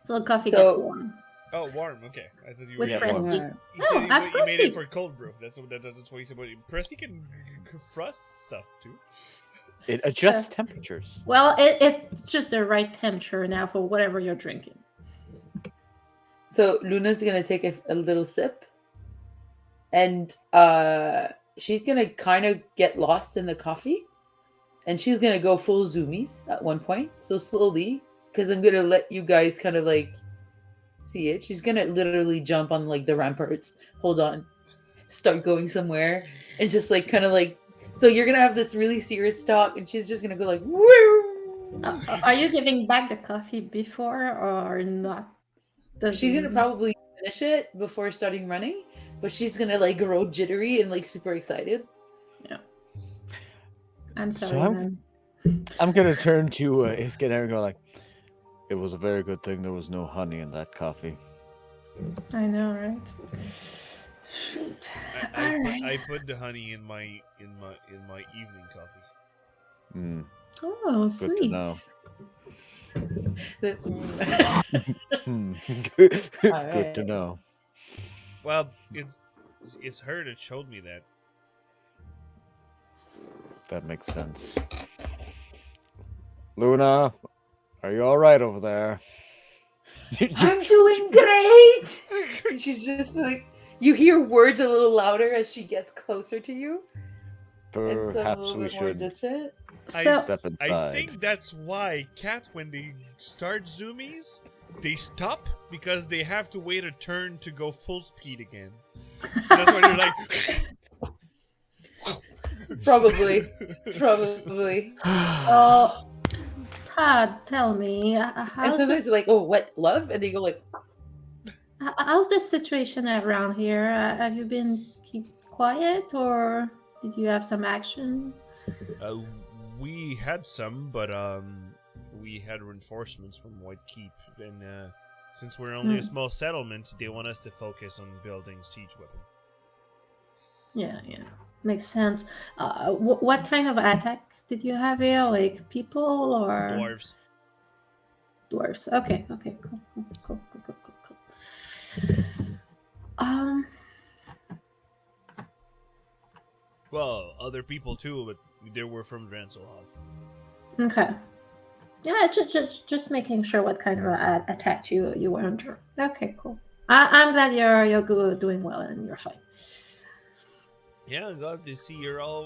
So the coffee
So-
gets warm.
Oh, warm. Okay, I thought you were.
With
Yeah,
Presti.
warm.
You said
No,
you made it
Presti.
for cold brew. That's what you said. But Presti can frost stuff too.
It adjusts temperatures.
Well, it's just the right temperature now for whatever you're drinking.
So Luna's gonna take a little sip, and she's gonna kind of get lost in the coffee, and she's gonna go full zoomies at one point. So slowly, because I'm gonna let you guys kind of like see it. She's gonna literally jump on like the ramparts. Hold on, start going somewhere, and just like kind of like. So you're gonna have this really serious talk, and she's just gonna go like, "Woo!"
Are you giving back the coffee before or not?
She's gonna probably finish it before starting running, but she's gonna like grow jittery and like super excited.
I'm
So
sorry,
I'm-
man.
I'm gonna turn to Iskandar and go like, "It was a very good thing there was no honey in that coffee."
I know, right? Shoot.
I put the honey in my evening coffee.
Mm,
Oh,
good
sweet.
to know. Hmm. Good
Alright.
to know.
Well, it's her that showed me that.
That makes sense. Luna, are you all right over there?
I'm doing great. And she's just like, you hear words a little louder as she gets closer to you, and some a
Perhaps
little
we
bit more
should
distant.
So,
step
I
inside.
think that's why cat, when they start zoomies, they stop because they have to wait a turn to go full speed again. So that's why they're like.
Probably.
oh, Todd, tell me,
And
how's
sometimes
this,
they're like, oh, what, love? And they go like,
how's the situation around here? Have you been keep quiet, or did you have some action?
We had some, but we had reinforcements from White Keep, and since we're only a small settlement, they want us to focus on building siege weapon.
Yeah, makes sense. What kind of attacks did you have here? Like people or
Dwarves.
Dwarves. Okay, cool.
Well, other people too, but they were from Dranselhof.
Okay. Yeah, just making sure what kind of attack you were under. Okay, cool. I'm glad you're good, doing well, and you're fine.
Yeah, I'm glad to see you're all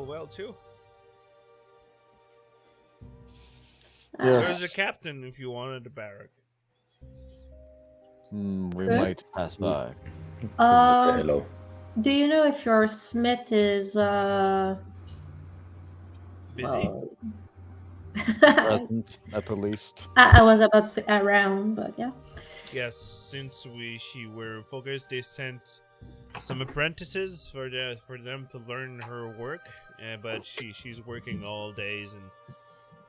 well too.
Yes.
There's a captain if you wanted a barrack.
We
Good.
might pass by.
Say
Uh,
hello.
do you know if your smith is
Busy?
well,
Present, at the least.
I was about to say around, but yeah.
Yes, since she were focused, they sent some apprentices for them to learn her work. But she's working all days, and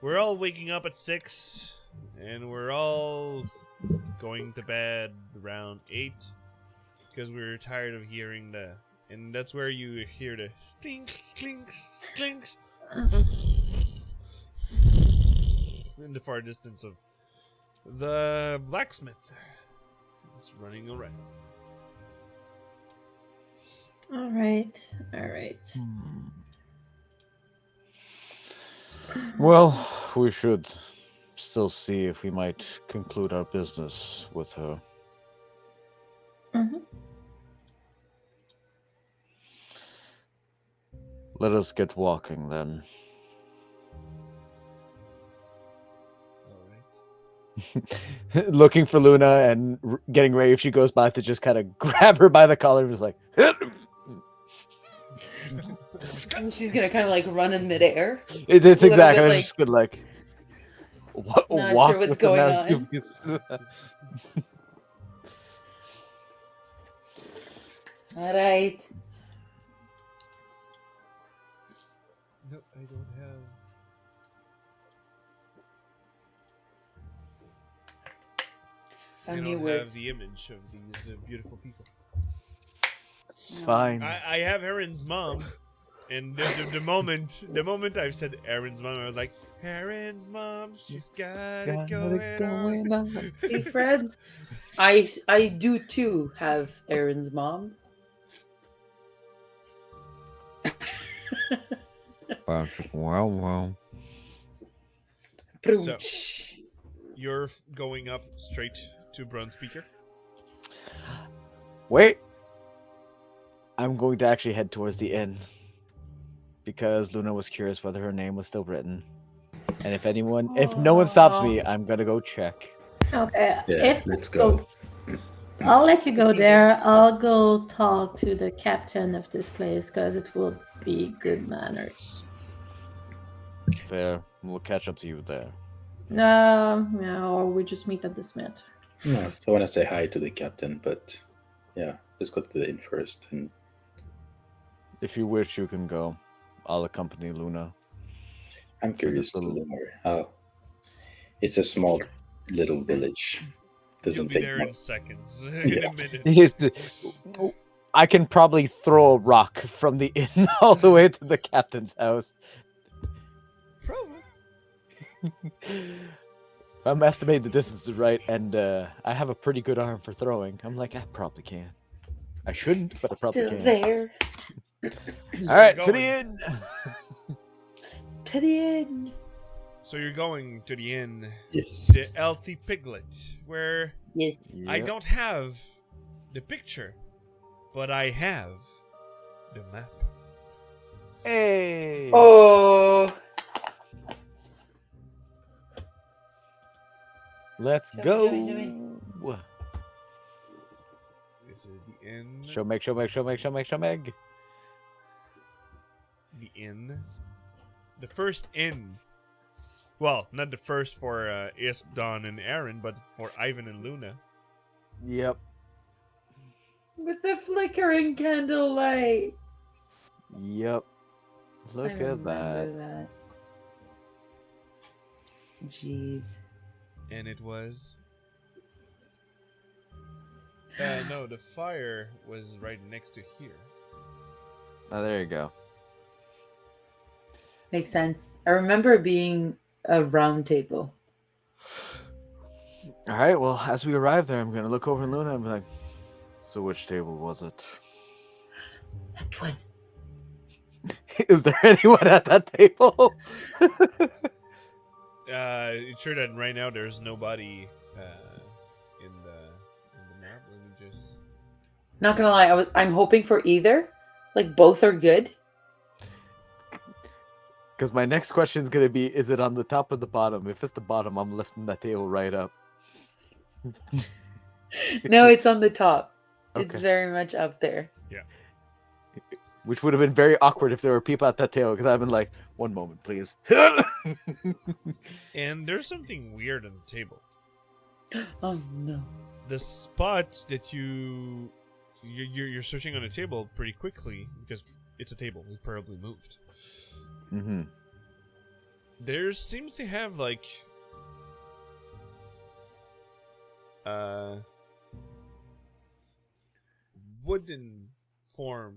we're all waking up at 6, and we're all going to bed around 8 because we're tired of hearing the. And that's where you hear the stinks, clinks, clinks in the far distance of the blacksmith. It's running around.
All right.
Well, we should still see if we might conclude our business with her.
Mm-hmm.
Let us get walking then. Looking for Luna and getting ready if she goes by to just kind of grab her by the collar and just like.
She's gonna kind of like run in midair.
It's
A little
exactly.
bit
I'm
like-
just gonna like.
Not
walk
sure what's
with them
going
as
on. All right.
No, I don't have. I
Found new
don't
words.
have the image of these beautiful people.
It's fine.
I have Aaron's mom, and the moment I've said Aaron's mom, I was like, Aaron's mom, she's got it going on.
See, Fred, I do too have Aaron's mom.
Well.
So- You're going up straight to Brunspeaker.
Wait. I'm going to actually head towards the inn because Luna was curious whether her name was still written. And if no one stops me, I'm gonna go check.
Okay.
Yeah, let's go.
I'll let you go there. I'll go talk to the captain of this place because it will be good manners.
Fair. We'll catch up to you there.
No, or we just meet at the smith.
No, I still want to say hi to the captain, but yeah, let's go to the inn first. And
If you wish, you can go. I'll accompany Luna.
I'm curious to
little-
know how. It's a small little village.
You'll
Doesn't
be
take
there
much.
in seconds.
Yeah.
In a minute.
I can probably throw a rock from the inn all the way to the captain's house.
Probably.
If I'm estimating the distance is right, and I have a pretty good arm for throwing, I'm like, I probably can. I shouldn't, but I probably
Still
can.
there.
All right,
you're
to the
going.
inn.
To the inn.
So you're going to the inn,
Yes.
the Healthy Piglet, where
Yes.
I
Yep.
don't have the picture, but I have the map.
Hey.
Oh.
Let's
Show me,
go.
show me, show
This is the inn.
Show Meg.
The inn. The first inn. Well, not the first for Isk, Dawn, and Aaron, but for Ivan and Luna.
Yep.
With the flickering candlelight.
Yep. Look
I
at
remember
that.
Jeez.
And it was. No, the fire was right next to here.
Oh, there you go.
Makes sense. I remember it being a round table.
All right. Well, as we arrive there, I'm gonna look over at Luna and be like, "So, which table was it?
That one.
Is there anyone at that table?"
sure that right now there's nobody in the map. Let me just.
Not gonna lie, I'm hoping for either. Like both are good.
Because my next question is going to be, is it on the top or the bottom? If it's the bottom, I'm lifting that table right up.
No, it's on the top. It's
Okay.
very much up there.
Yeah.
Which would have been very awkward if there were people at that table, because I've been like, one moment, please.
And there's something weird on the table.
Oh no.
The spot that you're searching on a table pretty quickly because it's a table. It probably moved.
Mm-hmm.
There seems to have like wooden form,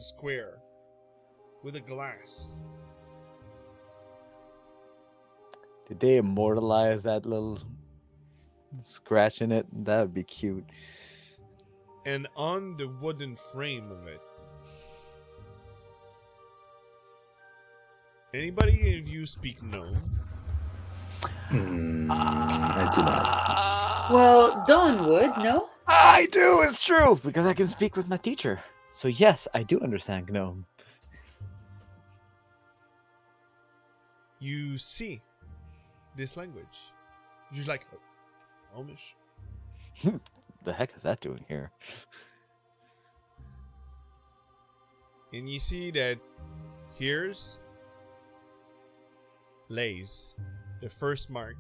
square, with a glass.
Did they immortalize that little scratch in it? That would be cute.
And on the wooden frame of it, anybody of you speak gnome?
I do not.
Well, Dawn would, no?
I do, it's true, because I can speak with my teacher. So yes, I do understand gnome.
You see this language. You're like, oh, Gnomish.
The heck is that doing here?
And you see that here's lays the first mark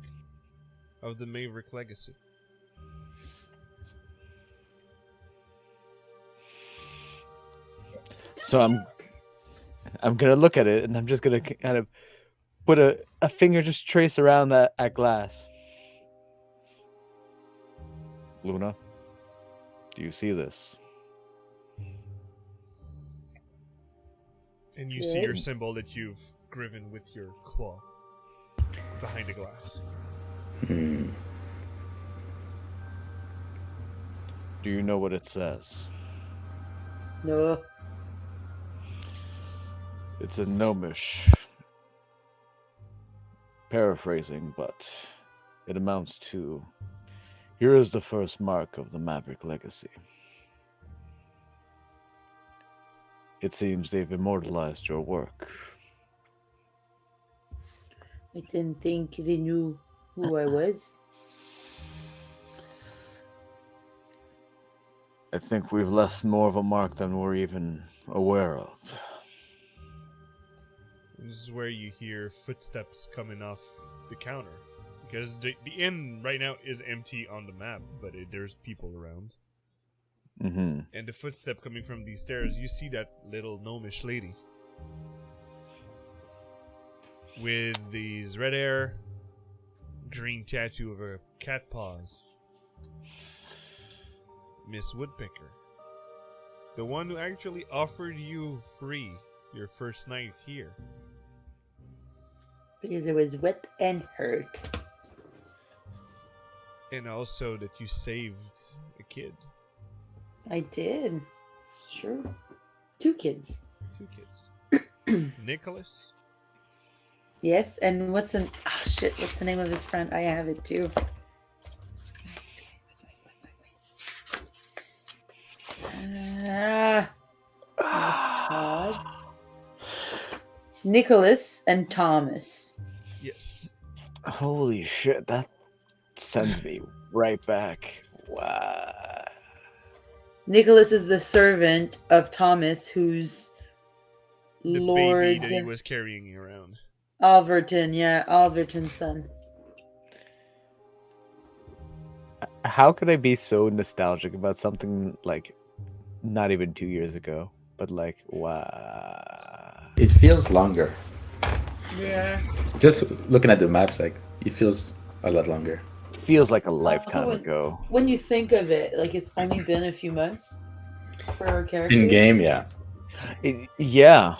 of the Maverick legacy.
So I'm gonna look at it, and I'm just gonna kind of put a finger, just trace around that glass. Luna, do you see this?
And you see your symbol that you've graven with your claw behind the glass.
Hmm.
Do you know what it says?
No.
It's in Gnomish. Paraphrasing, but it amounts to, here is the first mark of the Maverick legacy. It seems they've immortalized your work.
I didn't think they knew who I was.
I think we've left more of a mark than we're even aware of.
This is where you hear footsteps coming off the counter. Because the inn right now is empty on the map, but there's people around.
Mm-hmm.
And the footstep coming from these stairs, you see that little gnomish lady. With these red hair, green tattoo of her cat paws. Miss Woodpecker. The one who actually offered you free your first night here.
Because it was wet and hurt.
And also that you saved a kid.
I did. It's true. 2 kids.
2 kids. Nicholas.
Yes, and what's the name of his friend? I have it too. That's Todd. Nicholas and Thomas.
Yes.
Holy shit, that sends me right back. Wow.
Nicholas is the servant of Thomas, who's
The
Lord
baby that he was carrying around.
Alverton. Yeah, Alverton's son.
How could I be so nostalgic about something like not even 2 years ago, but like, wow.
It feels longer.
Yeah.
Just looking at the maps, like it feels a lot longer.
Feels like a lifetime
when-
ago.
When you think of it, like it's only been a few months for our characters.
In game, yeah.
Yeah,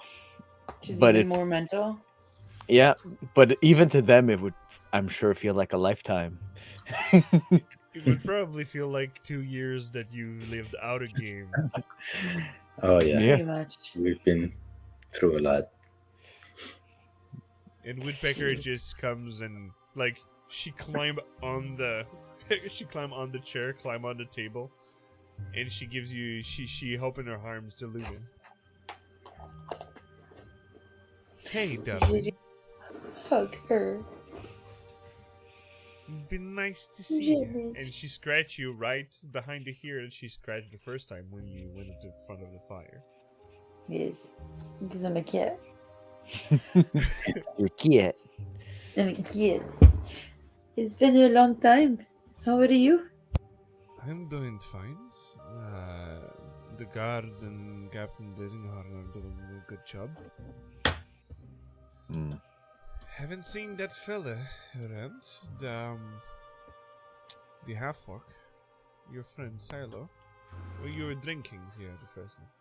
Which is
but
even
it-
more mental.
yeah, but even to them, it would, I'm sure, feel like a lifetime.
It would probably feel like 2 years that you lived out a game.
Oh yeah.
Yeah.
Pretty much.
We've been through a lot.
And Woodpecker just comes and like she climb on the chair, climb on the table, and she gives you she open her arms to Luna. Hey, darling.
Hug her.
It's been nice to see you. And she scratched you right behind the ear that she scratched the first time when you went into front of the fire.
Yes. Because I'm a cat.
Your kid.
I'm a kid. It's been a long time. How are you?
I'm doing fine. The guards and Captain Desinghorn are doing a good job. Haven't seen that fella around. The half-orc, your friend Silo. Well, you were drinking here the first night.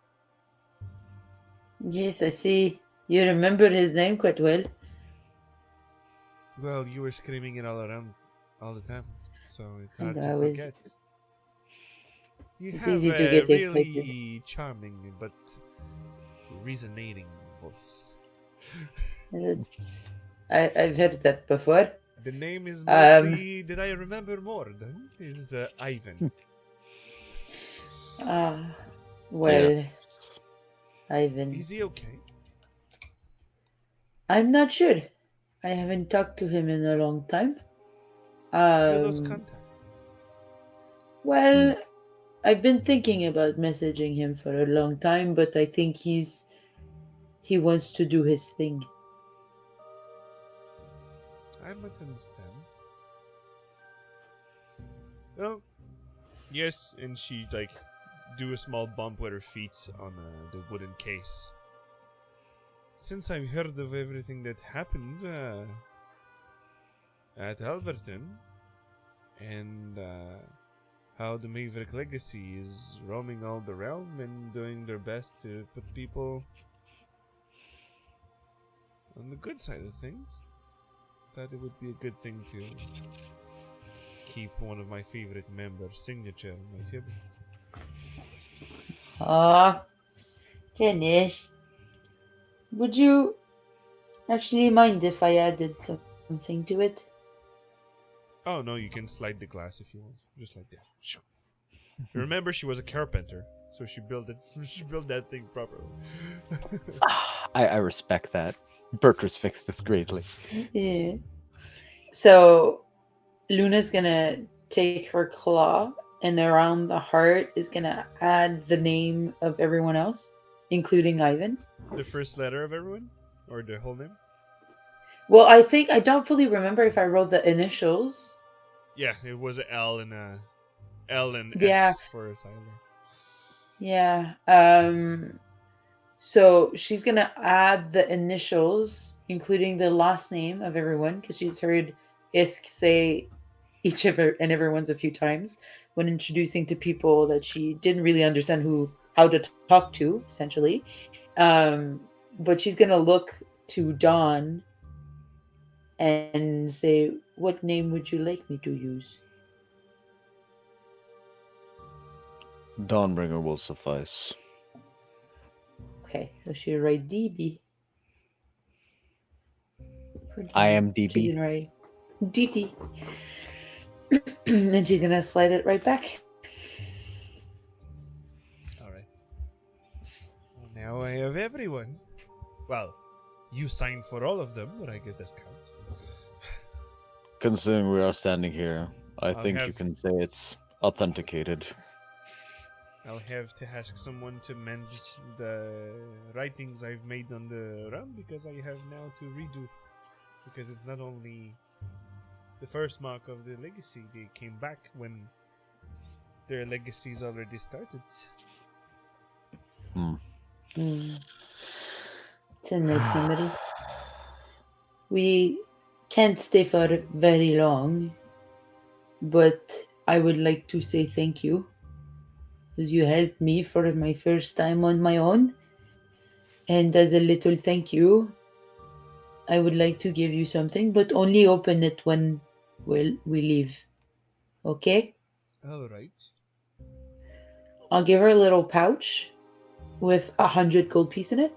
Yes, I see. You remember his name quite well.
Well, you were screaming it all around all the time, so it's hard
And
to
I
forget.
was...
You
It's
have
easy to
a
get
really charming but resonating voice.
I've heard that before.
The name is mostly, did I remember more then? Is Ivan.
Well,
Yeah.
Ivan.
Is he okay?
I'm not sure. I haven't talked to him in a long time.
You lost contact.
Well, I've been thinking about messaging him for a long time, but I think he wants to do his thing.
I might understand. Well, yes, and she like do a small bump with her feet on the wooden case. Since I've heard of everything that happened at Alberton, and how the Maverick legacy is roaming all the realm and doing their best to put people on the good side of things, thought it would be a good thing to keep one of my favorite members' signature on my table.
Ganesh, would you actually mind if I added something to it?
Oh no, you can slide the glass if you want, just like that. Shoo. Remember, she was a carpenter, so she built it. She built that thing properly.
I respect that. Bert respects this greatly.
Yeah. So Luna's gonna take her claw and around the heart is gonna add the name of everyone else, including Ivan.
The first letter of everyone, or the whole name?
Well, I don't fully remember if I wrote the initials.
Yeah, it was a L and a L and
Yeah.
S for asylum.
Yeah. So she's gonna add the initials, including the last name of everyone, because she's heard Isk say each of her and everyone's a few times when introducing to people that she didn't really understand how to talk to, essentially. But she's gonna look to Dawn and say, "What name would you like me to use?"
Dawnbringer will suffice.
Okay, so she write DB.
I am
She's
DB.
gonna write DB. And she's gonna slide it right back.
Alright. Well, now I have everyone. Well, you signed for all of them, but I guess that counts.
Considering we are standing here, I think you
have-
can say it's authenticated.
I'll have to ask someone to mend the writings I've made on the run, because I have now to redo. Because it's not only the first mark of the legacy, they came back when their legacies already started.
It's a nice memory. We can't stay for very long, but I would like to say thank you, because you helped me for my first time on my own. And as a little thank you, I would like to give you something, but only open it when we leave. Okay?
Alright.
I'll give her a little pouch with 100 gold piece in it.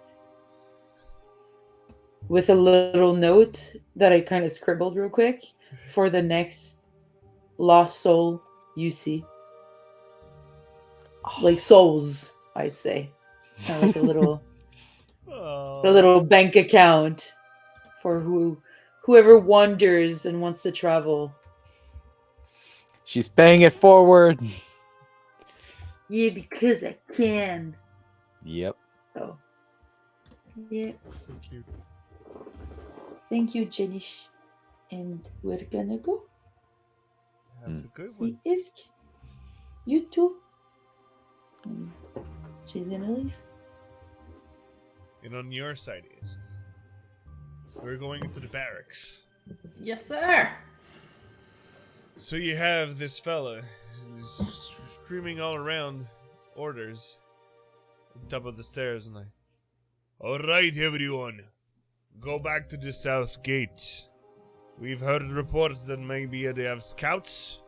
with a little note that I kind of scribbled real quick for the next lost soul you see. Like souls, I'd say. Kind of like a little bank account for whoever wanders and wants to travel.
She's paying it forward.
Yeah, because I can.
Yep.
So, yeah.
So cute.
Thank you, Jenish. And we're gonna go.
Have a good
See
one.
Isk. You too. And she's gonna leave.
And on your side is we're going into the barracks.
Yes, sir.
So you have this fella screaming all around orders on top of the stairs and like, all right, everyone, go back to the south gate. We've heard reports that maybe they have scouts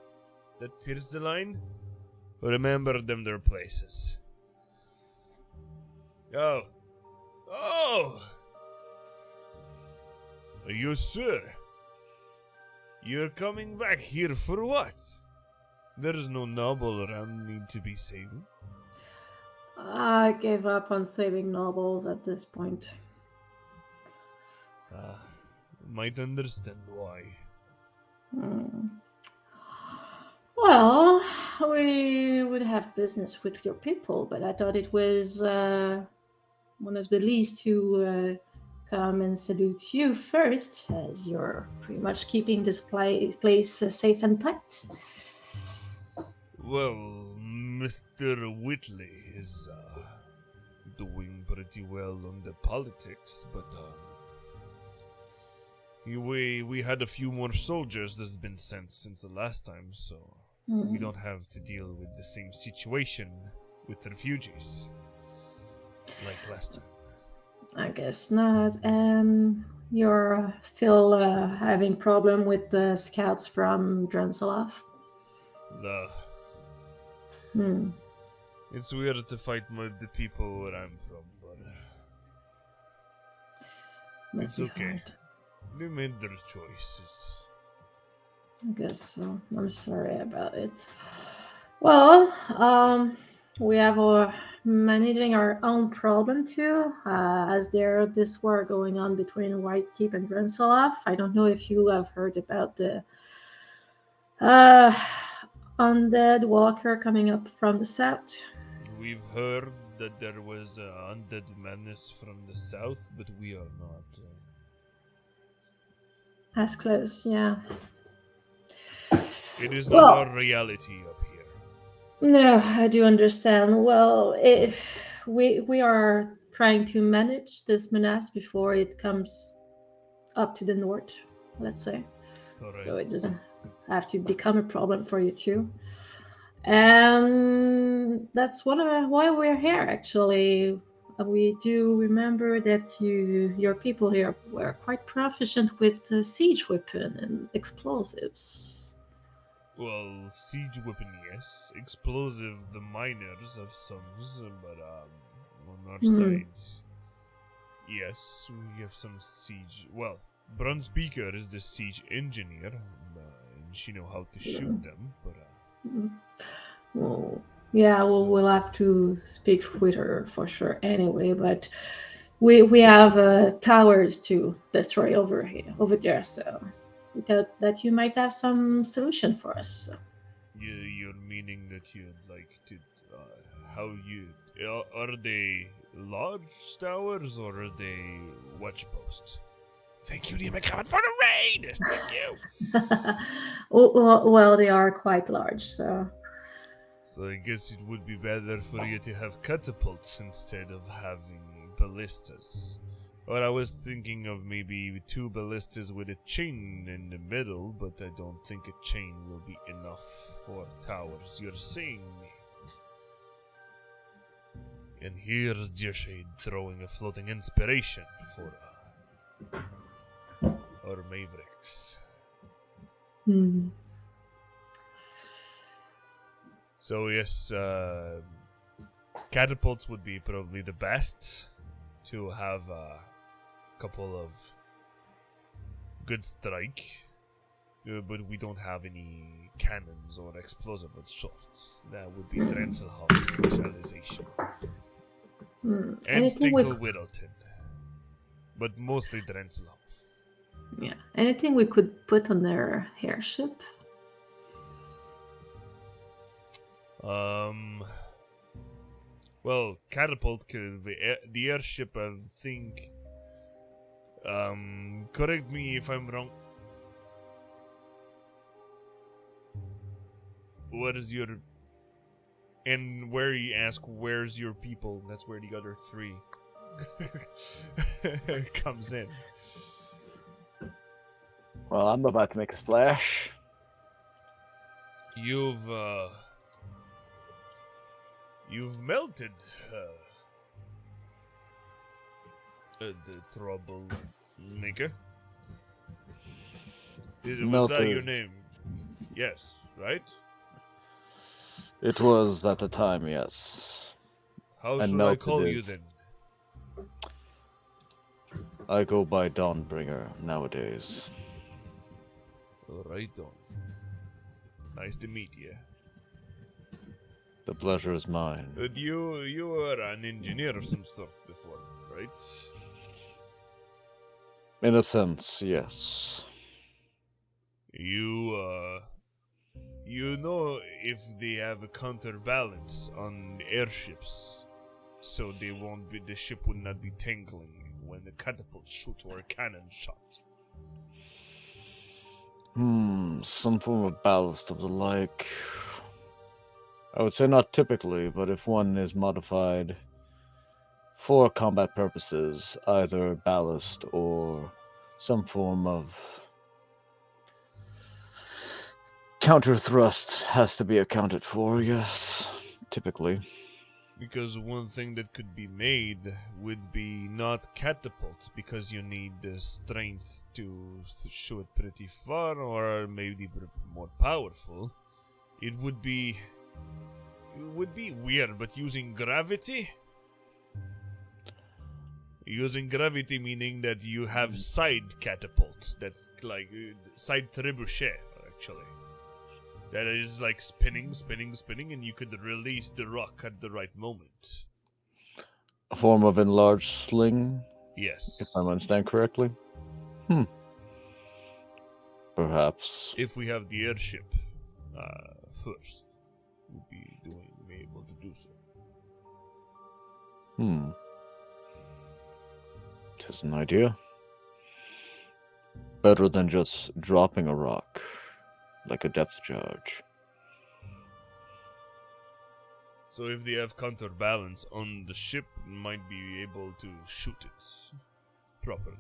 that pierce the line. Remember them their places. Oh, you sir. You're coming back here for what? There's no noble around me to be saving.
I gave up on saving nobles at this point.
Might understand why.
Well, we would have business with your people, but I thought it was one of the least to come and salute you first, as you're pretty much keeping this place safe and tight.
Well, Mr. Whitley is doing pretty well on the politics, but we had a few more soldiers that's been sent since the last time, so we don't have to deal with the same situation with refugees like last time.
I guess not. You're still having problem with the scouts from Dransalov?
It's weird to fight the people where I'm from, but it's okay.
Hard.
They made their choices.
I guess so. I'm sorry about it. Well, we have managing our own problem too, as there this war going on between Whitekeep and Dransalov. I don't know if you have heard about the undead walker coming up from the south.
We've heard that there was undead madness from the south, but we are not.
As close, yeah.
It is not our reality up here.
No, I do understand. Well, if we are trying to manage this menace before it comes up to the north, let's say.
Right.
So it doesn't have to become a problem for you too. And that's why we're here, actually. We do remember that your people here were quite proficient with siege weapon and explosives.
Well, siege weapon, yes. Explosive, the miners have some, but on our side, yes, we have some siege. Well, Brunspeaker is the siege engineer, and she know how to shoot them, but
Well, yeah, we'll have to speak with her for sure anyway, but we have towers to destroy over there, so we thought that you might have some solution for us. So.
you're meaning that you'd like to, are they large towers or are they watch posts? Thank you, Demon, coming for the raid! Thank you!
Well, they are quite large, so...
So I guess it would be better for you to have catapults instead of having ballistas. Or I was thinking of maybe 2 ballistas with a chain in the middle, but I don't think a chain will be enough for towers. You're seeing me. And here's Deershade throwing a floating inspiration for our Mavericks. So yes, catapults would be probably the best to have couple of good strike, but we don't have any cannons or explosive of sorts. That would be Drenselhoff's specialization. And
Anything
Stinkle
with
Whittleton, but mostly Drenselhoff.
yeah, anything we could put on their airship.
Well, catapult could the airship. I think. Correct me if I'm wrong. What is your? And where you ask, where's your people? That's where the other three comes in.
Well, I'm about to make a splash.
You've melted the troublemaker. Was that your
Melted.
name? Yes, right?
It was at the time, yes.
How
And
should I
melted
call you
is-
then?
I go by Dawnbringer nowadays.
Right on. Nice to meet you.
The pleasure is mine.
You were an engineer of some sort before, right?
In a sense, yes.
You know if they have a counterbalance on airships, so the ship would not be tangling when a catapult shoot or a cannon shot.
Some form of ballast of the like. I would say not typically, but if one is modified for combat purposes, either ballast or some form of counter thrust has to be accounted for, yes, typically.
Because one thing that could be made would be not catapults, because you need the strength to shoot pretty far, or maybe more powerful. It would be weird, but using gravity? Using gravity meaning that you have side catapults, that like side trebuchet, actually. That is like spinning, and you could release the rock at the right moment.
A form of enlarged sling,
Yes.
if I understand correctly. Perhaps.
If we have the airship first, we'll be able to do so.
Tis an idea. Better than just dropping a rock, like a depth charge.
So if they have counterbalance on the ship, we might be able to shoot it properly.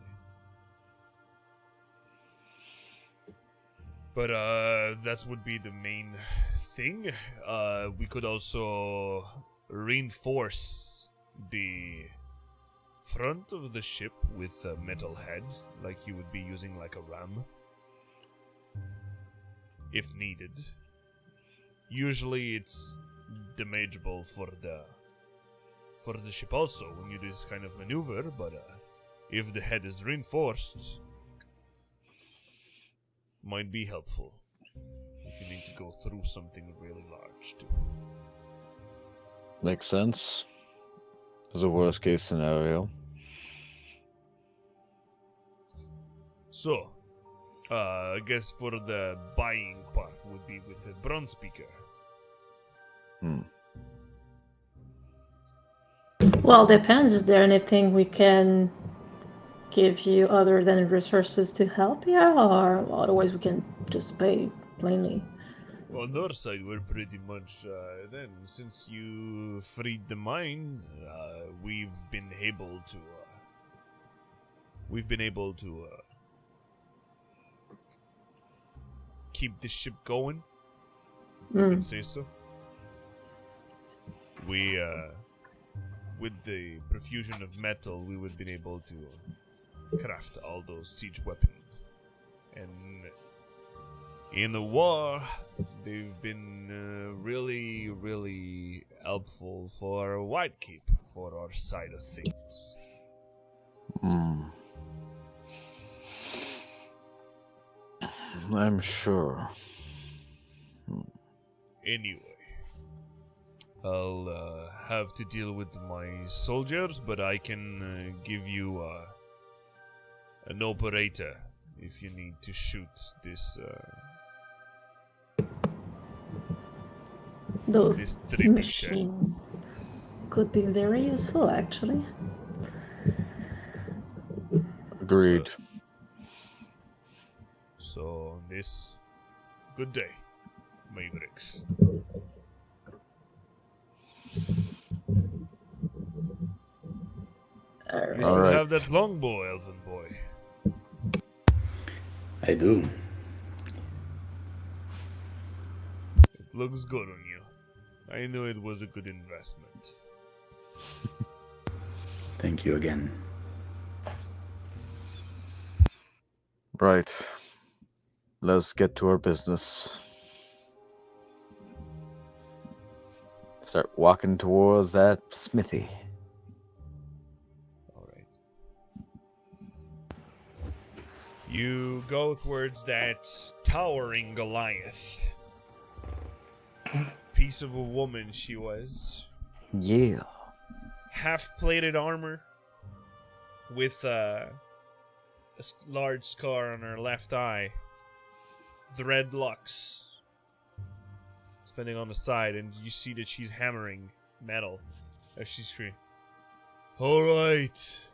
But that would be the main thing. We could also reinforce the front of the ship with a metal head, like you would be using like a ram, if needed. Usually it's damageable for the ship also when you do this kind of maneuver, but if the head is reinforced, might be helpful if you need to go through something really large too.
Makes sense. As a worst case scenario.
So, I guess for the buying part would be with the bronze speaker.
Well, depends. Is there anything we can give you other than resources to help you, or otherwise we can just pay plainly?
On our side, we're pretty much then, since you freed the mine, we've been able to keep the ship going. If you can say so. We with the profusion of metal, we would have been able to craft all those siege weapons, and in the war, they've been really, really helpful for Whitekeep, for our side of things.
I'm sure.
Anyway, I'll have to deal with my soldiers, but I can give you an operator if you need to shoot this
Those
this trebuchet.
machine could be very useful, actually.
Agreed.
So this, good day, Mavericks. You
Alright.
still
Alright.
have that longbow, elven boy.
I do.
It looks good on you. I knew it was a good investment.
Thank you again.
Right. Let's get to our business. Start walking towards that smithy.
Alright. You go towards that towering Goliath. Piece of a woman she was.
Yeah.
Half-plated armor with a large scar on her left eye. Dreadlocks spending on the side, and you see that she's hammering metal as she's screaming. Alright.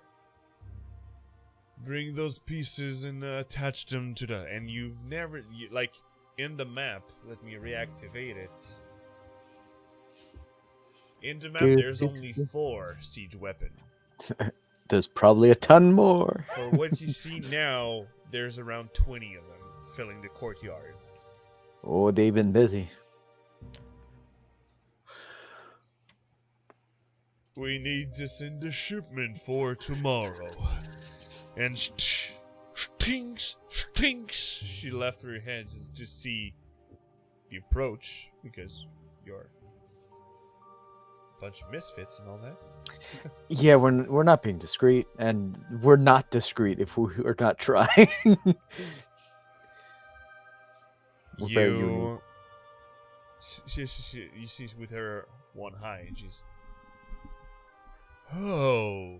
Bring those pieces and attach them to the... And you've never... like, in the map, let me reactivate it. In the map, there's only 4 siege weapons.
There's probably a ton more.
For what you see now, there's around 20 of them filling the courtyard.
Oh, they've been busy.
We need to send a shipment for tomorrow. And stinks. She left her head to see the approach, because you're a bunch of misfits and all that.
Yeah, we're not being discreet, and we're not discreet if we're not trying. We're very unique.
You see with her one eye, and she's... Oh,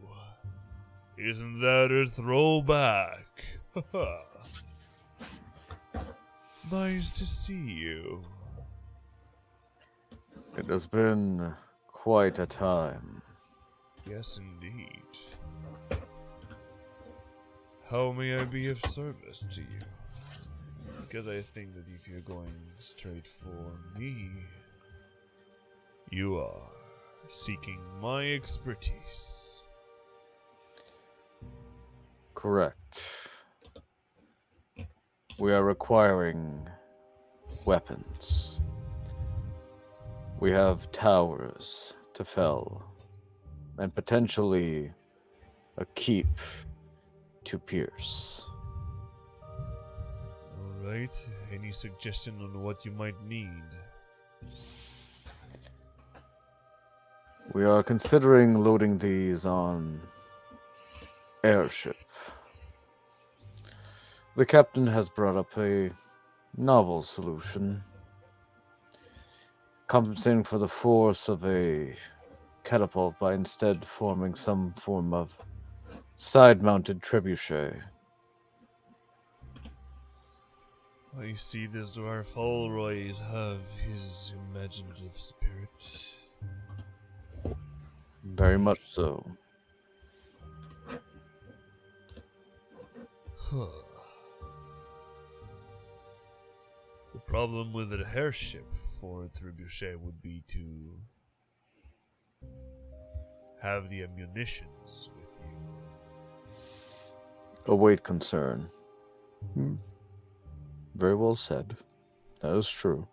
isn't that a throwback? Nice to see you.
It has been quite a time.
Yes, indeed. How may I be of service to you? Because I think that if you're going straight for me, you are seeking my expertise.
Correct. We are requiring weapons. We have towers to fell, and potentially a keep to pierce.
Alright, any suggestion on what you might need?
We are considering loading these on airship. The captain has brought up a novel solution, compensating for the force of a catapult by instead forming some form of side-mounted trebuchet.
I see this dwarf always have his imaginative spirit.
Very much so.
Huh. The problem with a airship for a trebuchet would be to have the ammunitions with you.
A weight concern. Very well said. That is true.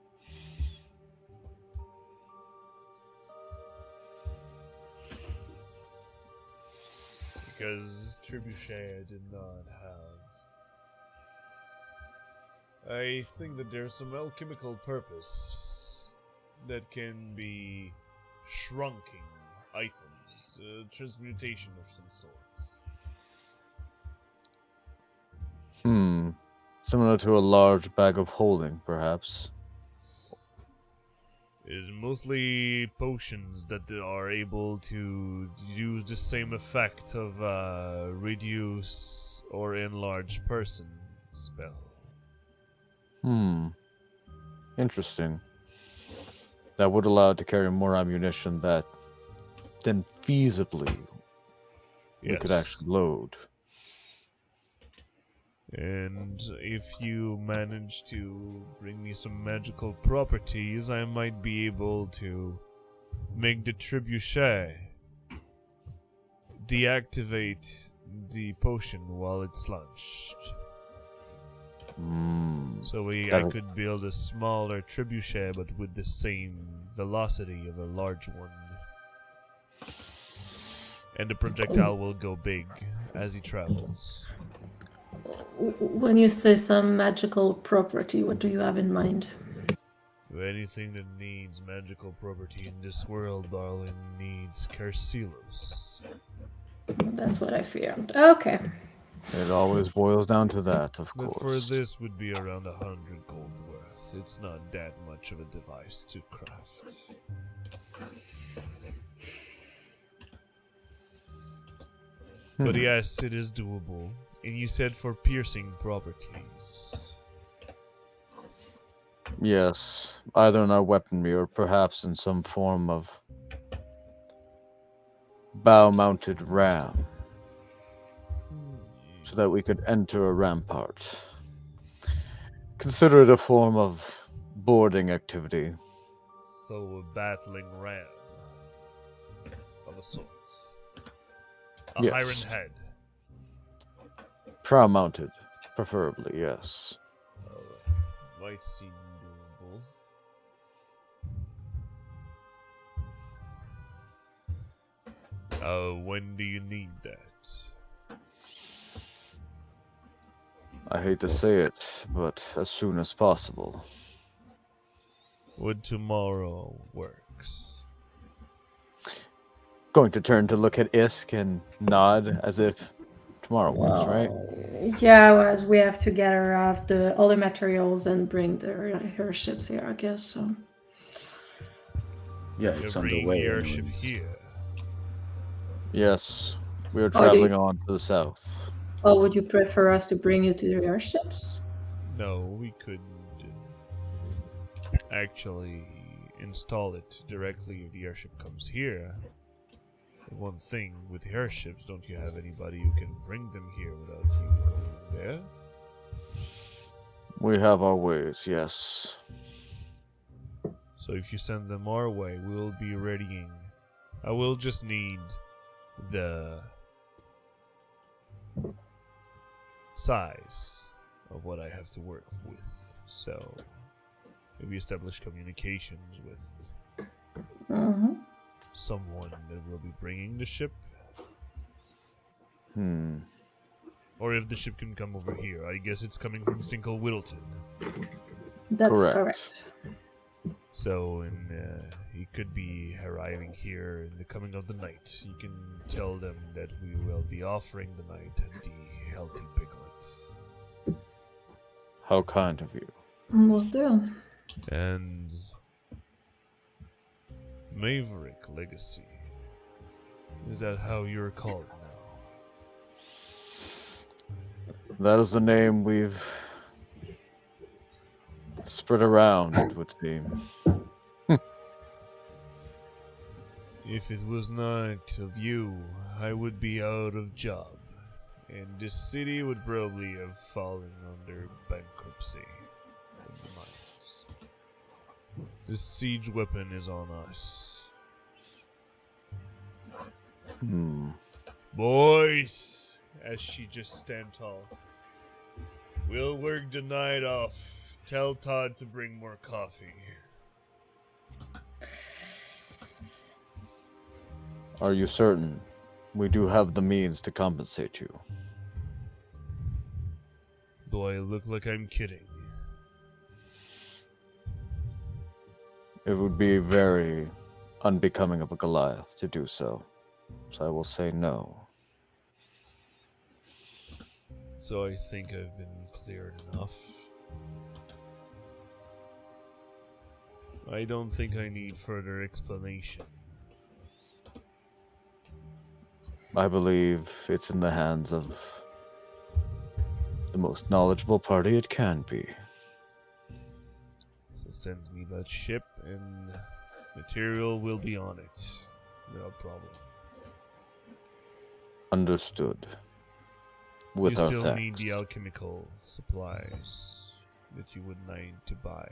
Because trebuchet I did not have. I think that there's some alchemical purpose that can be shrunking items, transmutation of some sort.
Similar to a large bag of holding, perhaps.
It's mostly potions that are able to use the same effect of reduce or enlarge person spell.
Interesting. That would allow it to carry more ammunition than feasibly we could actually load.
And if you manage to bring me some magical properties, I might be able to make the trebuchet deactivate the potion while it's launched. So I could build a smaller trebuchet, but with the same velocity of a large one. And the projectile will go big as he travels.
When you say some magical property, what do you have in mind?
Anything that needs magical property in this world, darling, needs Carcelos.
That's what I feared. Okay.
It always boils down to that, of
But
course.
for this would be around 100 gold worth. It's not that much of a device to craft. But yes, it is doable. And you said for piercing properties.
Yes, either in our weaponry or perhaps in some form of bow-mounted ram, so that we could enter a rampart. Consider it a form of boarding activity.
So a battling ram of a sort. A
Yes.
Hiren head.
Prow-mounted, preferably, yes.
Might seem doable. When do you need that?
I hate to say it, but as soon as possible.
Would tomorrow works?
Going to turn to look at Isk and nod as if tomorrow works, right?
Yeah, as we have to gather up all the materials and bring her ships here, I guess. So.
Yeah,
You're
it's on the
bringing
way.
the airship
anyways.
here.
Yes, we are traveling on to the south.
Or would you prefer us to bring you to the airships?
No, we could actually install it directly if the airship comes here. One thing with the airships, don't you have anybody who can bring them here without you going there?
We have our ways, yes.
So if you send them our way, we'll be readying. I will just need the size of what I have to work with. So maybe establish communications with someone that will be bringing the ship. Or if the ship can come over here. I guess it's coming from Stinkle Whittleton.
That's correct.
So he could be arriving here in the coming of the night. You can tell them that we will be offering the night at the Healthy Piglet.
How kind of you.
Will do.
And Maverick Legacy. Is that how you're called now?
That is the name we've spread around, it would seem.
If it was not of you, I would be out of job. And this city would probably have fallen under bankruptcy in the mines. This siege weapon is on us. Boys, as she just stand tall. We'll work the night off. Tell Todd to bring more coffee.
Are you certain? We do have the means to compensate you.
Do I look like I'm kidding?
It would be very unbecoming of a Goliath to do so. So I will say no.
So I think I've been cleared enough. I don't think I need further explanation.
I believe it's in the hands of the most knowledgeable party it can be.
So send me that ship and material will be on it. No problem.
Understood. With
you
our
still
thanks.
need the alchemical supplies that you would need to buy.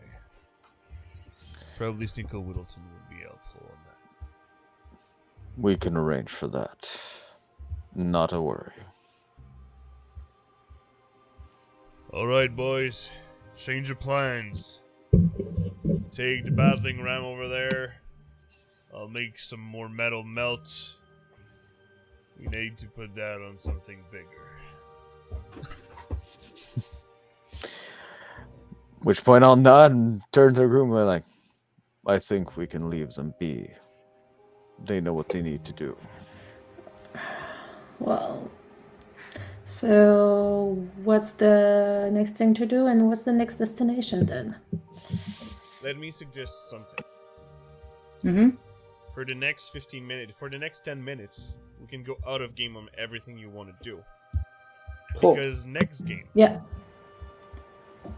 Probably Snickle Whittleton would be helpful on that.
We can arrange for that. Not a worry.
Alright, boys. Change of plans. Take the battling ram over there. I'll make some more metal melt. We need to put that on something bigger.
Which point I'll nod and turn to the room and like, I think we can leave them be. They know what they need to do.
Well, so what's the next thing to do, and what's the next destination then?
Let me suggest something.
Mm-hmm.
For the next 15 minutes, for the next 10 minutes, we can go out of game on everything you want to do.
Cool.
Because next game,
Yeah.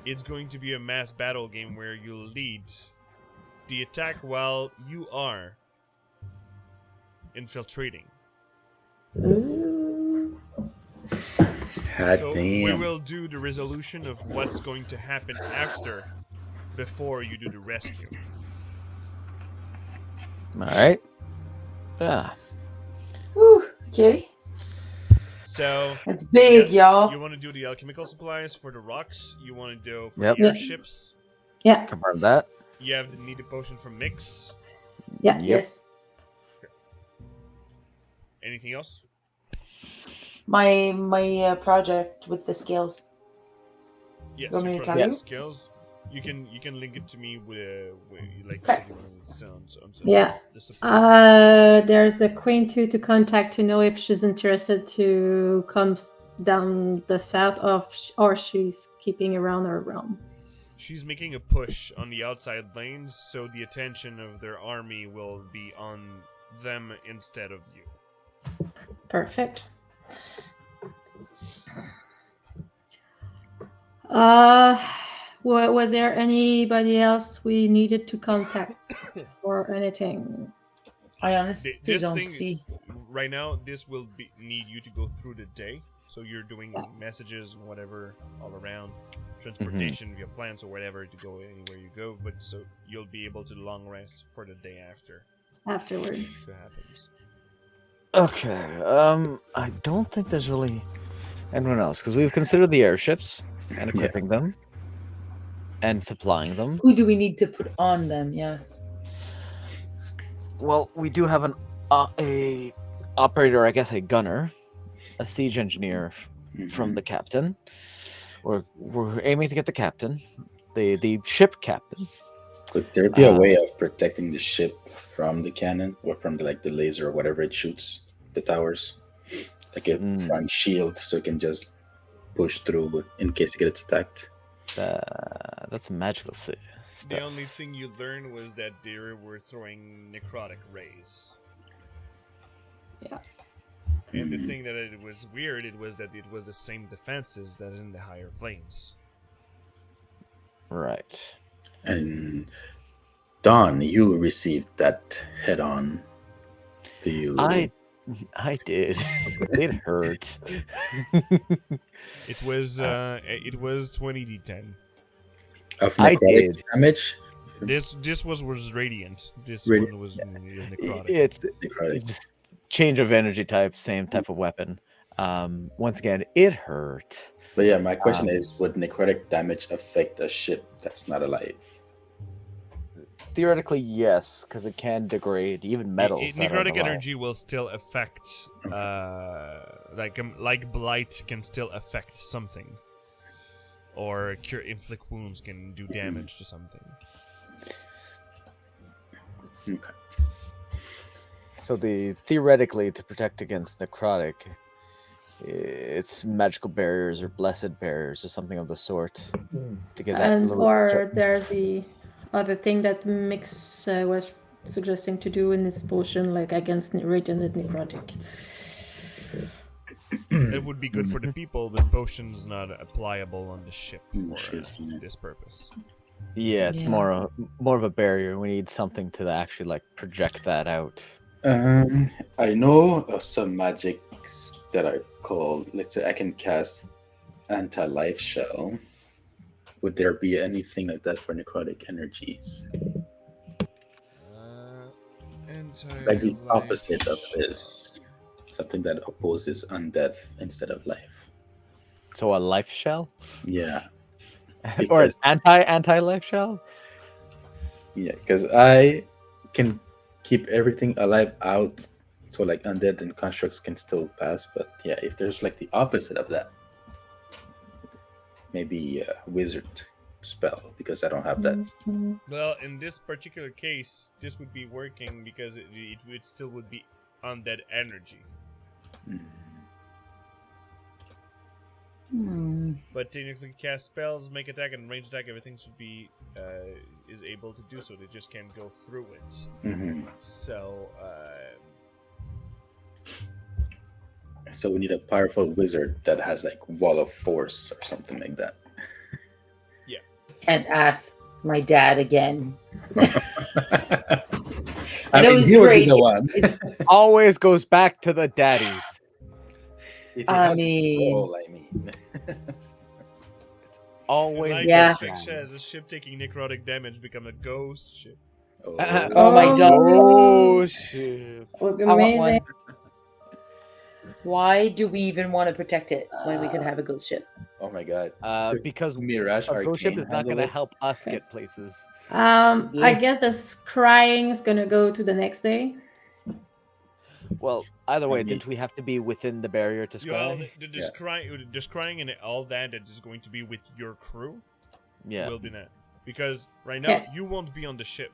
it's going to be a mass battle game where you'll lead the attack while you are infiltrating.
Ooh.
Hot
So
damn.
we will do the resolution of what's going to happen after, before you do the rescue.
All right. Yeah.
Whew, okay.
So
That's big, y'all.
you want to do the alchemical supplies for the rocks. You want to do for
Yep.
the airships.
Yeah.
Confirm that.
You have the needed potion for mix.
Yeah.
Yep.
Yes.
Anything else?
My project with the scales.
Yes.
Want me
your
to tell
project
you?
skills. You can link it to me with like
Okay.
you said you want to sound
Yeah.
the supplies.
There's the queen too to contact to know if she's interested to come down the south of, or she's keeping around her realm.
She's making a push on the outside lanes, so the attention of their army will be on them instead of you.
Perfect. Was there anybody else we needed to contact or anything?
I honestly
This
don't
thing
see.
right now, this will need you to go through the day. So you're doing messages, whatever, all around, transportation via plans or whatever to go anywhere you go. But so you'll be able to long rest for the day after.
Afterward.
If it happens.
Okay. I don't think there's really anyone else because we've considered the airships and equipping them and supplying them.
Who do we need to put on them? Yeah.
Well, we do have a operator, I guess a gunner, a siege engineer from the captain. We're aiming to get the captain, the ship captain.
Could there be a way of protecting the ship from the cannon or from the laser or whatever it shoots the towers? Like a front shield so it can just push through in case it gets attacked.
That's a magical stuff.
The only thing you learned was that they were throwing necrotic rays.
Yeah.
And the thing that it was weird, it was that it was the same defenses as in the higher planes.
Right.
And Don, you received that head on. Do you?
I did. It hurts.
It was 20d10.
Of
I
necrotic
did.
damage?
This was radiant. This
Radiant.
one was necrotic.
It's
Necrotic.
just change of energy type, same type of weapon. Once again, it hurt.
But yeah, my question is, would necrotic damage affect a ship that's not alive?
Theoretically, yes, because it can degrade even metals. that aren't
Necrotic
alive.
energy will still affect, like blight can still affect something, or inflict wounds can do damage to something.
Okay.
So theoretically to protect against necrotic, It's magical barriers or blessed barriers or something of the sort to get that
And
little.
or there's the other thing that Mix was suggesting to do in this potion, like against radiant and necrotic.
It would be good for the people, but potion's not applicable on the ship for
Shit, yeah.
this purpose.
Yeah, it's
Yeah.
more of a barrier. We need something to actually like project that out.
I know of some magics that are called, let's say I can cast anti-life shell. Would there be anything like that for necrotic energies? Like the opposite of this. Something that opposes undeath instead of life.
So a life shell,
Yeah.
or an
Because,
anti-life shell.
yeah, because I can keep everything alive out, so like undead and constructs can still pass. But yeah, if there's like the opposite of that, maybe a wizard spell, because I don't have that.
Well, in this particular case, this would be working because it would still would be undead energy. But technically, cast spells, make attack, and range attack, everything should be is able to do so. They just can't go through it. So,
So we need a powerful wizard that has like wall of force or something like that.
Can't ask my dad again.
I
know
mean,
he's
he would be
great.
the one.
Always goes back to the daddies.
If he
I
has
mean-
control, I mean.
Always.
like
Yeah.
fiction as a ship taking necrotic damage become a ghost ship.
Oh.
Oh my god.
Oh shit!
Would be
I want
amazing.
one. Why do we even want to protect it when we could have a ghost ship?
Oh my god.
Because
Mirage
a ghost ship
Arcane
is not going to
handle it?
help us
Okay.
get places.
I
Yeah.
guess the scrying is gonna go to the next day.
Well, either way,
I mean-
didn't we have to be within the barrier to
Well,
scry?
the descrying and all that is going to be with your crew.
Yeah.
Will be that because right now
Okay.
you won't be on the ship.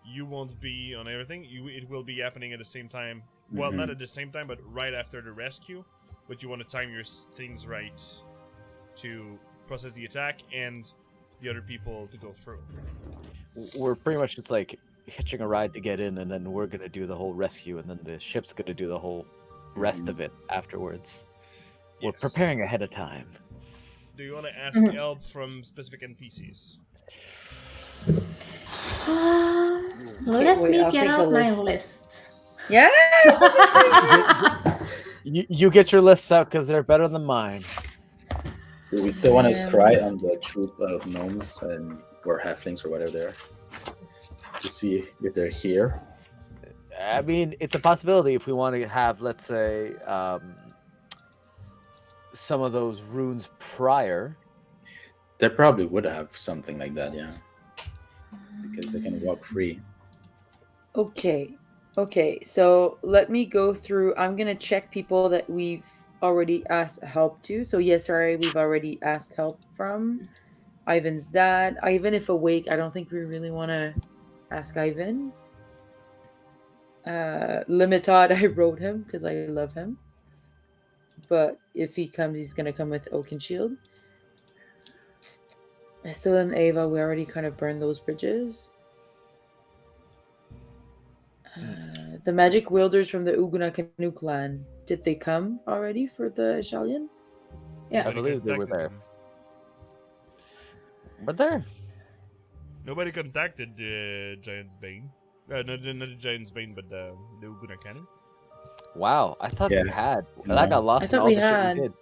You won't be on everything. It will be happening at the same time. Well, not at the same time, but right after the rescue. But you want to time your things right to process the attack and the other people to go through.
We're pretty much just like hitching a ride to get in, and then we're gonna do the whole rescue, and then the ship's gonna do the whole rest of it afterwards. We're
Yes.
preparing ahead of time.
Do you want to ask help from specific NPCs?
Let
wait,
me
I'll
get
take the
out my
list.
list.
Yes.
You get your lists out because they're better than mine.
Do we still want to
Yeah.
scry on the troop of gnomes and or halflings or whatever they are? To see if they're here.
I mean, it's a possibility if we want to have, let's say, some of those runes prior.
They probably would have something like that, yeah. Because they can walk free.
Okay, so let me go through. I'm gonna check people that we've already asked help to. So yes, sorry, we've already asked help from Ivan's dad. Ivan, if awake, I don't think we really want to ask Ivan. Limitod, I wrote him because I love him. But if he comes, he's gonna come with Oak and Shield. Estelle and Ava, we already kind of burned those bridges. The magic wielders from the Uguna Canoe clan, did they come already for the Shallion?
Yeah.
I
Nobody
believe they were
contacted
there.
them.
But there.
Nobody contacted Giant's Bane. Not the Giant's Bane, but the Uguna Cannon.
Wow, I thought
Yeah.
we had.
No.
That got lost
I
in
thought
all
we
the shit
had.
we did.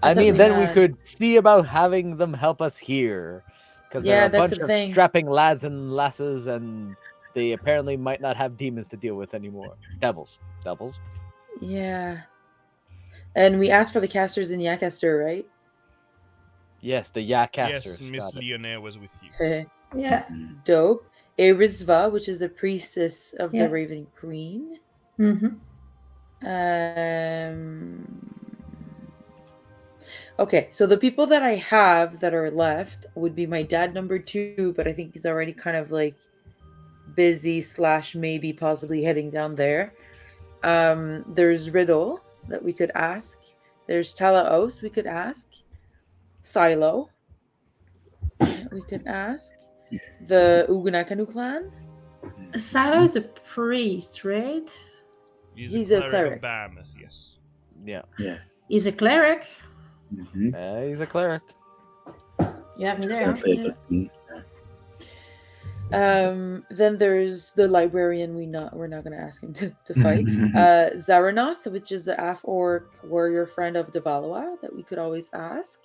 I
I
thought
mean,
we
then we
had.
could see about having them help us here. Because
Yeah,
they're a
that's
bunch
the
of
thing.
strapping lads and lasses, and they apparently might not have demons to deal with anymore. Devils.
Yeah. And we asked for the casters in Yakaster, right?
Yes, the Yak
Yes,
casters.
Miss
got it.
Leonaire was with you.
Yeah.
Dope. Erisva, which is the priestess of
Yeah.
the Raven Queen.
Mm-hmm.
Okay, so the people that I have that are left would be my dad number 2, but I think he's already kind of like busy / maybe possibly heading down there. There's Riddle that we could ask. There's Talaos we could ask. Silo. We could ask. The Ugunakanu clan.
Salo is a priest, right?
He's a cleric of Bahamut, yes.
Yeah.
Yeah.
He's a cleric.
Mm-hmm.
He's a cleric.
You have me there.
Then there's the librarian. We're not gonna ask him to fight. Zaranoth, which is the half orc warrior friend of Devalua that we could always ask.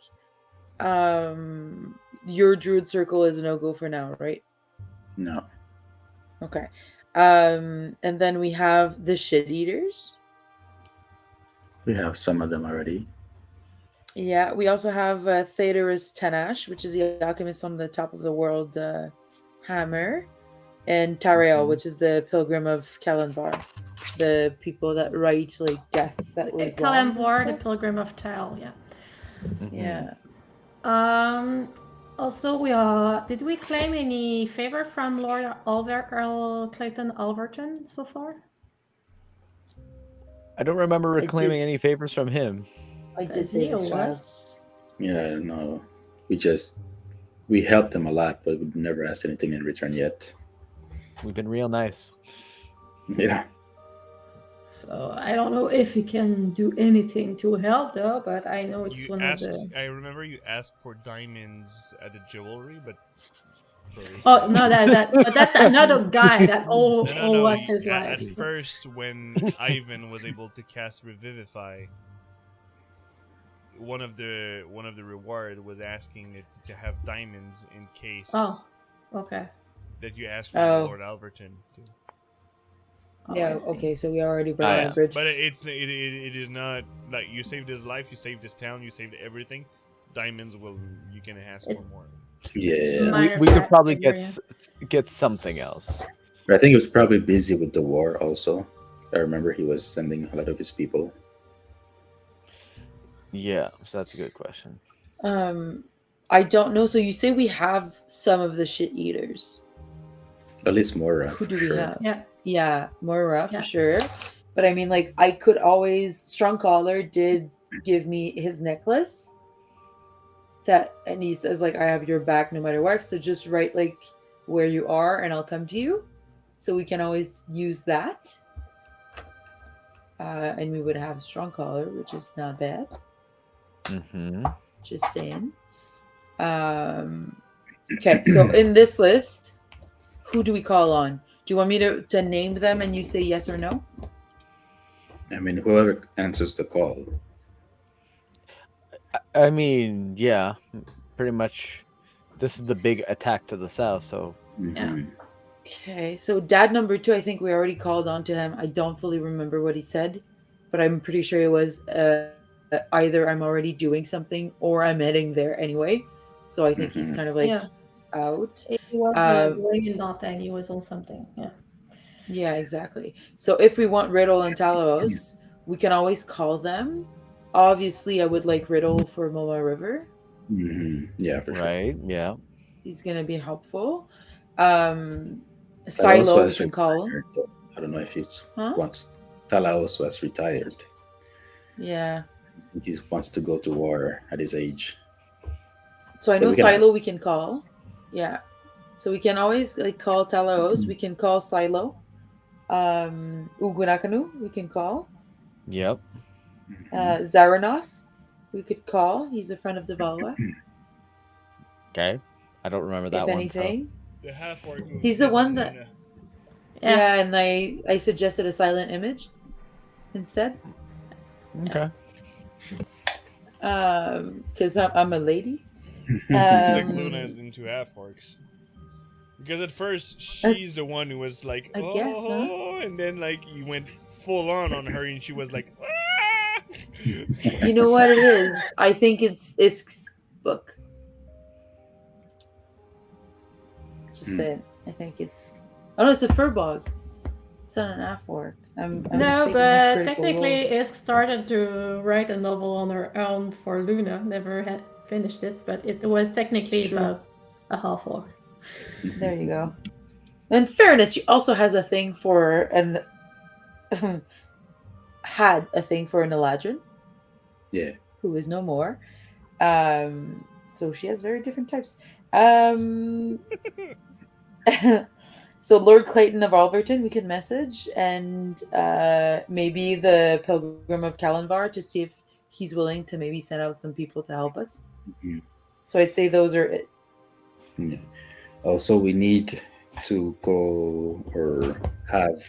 Your druid circle is a no-go for now, right?
No.
Okay. And then we have the shit eaters.
We have some of them already.
Yeah, we also have Theodorus Tenash, which is the alchemist on the top of the world hammer, and Tariel, which is the pilgrim of Kalanvar, the people that write like death that was
Kalanvar, the pilgrim of Tal. Yeah.
Yeah.
Also, did we claim any favor from Lord Earl Clayton Alverton so far?
I don't remember reclaiming any favors from him.
I did say it was.
Yeah, I don't know. We helped him a lot, but we've never asked anything in return yet.
We've been real nice.
Yeah.
So I don't know if he can do anything to help though, but I know it's
I remember you asked for diamonds at the jewelry, but
oh no, but that's another guy that all was his life.
At first, when Ivan was able to cast Revivify, one of the reward was asking it to have diamonds in case.
Oh, okay.
That you asked for Lord Alverton too.
Yeah. Okay. So we already burned the bridge.
But it is not like you saved his life, you saved his town, you saved everything. Diamonds you can ask for more.
Yeah.
We could probably get something else.
I think he was probably busy with the war. Also, I remember he was sending a lot of his people.
Yeah, so that's a good question.
I don't know. So you say we have some of the shit eaters.
At least Mora.
Who do we have?
Yeah,
Mora for sure. But I mean, like, I could always. Strongcaller did give me his necklace. And he says, like, I have your back no matter what. So just write like where you are, and I'll come to you. So we can always use that. And we would have Strongcaller, which is not bad. Just saying. Okay, so in this list, who do we call on? Do you want me to name them and you say yes or no?
I mean, whoever answers the call.
I mean, yeah, pretty much. This is the big attack to the south, so.
Yeah.
Okay, so dad number 2, I think we already called on to him. I don't fully remember what he said, but I'm pretty sure it was either I'm already doing something or I'm heading there anyway. So I think he's kind of like out.
He was doing nothing. He was on something. Yeah.
Yeah, exactly. So if we want Riddle and Talos, we can always call them. Obviously, I would like Riddle for Momo River.
Yeah, for sure.
Right, yeah.
He's going to be helpful. Silo we can call.
I don't know if it's once Talaos was retired.
Yeah.
I think he wants to go to war at his age.
So I know Silo we can call. Yeah. So we can always like call Talaos. We can call Silo. Ugunakanu we can call.
Yep.
Zaranoth we could call. He's a friend of Devalua.
Okay. I don't remember that
if
one.
anything.
So. The half-orc.
He's the one that... Yeah, and I suggested a silent image instead.
Okay.
Because I'm a lady.
It's like Luna's into half-orcs. Because at first, she's the one who was like,
I guess, huh?
And then like you went full on her and she was like, ah!
You know what it is? I think it's book. Just said. I think it's... Oh, no, it's a furbog. It's not an half-orc.
No, but technically Isk started to write a novel on her own for Luna. Never had finished it, but it was technically about a half-orc.
There you go. In fairness, she also has a thing for had a thing for an Eladrin.
Yeah.
who is no more. So she has very different types. Um, so Lord Clayton of Alverton, we can message, and maybe the Pilgrim of Kalinvar to see if he's willing to maybe send out some people to help us.
Mhm.
So I'd say those are it.
Yeah. Also, we need to go or have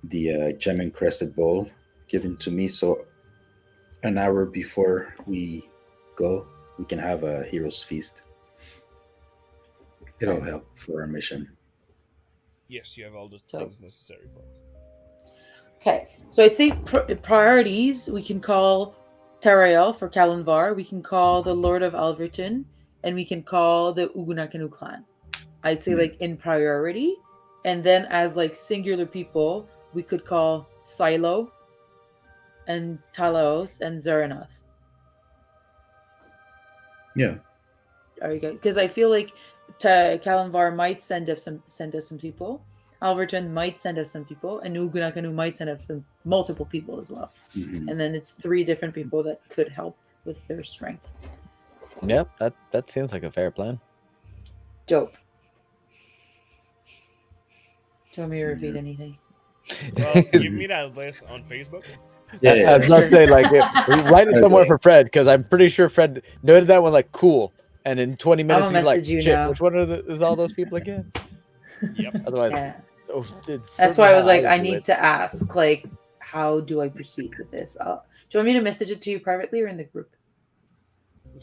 the gem encrusted bowl given to me. So an hour before we go, we can have a hero's feast. It'll help for our mission.
Yes, you have all the
So-
things necessary for it.
Okay, so I'd say priorities. We can call Tarael for Kalinvar. We can call the Lord of Alverton, and we can call the Ugunakanu clan. I'd say like in priority, and then as like singular people, we could call Silo and Talos and Zaranath.
Yeah.
Are you good? Because I feel like Kalinvar might send us some people. Alverton might send us some people, and Ugunakanu might send us some multiple people as well.
Mhm.
And then it's 3 different people that could help with their strength.
Yep, that seems like a fair plan.
Dope. Do you want me to repeat anything?
Well, give me that list on Facebook.
Yeah,
I was about to say, like, write it somewhere for Fred, because I'm pretty sure Fred noted that one like cool, and in 20 minutes
I'ma
he's like,
message you
shit,
now.
which one is all those people again?
Yep.
Otherwise,
Yeah.
it's
That's
certainly
why I was
how
like,
would
I
do
need
it.
to ask, like, how do I proceed with this? Do you want me to message it to you privately or in the group?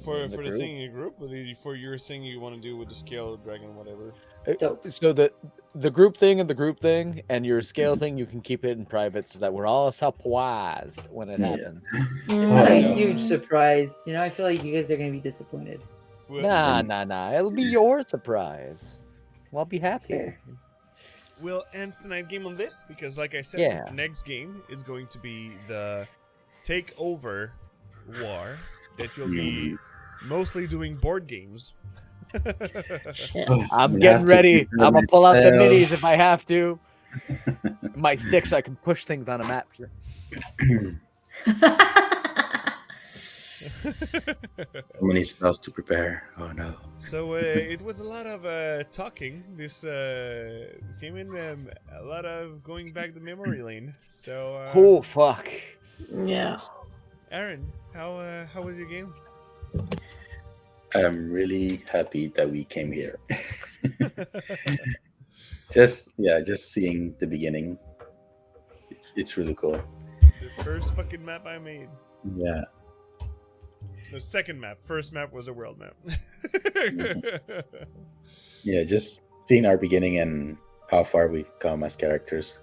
For
In the
the
group.
thing in your group, or for your thing you want to do with the scale dragon, whatever.
Dope.
So the group thing and the group thing and your scale thing, you can keep it in private so that we're all surprised when it
Yeah.
happens.
It's
Mm.
not a
Yeah.
huge surprise. You know, I feel like you guys are going to be disappointed.
Nah. It'll be your surprise. Well, I'll be
That's
happy.
fair.
We'll end tonight's game on this because, like I said,
Yeah.
the next game is going to be the takeover war that you'll be mostly doing board games.
Shit.
Oh,
I'm
we
getting
have to
ready.
prepare
I'm gonna pull out the
myself.
minis if I have to. My stick so I can push things on a map.
So many spells to prepare. Oh no.
So it was a lot of talking this game and a lot of going back the memory lane. So
Oh fuck.
Yeah.
Aaron, how was your game?
I'm really happy that we came here. Just seeing the beginning. It's really cool.
The first fucking map I made.
Yeah.
The second map. First map was a world map.
Yeah, just seeing our beginning and how far we've come as characters.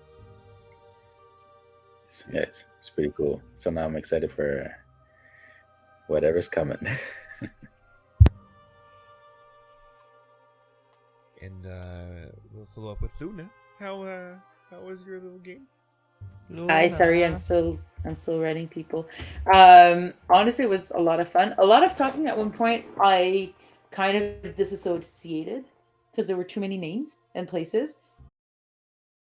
It's pretty cool. So now I'm excited for whatever's coming.
And we'll follow up with Luna. How was your little game?
Hi, sorry, I'm still writing people. Honestly, it was a lot of fun. A lot of talking. At one point, I kind of disassociated because there were too many names and places.